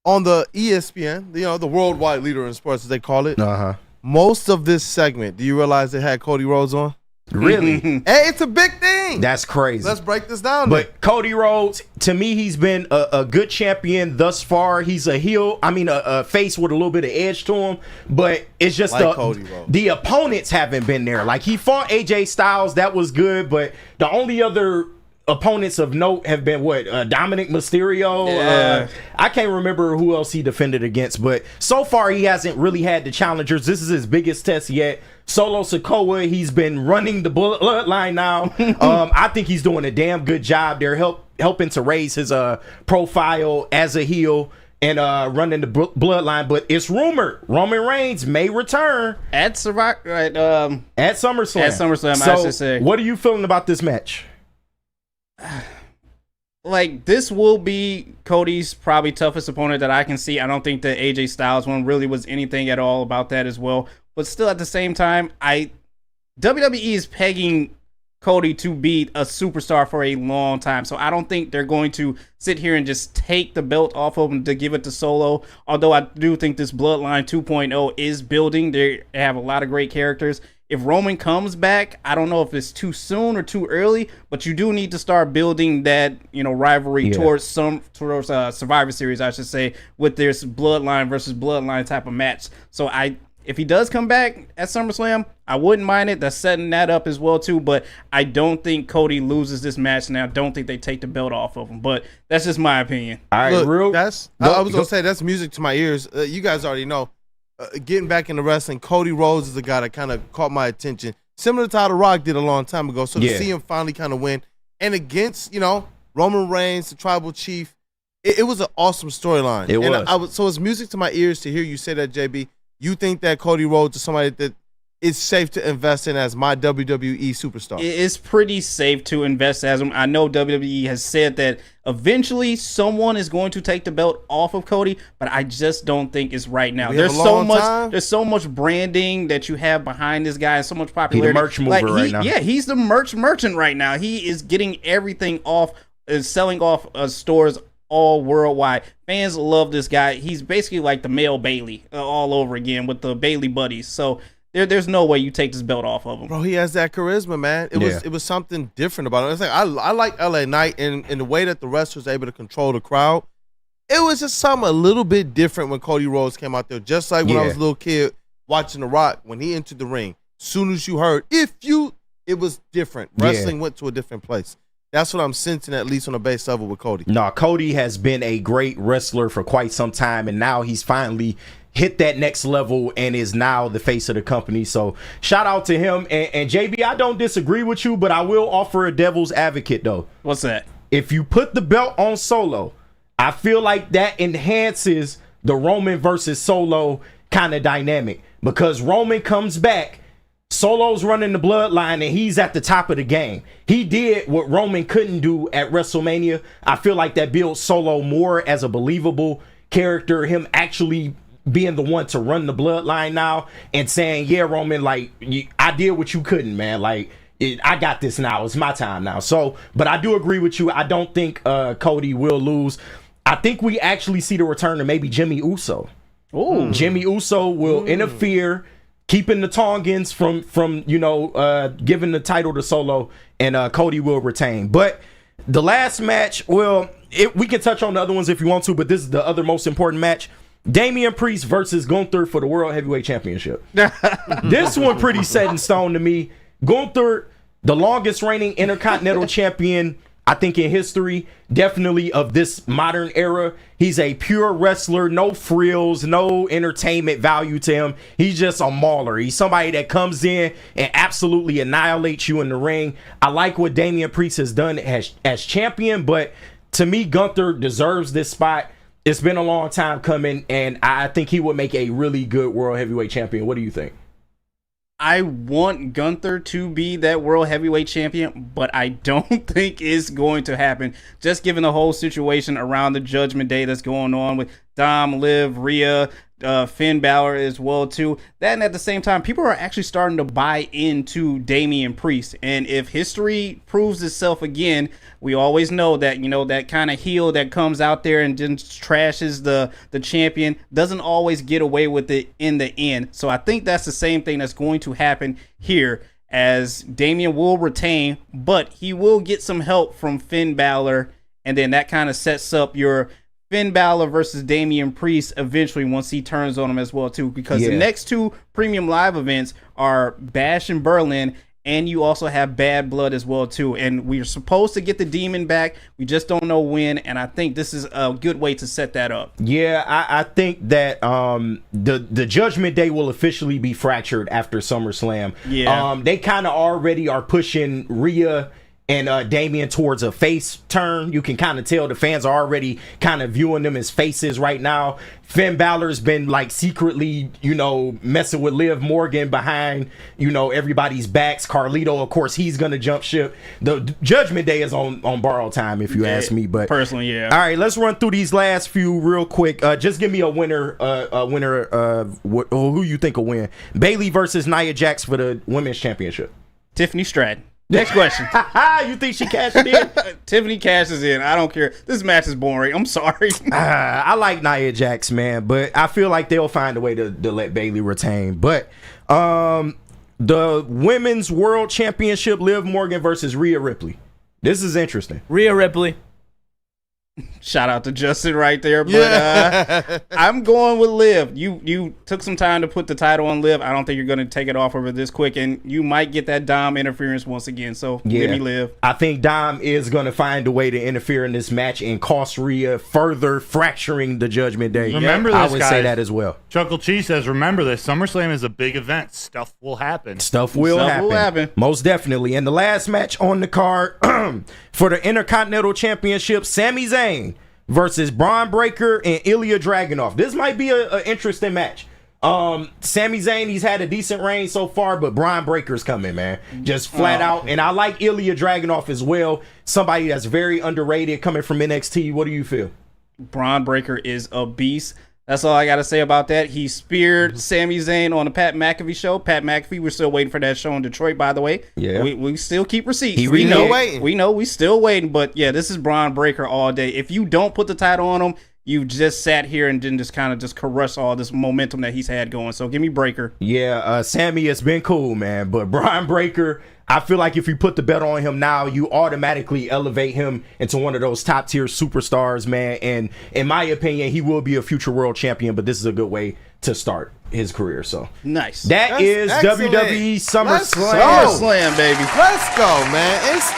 On the ESPN, the worldwide leader in sports, as they call it, most of this segment, do you realize they had Cody Rhodes on? Really? Hey, it's a big thing. That's crazy. Let's break this down. But Cody Rhodes, to me, he's been a good champion thus far. He's a heel. I mean, a face with a little bit of edge to him. But it's just the opponents haven't been there. Like, he fought AJ Styles. That was good. But the only other opponents of note have been Dominic Mysterio. I can't remember who else he defended against, but so far he hasn't really had the challengers. This is his biggest test yet. Solo Sikoa, he's been running the bloodline now. I think he's doing a damn good job. They're helping to raise his profile as a heel and running the bloodline. But it's rumored Roman Reigns may return at SummerSlam. At SummerSlam, so I should say. What are you feeling about this match? Like, this will be Cody's probably toughest opponent that I can see. I don't think the AJ Styles one really was anything at all about that as well. But still, at the same time, WWE is pegging Cody to be a superstar for a long time. So I don't think they're going to sit here and just take the belt off of him to give it to Solo. Although I do think this Bloodline 2.0 is building. They have a lot of great characters. If Roman comes back, I don't know if it's too soon or too early, but you do need to start building that, rivalry towards Survivor Series, I should say, with this Bloodline versus Bloodline type of match. So if he does come back at SummerSlam, I wouldn't mind it. That's setting that up as well too, but I don't think Cody loses this match, and I don't think they take the belt off of him. But that's just my opinion. All right, look, I was gonna say that's music to my ears. You guys already know. Getting back into wrestling, Cody Rhodes is a guy that kind of caught my attention, similar to how The Rock did a long time ago. So to see him finally kind of win, and against Roman Reigns, the Tribal Chief, it was an awesome storyline. It was. So it's music to my ears to hear you say that, JB. You think that Cody Rhodes is somebody that it's safe to invest in as my WWE superstar? It's pretty safe to invest as him. I know WWE has said that eventually someone is going to take the belt off of Cody, but I just don't think it's right now. There's so much branding that you have behind this guy, so much popularity. He's the merch mover right now. Yeah, he's the merch merchant right now. He is getting everything off, is selling off stores all worldwide. Fans love this guy. He's basically like the male Bailey all over again with the Bailey buddies. So there's no way you take this belt off of him. Bro, he has that charisma, man. It was something different about him. It's like I like LA Knight and the way that the wrestlers are able to control the crowd. It was just something a little bit different when Cody Rhodes came out there. Just like when I was a little kid watching The Rock, when he entered the ring, soon as you heard, it was different. Wrestling went to a different place. That's what I'm sensing, at least on the base level with Cody. No, Cody has been a great wrestler for quite some time, and now he's finally hit that next level and is now the face of the company. So shout out to him. And JB, I don't disagree with you, but I will offer a devil's advocate, though. What's that? If you put the belt on Solo, I feel like that enhances the Roman versus Solo kind of dynamic, because Roman comes back, Solo's running the bloodline, and he's at the top of the game. He did what Roman couldn't do at WrestleMania. I feel like that builds Solo more as a believable character, him actually being the one to run the bloodline now and saying, yeah, Roman, like, I did what you couldn't, man. Like, I got this now. It's my time now. So, but I do agree with you. I don't think Cody will lose. I think we actually see the return of maybe Jimmy Uso. Ooh. Jimmy Uso will interfere, keeping the Tongans from giving the title to Solo, and Cody will retain. But the last match, we can touch on the other ones if you want to, but this is the other most important match. Damian Priest versus Gunther for the World Heavyweight Championship. This one pretty set in stone to me. Gunther, the longest reigning Intercontinental Champion, I think, in history, definitely of this modern era. He's a pure wrestler, no frills, no entertainment value to him. He's just a mauler. He's somebody that comes in and absolutely annihilates you in the ring. I like what Damian Priest has done as champion, but to me, Gunther deserves this spot. It's been a long time coming, and I think he would make a really good World Heavyweight Champion. What do you think? I want Gunther to be that World Heavyweight Champion, but I don't think it's going to happen. Just given the whole situation around the Judgment Day that's going on with Dom, Liv, Rhea, Finn Balor as well too. That, and at the same time, people are actually starting to buy into Damian Priest. And if history proves itself again, we always know that, that kind of heel that comes out there and just trashes the champion doesn't always get away with it in the end. So I think that's the same thing that's going to happen here, as Damian will retain, but he will get some help from Finn Balor, and then that kind of sets up your Finn Balor versus Damian Priest eventually once he turns on him as well too, because the next two premium live events are Bash in Berlin, and you also have Bad Blood as well too, and we're supposed to get the Demon back. We just don't know when, and I think this is a good way to set that up. Yeah, I think that the Judgment Day will officially be fractured after SummerSlam. Yeah, they kind of already are pushing Rhea and Damian towards a face turn. You can kind of tell the fans are already kind of viewing them as faces right now. Finn Balor's been like secretly, messing with Liv Morgan behind, everybody's backs. Carlito, of course, he's going to jump ship. The Judgment Day is on borrowed time, if you ask me. But personally, yeah. All right, let's run through these last few real quick. Just give me a winner. Who you think will win? Bayley versus Nia Jax for the Women's Championship. Tiffany Stratton. Next question. You think she cashed in? Tiffany cashes in. I don't care. This match is boring. I'm sorry. I like Nia Jax, man, but I feel like they'll find a way to let Bayley retain. But the Women's World Championship, Liv Morgan versus Rhea Ripley. This is interesting. Rhea Ripley. Shout out to Justin right there, but I'm going with Liv. You took some time to put the title on Liv. I don't think you're going to take it off of her this quick, and you might get that Dom interference once again. So give me Liv. I think Dom is going to find a way to interfere in this match and cost Rhea, further fracturing the Judgment Day. Remember this, I would guys. say that as well. Chuckle Cheese says, remember this. SummerSlam is a big event. Stuff will happen. Stuff will happen. Most definitely. And the last match on the card for the Intercontinental Championship, Sami Zayn versus Braun Breaker and Ilya Dragunov. This might be an interesting match. Sami Zayn, he's had a decent reign so far, but Brian Breaker's coming, man. Just flat out. And I like Ilya Dragunov as well. Somebody that's very underrated coming from NXT. What do you feel? Braun Breaker is a beast. That's all I got to say about that. He speared Sami Zayn on the Pat McAfee show. Pat McAfee, we're still waiting for that show in Detroit, by the way. Yeah. We still keep receipts. We know. We know. We still waiting. But, yeah, this is Braun Breaker all day. If you don't put the title on him, you just sat here and didn't just kind of just crush all this momentum that he's had going. So give me Breaker. Yeah, Sammy, it's been cool, man. But Brian Breaker, I feel like if you put the bet on him now, you automatically elevate him into one of those top tier superstars, man. And in my opinion, he will be a future world champion. But this is a good way to start his career. So nice. That's excellent. WWE SummerSlam. SummerSlam, baby. Let's go, man. It's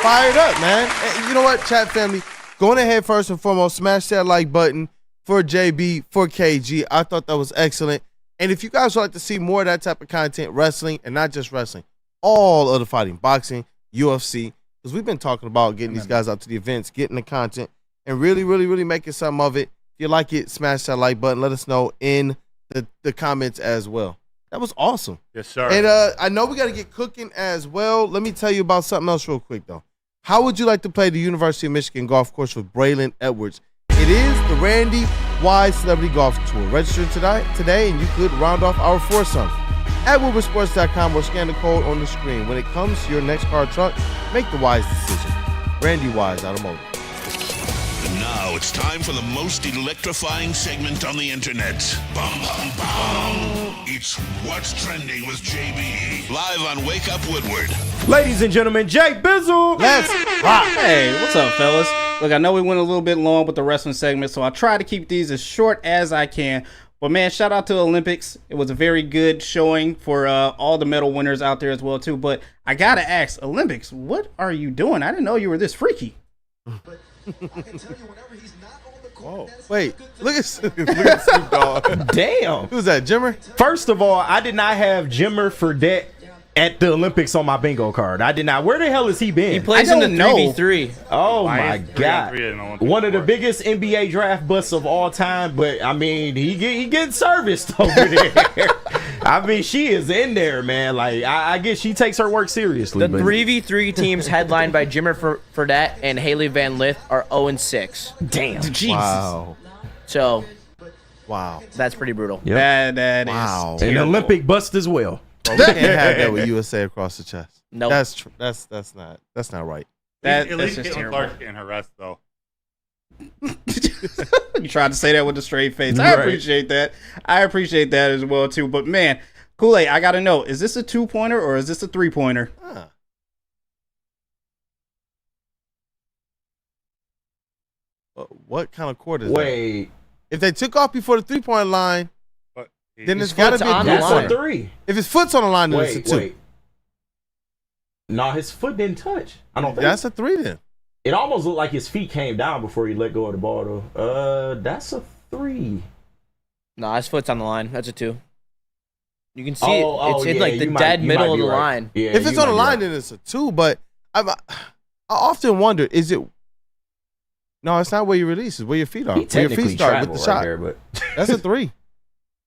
fired up, man. And you know what, chat family? Going ahead, first and foremost, smash that like button for JB, for KG. I thought that was excellent. And if you guys would like to see more of that type of content, wrestling, and not just wrestling, all of the fighting, boxing, UFC, because we've been talking about getting these guys out to the events, getting the content, and really, really, really making something of it. If you like it, smash that like button. Let us know in the comments as well. That was awesome. Yes, sir. And I know we got to get cooking as well. Let me tell you about something else real quick, though. How would you like to play the University of Michigan golf course with Braylon Edwards? It is the Randy Wise Celebrity Golf Tour. Register today, and you could round off our foursome at WoodwardSports.com or scan the code on the screen. When it comes to your next car or truck, make the wise decision. Randy Wise Automotive. And now it's time for the most electrifying segment on the internet. Bum, bum, bum. It's What's Trending with JB. Live on Wake Up Woodward. Ladies and gentlemen, Jake Bizzle. Let's rock. Hey, what's up, fellas? Look, I know we went a little bit long with the wrestling segment, so I try to keep these as short as I can. But, man, shout out to the Olympics. It was a very good showing for all the medal winners out there as well, too. But I got to ask, Olympics, what are you doing? I didn't know you were this freaky. Whoa. Wait, look at Snoop Dogg. Damn. Who's that, Jimmer? First of all, I did not have Jimmer Fredette at the Olympics on my bingo card. I did not. Where the hell has he been? He plays in the 3v3. Oh, my God. One of the biggest NBA draft busts of all time, but, I mean, he getting serviced over there. I mean, she is in there, man. Like, I guess she takes her work seriously. The 3v3 teams headlined by Jimmer Fredette and Haley Van Lith are 0-6. Damn. Jesus. Wow. So, wow. That's pretty brutal. Yep. That wow. is an Olympic bust as well. Bro, we can't have that with USA across the chest. No, that's not right. At least Caitlin Clark's getting her rest, though. You tried to say that with a straight face. I appreciate that. I appreciate that as well, too. But, man, Kool-Aid, I got to know, is this a 2-pointer or is this a 3-pointer? What kind of court is Wait. that? If they took off before the 3-point line, then it's got to be a 3. If his foot's on the line, then it's a 2. No, his foot didn't touch. I don't think that's a 3 then. It almost looked like his feet came down before he let go of the ball, though. That's a 3. No, his foot's on the line. That's a 2. You can see it's in like the dead middle of the line. Yeah, if it's on the line, then it's a 2. But I often wonder, is it? No, it's not where you release. It's where your feet are. Where your feet start with the shot. There, but that's a 3.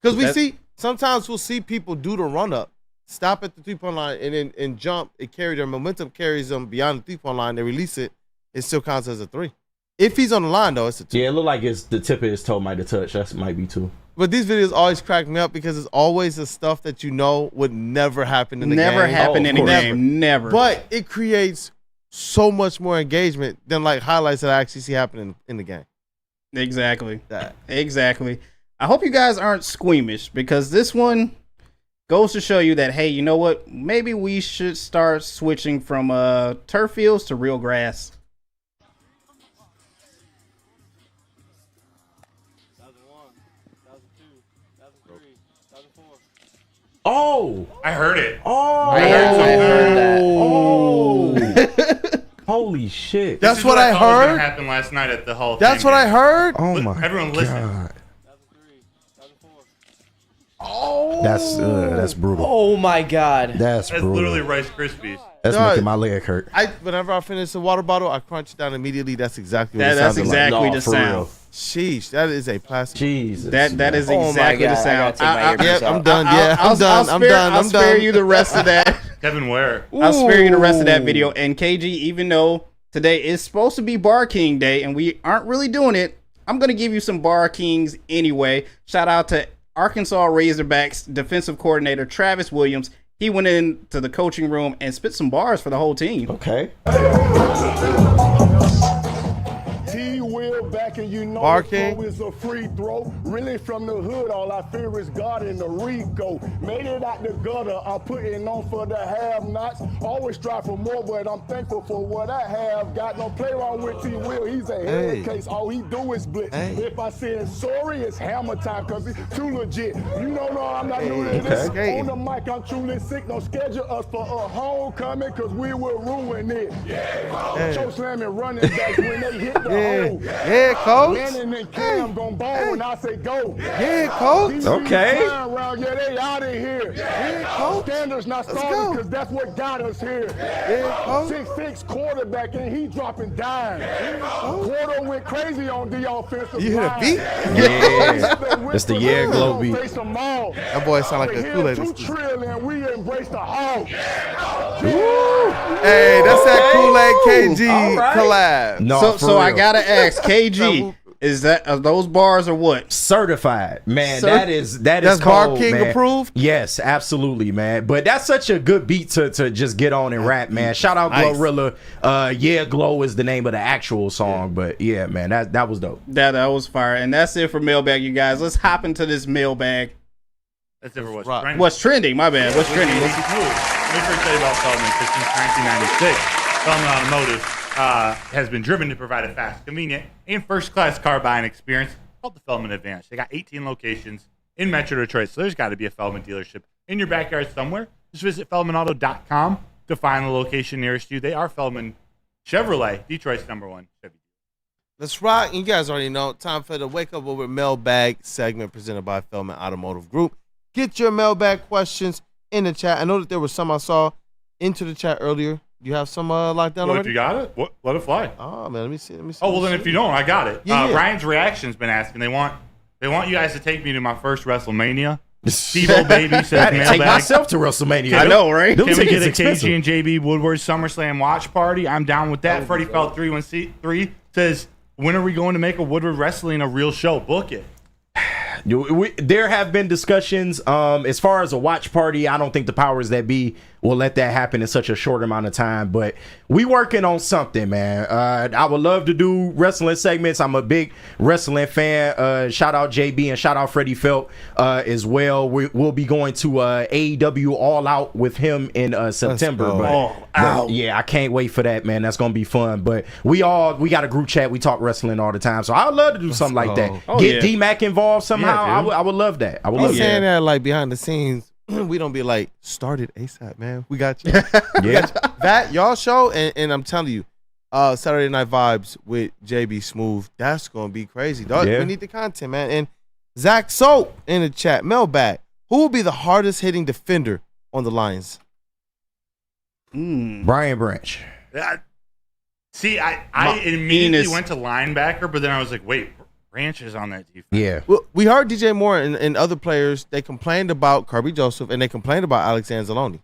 Because sometimes we'll see people do the run up, stop at the 3-point line, and jump. It carries their momentum, carries them beyond the 3-point line. They release it. It still counts as a 3. If he's on the line, though, it's a 2. Yeah, it looked like the tip of his toe might have touched. That might be 2. But these videos always crack me up because it's always the stuff that you know would never happen in the game. Never happen in the game. Never. But it creates so much more engagement than like highlights that I actually see happening in the game. Exactly. Exactly. I hope you guys aren't squeamish because this one goes to show you that, hey, you know what? Maybe we should start switching from turf fields to real grass. Oh, I heard it. Oh, I heard that. Oh, holy shit! That's what I heard. heard. Was gonna happen last night at the Hall of Fame. That's what I heard. Oh my Everyone listen. Oh, that's brutal. Oh my God. That's brutal. Literally Rice Krispies. That's Dog, making my leg hurt. Whenever I finish a water bottle, I crunch it down immediately. That's exactly what That's it sounded exactly like. the sound. Sheesh, that is a plastic. Jesus. That is exactly the sound. I'm done. I'll spare you the rest of that. Kevin Ware. I'll spare you the rest of that video. And KG, even though today is supposed to be Bar King Day and we aren't really doing it, I'm going to give you some Bar Kings anyway. Shout out to Arkansas Razorbacks defensive coordinator Travis Williams. He went into the coaching room and spit some bars for the whole team. Okay. T-Will back and you know Bar the King. flow is a free throw. Really from the hood, all I fear is God and the Rico. Made it out the gutter, I'm putting on for the have-nots. Always strive for more, but I'm thankful for what I have. Got no play wrong with T-Will, he's a head case. All he do is blitz. If I say sorry, it's hammer time, cause it's too legit. You know, no, I'm not new to this. On the mic, I'm truly sick. Don't schedule us for a homecoming, cause we will ruin it. Choke slamming running backs when they hit the hole. Yeah, coach. Landon and Cam gon' ball when I say go. Yeah, coach. Okay. Yeah, they out of here. Yeah, coach. Standards not starting because that's what got us here. Yeah, coach. 6'6" quarterback and he dropping dimes. Quarter went crazy on the offensive You hear the line. beat? Yeah. It's the glow beat. That boy sound like a Kool-Aid. 2 trillion, we embrace the hog. Hey, that's that Kool-Aid KG collab. No, So I got to ask, KG, are those bars or what? Certified, man. That's That's cold, Bar King man. approved? Yes, absolutely, man. But that's such a good beat to just get on and rap, man. Shout out Glorilla. Yeah, Glow is the name of the actual song, but yeah, man, that was dope. That was fire. And that's it for Mailbag, you guys. Let's hop into this mailbag. That's it for what's trending. What's trending? My bad. What's trending? Let me first tell you about Feldman. Since 1996, Feldman Automotive has been driven to provide a fast, convenient, and first-class car buying experience called the Feldman Advantage. They got 18 locations in Metro Detroit, so there's got to be a Feldman dealership in your backyard somewhere. Just visit feldmanauto.com to find the location nearest you. They are Feldman Chevrolet, Detroit's #1 Chevy. Let's rock. You guys already know. Time for the Wake Up Over Mailbag segment presented by Feldman Automotive Group. Get your mailbag questions in the chat. I know that there was some I saw into the chat earlier. You have some locked down Well, already? if you got it, let it fly. Oh, man, let me see. Oh, well, then if you don't, I got it. Yeah. Ryan's Reaction's been asking. They want you guys to take me to my first WrestleMania. Steve-O Baby says I had to mailbag. take myself to WrestleMania. I know, right? Can we get a KG and JB Woodward SummerSlam watch party? I'm down with that. Freddie Felt 313 says, when are we going to make a Woodward Wrestling a real show? Book it. There have been discussions. As far as a watch party, I don't think the powers that be will let that happen in such a short amount of time. But we working on something, man. I would love to do wrestling segments. I'm a big wrestling fan. Shout out JB and shout out Freddie Felt as well. We'll be going to AEW All Out with him in September. But yeah, I can't wait for that, man. That's gonna be fun. But we got a group chat. We talk wrestling all the time, so I'd love to do something like that. Get D-Mac involved somehow. I would love that. I would love saying that like behind the scenes. We don't be like, started ASAP, man. We got you. That y'all show, and I'm telling you, Saturday Night Vibes with JB Smooth, that's gonna be crazy, dog. We need the content, man. And Zach Soap in the chat, mailbag. Who will be the hardest hitting defender on the Lions? Brian Branch. See, I immediately went to linebacker, but then I was like, wait, Branch is on that defense. Yeah. Well, we heard DJ Moore and other players, they complained about Kirby Joseph and they complained about Alex Anzalone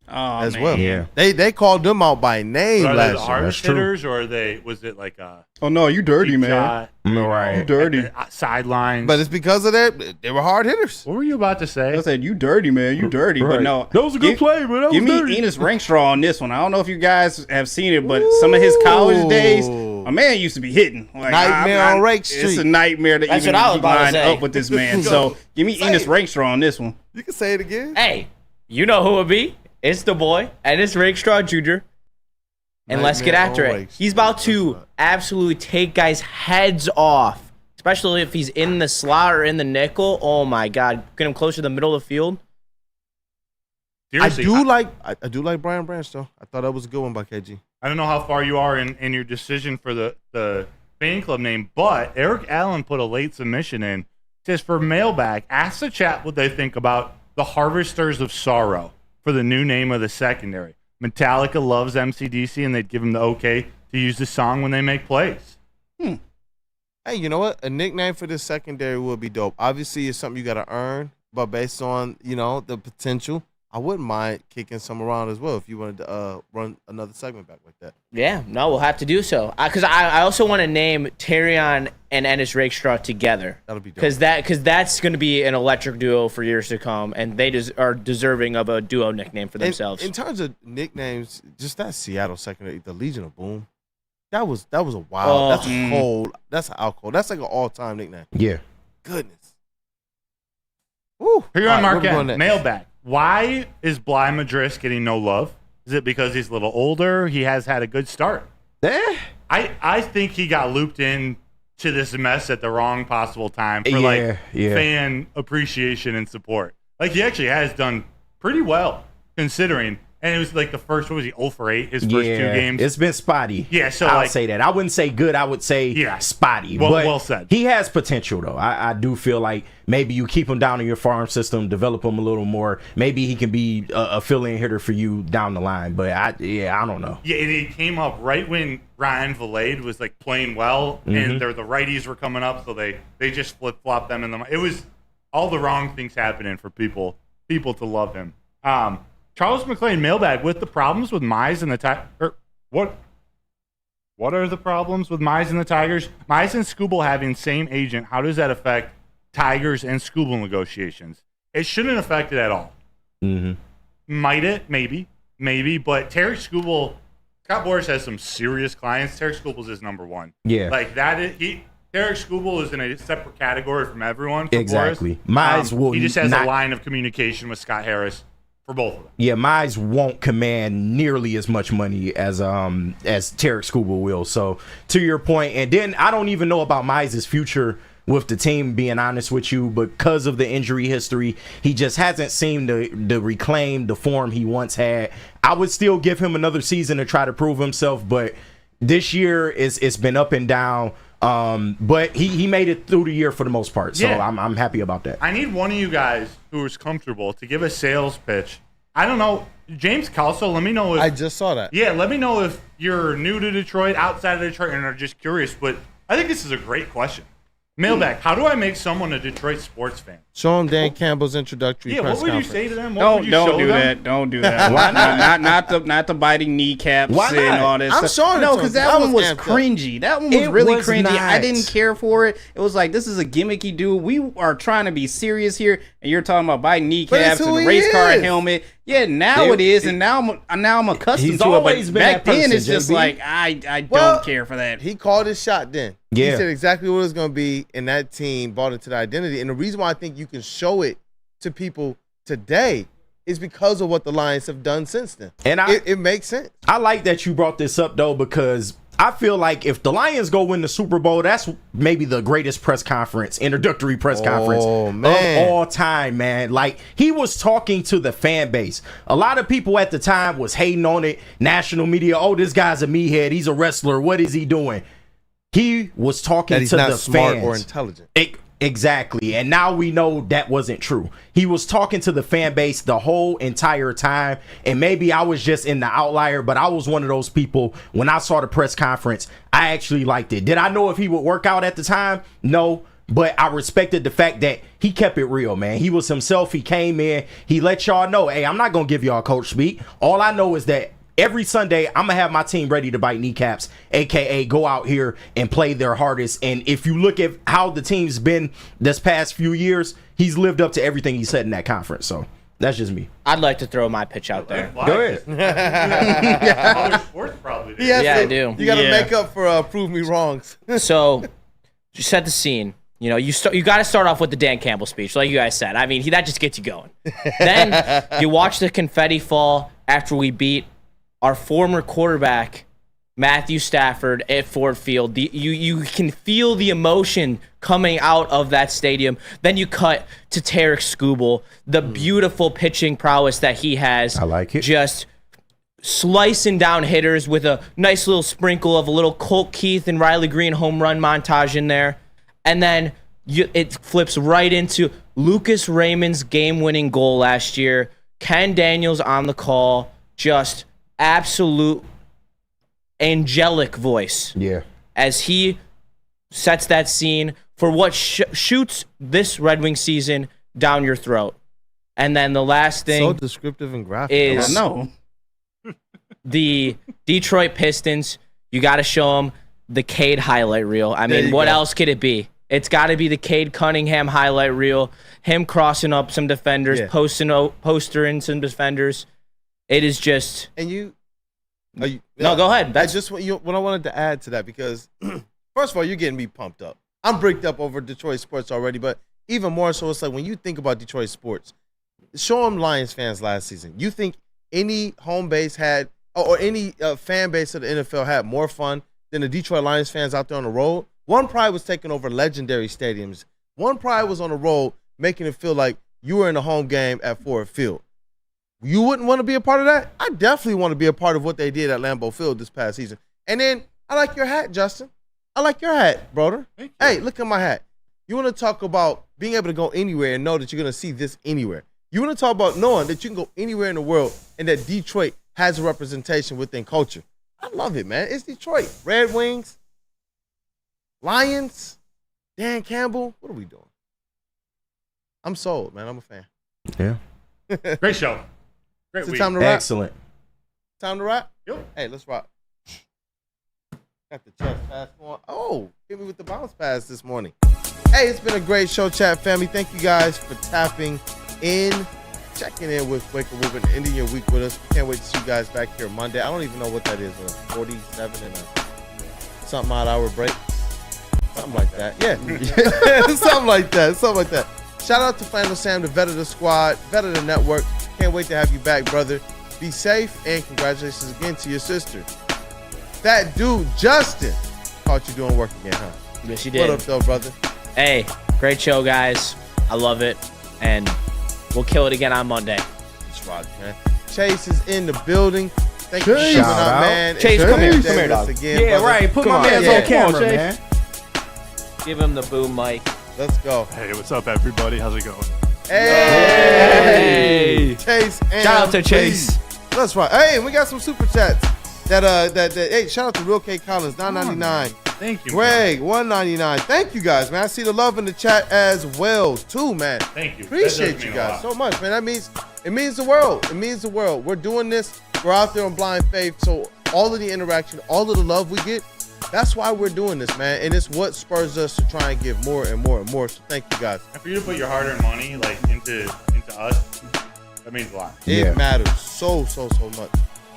as well. Yeah. They called them out by name But are they last the year. hardest hitters, or was it like a Oh no, you dirty, man. shot, right. You dirty. sidelines? But it's because of that, they were hard hitters. What were you about to say? I said you dirty, man. You dirty. But no, that was a good play, but that give was me dirty. Enos Rankstraw on this one. I don't know if you guys have seen it, but some of his college days, my man used to be hitting. Like, Nightmare on Rake Street. It's a nightmare to That's even what I was about to line say. up with this man. So give me Enos Rankstraw on this one. You can say it again. Hey, you know who it be? It's the boy, and it's Rakestraw Jr. And let's get after it. He's about to absolutely take guys' heads off, especially if he's in the slot or in the nickel. Oh my God, get him closer to the middle of the field. Seriously, I do like Brian Branch though. I thought that was a good one by KG. I don't know how far you are in your decision for the fan club name, but Eric Allen put a late submission in. Says for mailbag, ask the chat what they think about the Harvesters of Sorrow for the new name of the secondary. Metallica loves MC/DC, and they'd give him the okay to use this song when they make plays. Hey, you know what? A nickname for this secondary would be dope. Obviously, it's something you got to earn, but based on, the potential, I wouldn't mind kicking some around as well if you wanted to run another segment back like that. Yeah, no, we'll have to do so. Because I also want to name Terrion and Ennis Rakestraw together. That'll be dope. Because that's going to be an electric duo for years to come, and they are deserving of a duo nickname for themselves. In terms of nicknames, just that Seattle secondary, the Legion of Boom, that was a wild. That's a cold. That's an alcohol. That's like an all-time nickname. Yeah. Goodness. Woo. Here on All right, Marquette, mailbag. Why is Bly Madris getting no love? Is it because he's a little older? He has had a good start. I think he got looped in to this mess at the wrong possible time for fan appreciation and support. Like, he actually has done pretty well considering. And it was like the first, what was he, 0 for 8, his first 2 games? It's been spotty. Yeah, so I'll say that. I wouldn't say good. I would say spotty. Well said. He has potential, though. I do feel like maybe you keep him down in your farm system, develop him a little more. Maybe he can be a fill-in hitter for you down the line. But, I don't know. Yeah, and he came up right when Ryan Valade was, like, playing well, and the righties were coming up, so they just flip-flopped them in the – it was all the wrong things happening for people to love him. Charles McClain, mailbag, with the problems with Mize and the Tigers. What are the problems with Mize and the Tigers? Mize and Skubal having same agent. How does that affect Tigers and Skubal negotiations? It shouldn't affect it at all. Might it? Maybe. But Terry Skubal, Scott Boras has some serious clients. Terry Skubal's his number one. Yeah. Like that. Terry Skubal is in a separate category from everyone. Exactly. Boras. Mize will he just has not, a line of communication with Scott Harris. For both of them. Yeah, Mize won't command nearly as much money as Tarek Skubal will. So to your point, and then I don't even know about Mize's future with the team, being honest with you, because of the injury history, he just hasn't seemed to reclaim the form he once had. I would still give him another season to try to prove himself, but this year it's been up and down. But he made it through the year for the most part, so I'm happy about that. I need one of you guys who is comfortable to give a sales pitch. I don't know, James Calso, let me know if... I just saw that. Yeah, let me know if you're new to Detroit, outside of Detroit, and are just curious, but I think this is a great question. Mailbag, how do I make someone a Detroit sports fan? Show them Dan Campbell's introductory press what would conference. you say to them? Don't do that. Don't do that. Why not? Not the biting kneecaps and all this I'm stuff. showing No, it to because him. that I one was was amped up. cringy. That one was It really was cringy. not. I didn't care for it. It was like, this is a gimmicky dude. We are trying to be serious here, and you're talking about biting kneecaps and the race car helmet. Yeah, now it is, and now I'm accustomed He's to it. always But been back that person, then, it's just JB. like I don't care for that. He called his shot then. Yeah. He said exactly what it was going to be, and that team bought into the identity. And the reason why I think you can show it to people today is because of what the Lions have done since then. And it makes sense. I like that you brought this up, though, because I feel like if the Lions go win the Super Bowl, that's maybe the greatest press conference, introductory press conference of all time, man. Like, he was talking to the fan base. A lot of people at the time was hating on it. National media, oh, this guy's a meathead. He's a wrestler. What is he doing? He was talking That he's to not the smart fans. or intelligent. Exactly. And now we know that wasn't true. He was talking to the fan base the whole entire time. And maybe I was just in the outlier, but I was one of those people. When I saw the press conference, I actually liked it. Did I know if he would work out at the time? No. But I respected the fact that he kept it real, man. He was himself. He came in. He let y'all know, hey, I'm not going to give y'all coach speak. All I know is that every Sunday, I'm going to have my team ready to bite kneecaps, a.k.a. go out here and play their hardest. And if you look at how the team's been this past few years, he's lived up to everything he said in that conference. So that's just me. I'd like to throw my pitch out there. Go ahead. Other sports probably do. I do. You got to make up for prove me wrongs. So, just set the scene. You know, you got to start off with the Dan Campbell speech, like you guys said. I mean, that just gets you going. Then you watch the confetti fall after we beat our former quarterback, Matthew Stafford, at Ford Field. You can feel the emotion coming out of that stadium. Then you cut to Tarek Skubal, the beautiful pitching prowess that he has. I like it. Just slicing down hitters with a nice little sprinkle of a little Colt Keith and Riley Green home run montage in there. And then it flips right into Lucas Raymond's game-winning goal last year. Ken Daniels on the call, just absolute angelic voice. Yeah. As he sets that scene for what shoots this Red Wing season down your throat. And then the last thing so descriptive and graphic is the Detroit Pistons. You got to show them the Cade highlight reel. I mean, what else could it be? It's got to be the Cade Cunningham highlight reel. Him crossing up some defenders, postering some defenders. It is just. And you. No, go ahead. That's just what I wanted to add to that because, first of all, you're getting me pumped up. I'm bricked up over Detroit sports already, but even more so, it's like when you think about Detroit sports, show them Lions fans last season. You think any home base had, or any fan base of the NFL had more fun than the Detroit Lions fans out there on the road? One Pride was taking over legendary stadiums. One Pride was on the road, making it feel like you were in a home game at Ford Field. You wouldn't want to be a part of that? I definitely want to be a part of what they did at Lambeau Field this past season. And then I like your hat, Justin. I like your hat, Broder. Hey, look at my hat. You want to talk about being able to go anywhere and know that you're going to see this anywhere. You want to talk about knowing that you can go anywhere in the world and that Detroit has a representation within culture. I love it, man. It's Detroit. Red Wings, Lions, Dan Campbell. What are we doing? I'm sold, man. I'm a fan. Yeah. Great show. Great Is it week. time to wrap? Excellent. Time to wrap? Yep. Hey, let's rock. Got the chest pass going. Oh, hit me with the bounce pass this morning. Hey, it's been a great show, chat family. Thank you guys for tapping in, checking in with Wake Up Woodward, ending your week with us. Can't wait to see you guys back here Monday. I don't even know what that is, a 47 and a something odd hour break. Something like that. Yeah. Something like that. Shout out to Flannel Sam, the vet of the squad, vet of the network. Can't wait to have you back, brother. Be safe, and congratulations again to your sister. That dude, Justin, caught you doing work again, huh? Yes, you did. What up, though, brother? Hey, great show, guys. I love it. And we'll kill it again on Monday. Let's rock, man. Chase is in the building. Thank you for Chase. coming Shout up, out. man. Chase, Enjoy come here. your day Come here, with us dog. again, Yeah, brother. right. Put Come my on. man's Yeah, on come camera, on, Chase. man. Give him the boom mic. Let's go. Hey, what's up, everybody? How's it going? Hey. Chase and Shout out to Chase. Let's rock. Hey, we got some super chats. Hey, shout out to Real K Collins, $9.99. Thank you. Greg, $1.99. Thank you guys, man. I see the love in the chat as well, too, man. Thank you. Appreciate you guys so much, man. It means the world. It means the world. We're doing this. We're out there on Blind Faith. So all of the interaction, all of the love we get, that's why we're doing this, man. And it's what spurs us to try and give more and more and more. So thank you guys. And for you to put your hard-earned money like into us, that means a lot. It matters so much.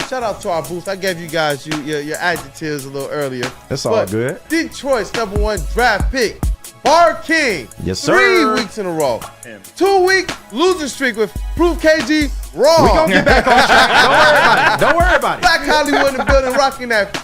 Shout out to our booth. I gave you guys your adjectives a little earlier. That's all good. Detroit's #1 draft pick, Bar King. Yes, sir. 3 weeks in a row. 2-week losing streak with Proof KG Raw. We gonna get back on track. Don't worry about it. Black Hollywood in the building, rocking that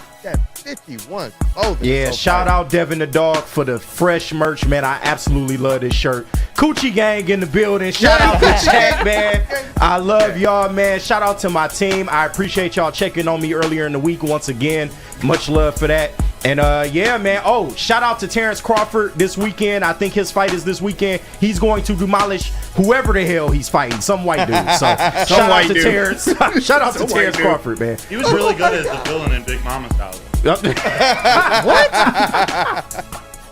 51 clothing. Yeah, shout out Devin the dog for the fresh merch, man. I absolutely love this shirt. Coochie Gang in the building. Shout out to Chat, man. I love y'all, man. Shout out to my team. I appreciate y'all checking on me earlier in the week once again. Much love for that. And yeah, man. Oh, shout out to Terrence Crawford this weekend. I think his fight is this weekend. He's going to demolish whoever the hell he's fighting. Some white dude. So shout out to Terrence. Shout out to Terrence Crawford, man. He was really good as the villain in Big Mama's house. What?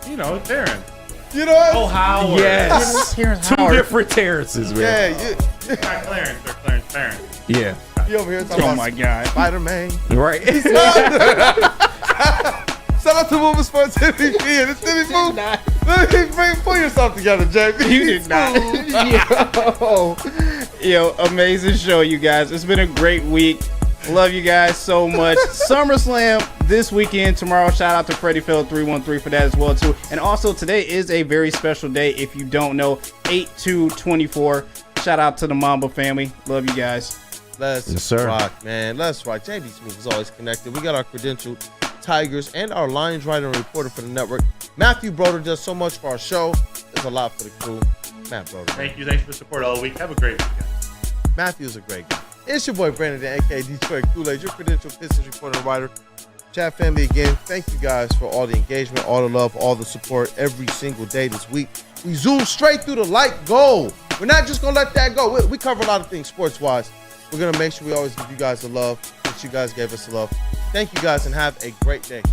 You know, Terrence. You know what? Oh, Howard. Yes. Two different Terrences, man. Yeah, Not Clarence. They're Clarence parents. Yeah. you over here talking about my God. Spider-Man. Right. Shout out to Moving Sports MVP and the City Move. Pull yourself together, JB. You did not. Yo, amazing show, you guys. It's been a great week. Love you guys so much. SummerSlam this weekend. Tomorrow, shout out to Freddie Field 313 for that as well, too. And also, today is a very special day. If you don't know, 8/2/24. Shout out to the Mamba family. Love you guys. Let's rock, man. Let's rock. JB Smooth is always connected. We got our credentialed Tigers and our Lions writer and reporter for the network. Matthew Broder does so much for our show. There's a lot for the crew. Matt Broder. Thank you. Thanks for the support all week. Have a great weekend. Matthew's a great guy. It's your boy Brandon, aka Detroit Kool-Aid, your credentialed Pistons reporter and writer. Chat family, again, thank you guys for all the engagement, all the love, all the support every single day this week. We zoom straight through the light goal. We're not just going to let that go. We cover a lot of things sports-wise. We're going to make sure we always give you guys the love. that you guys gave us love. Thank you guys and have a great day.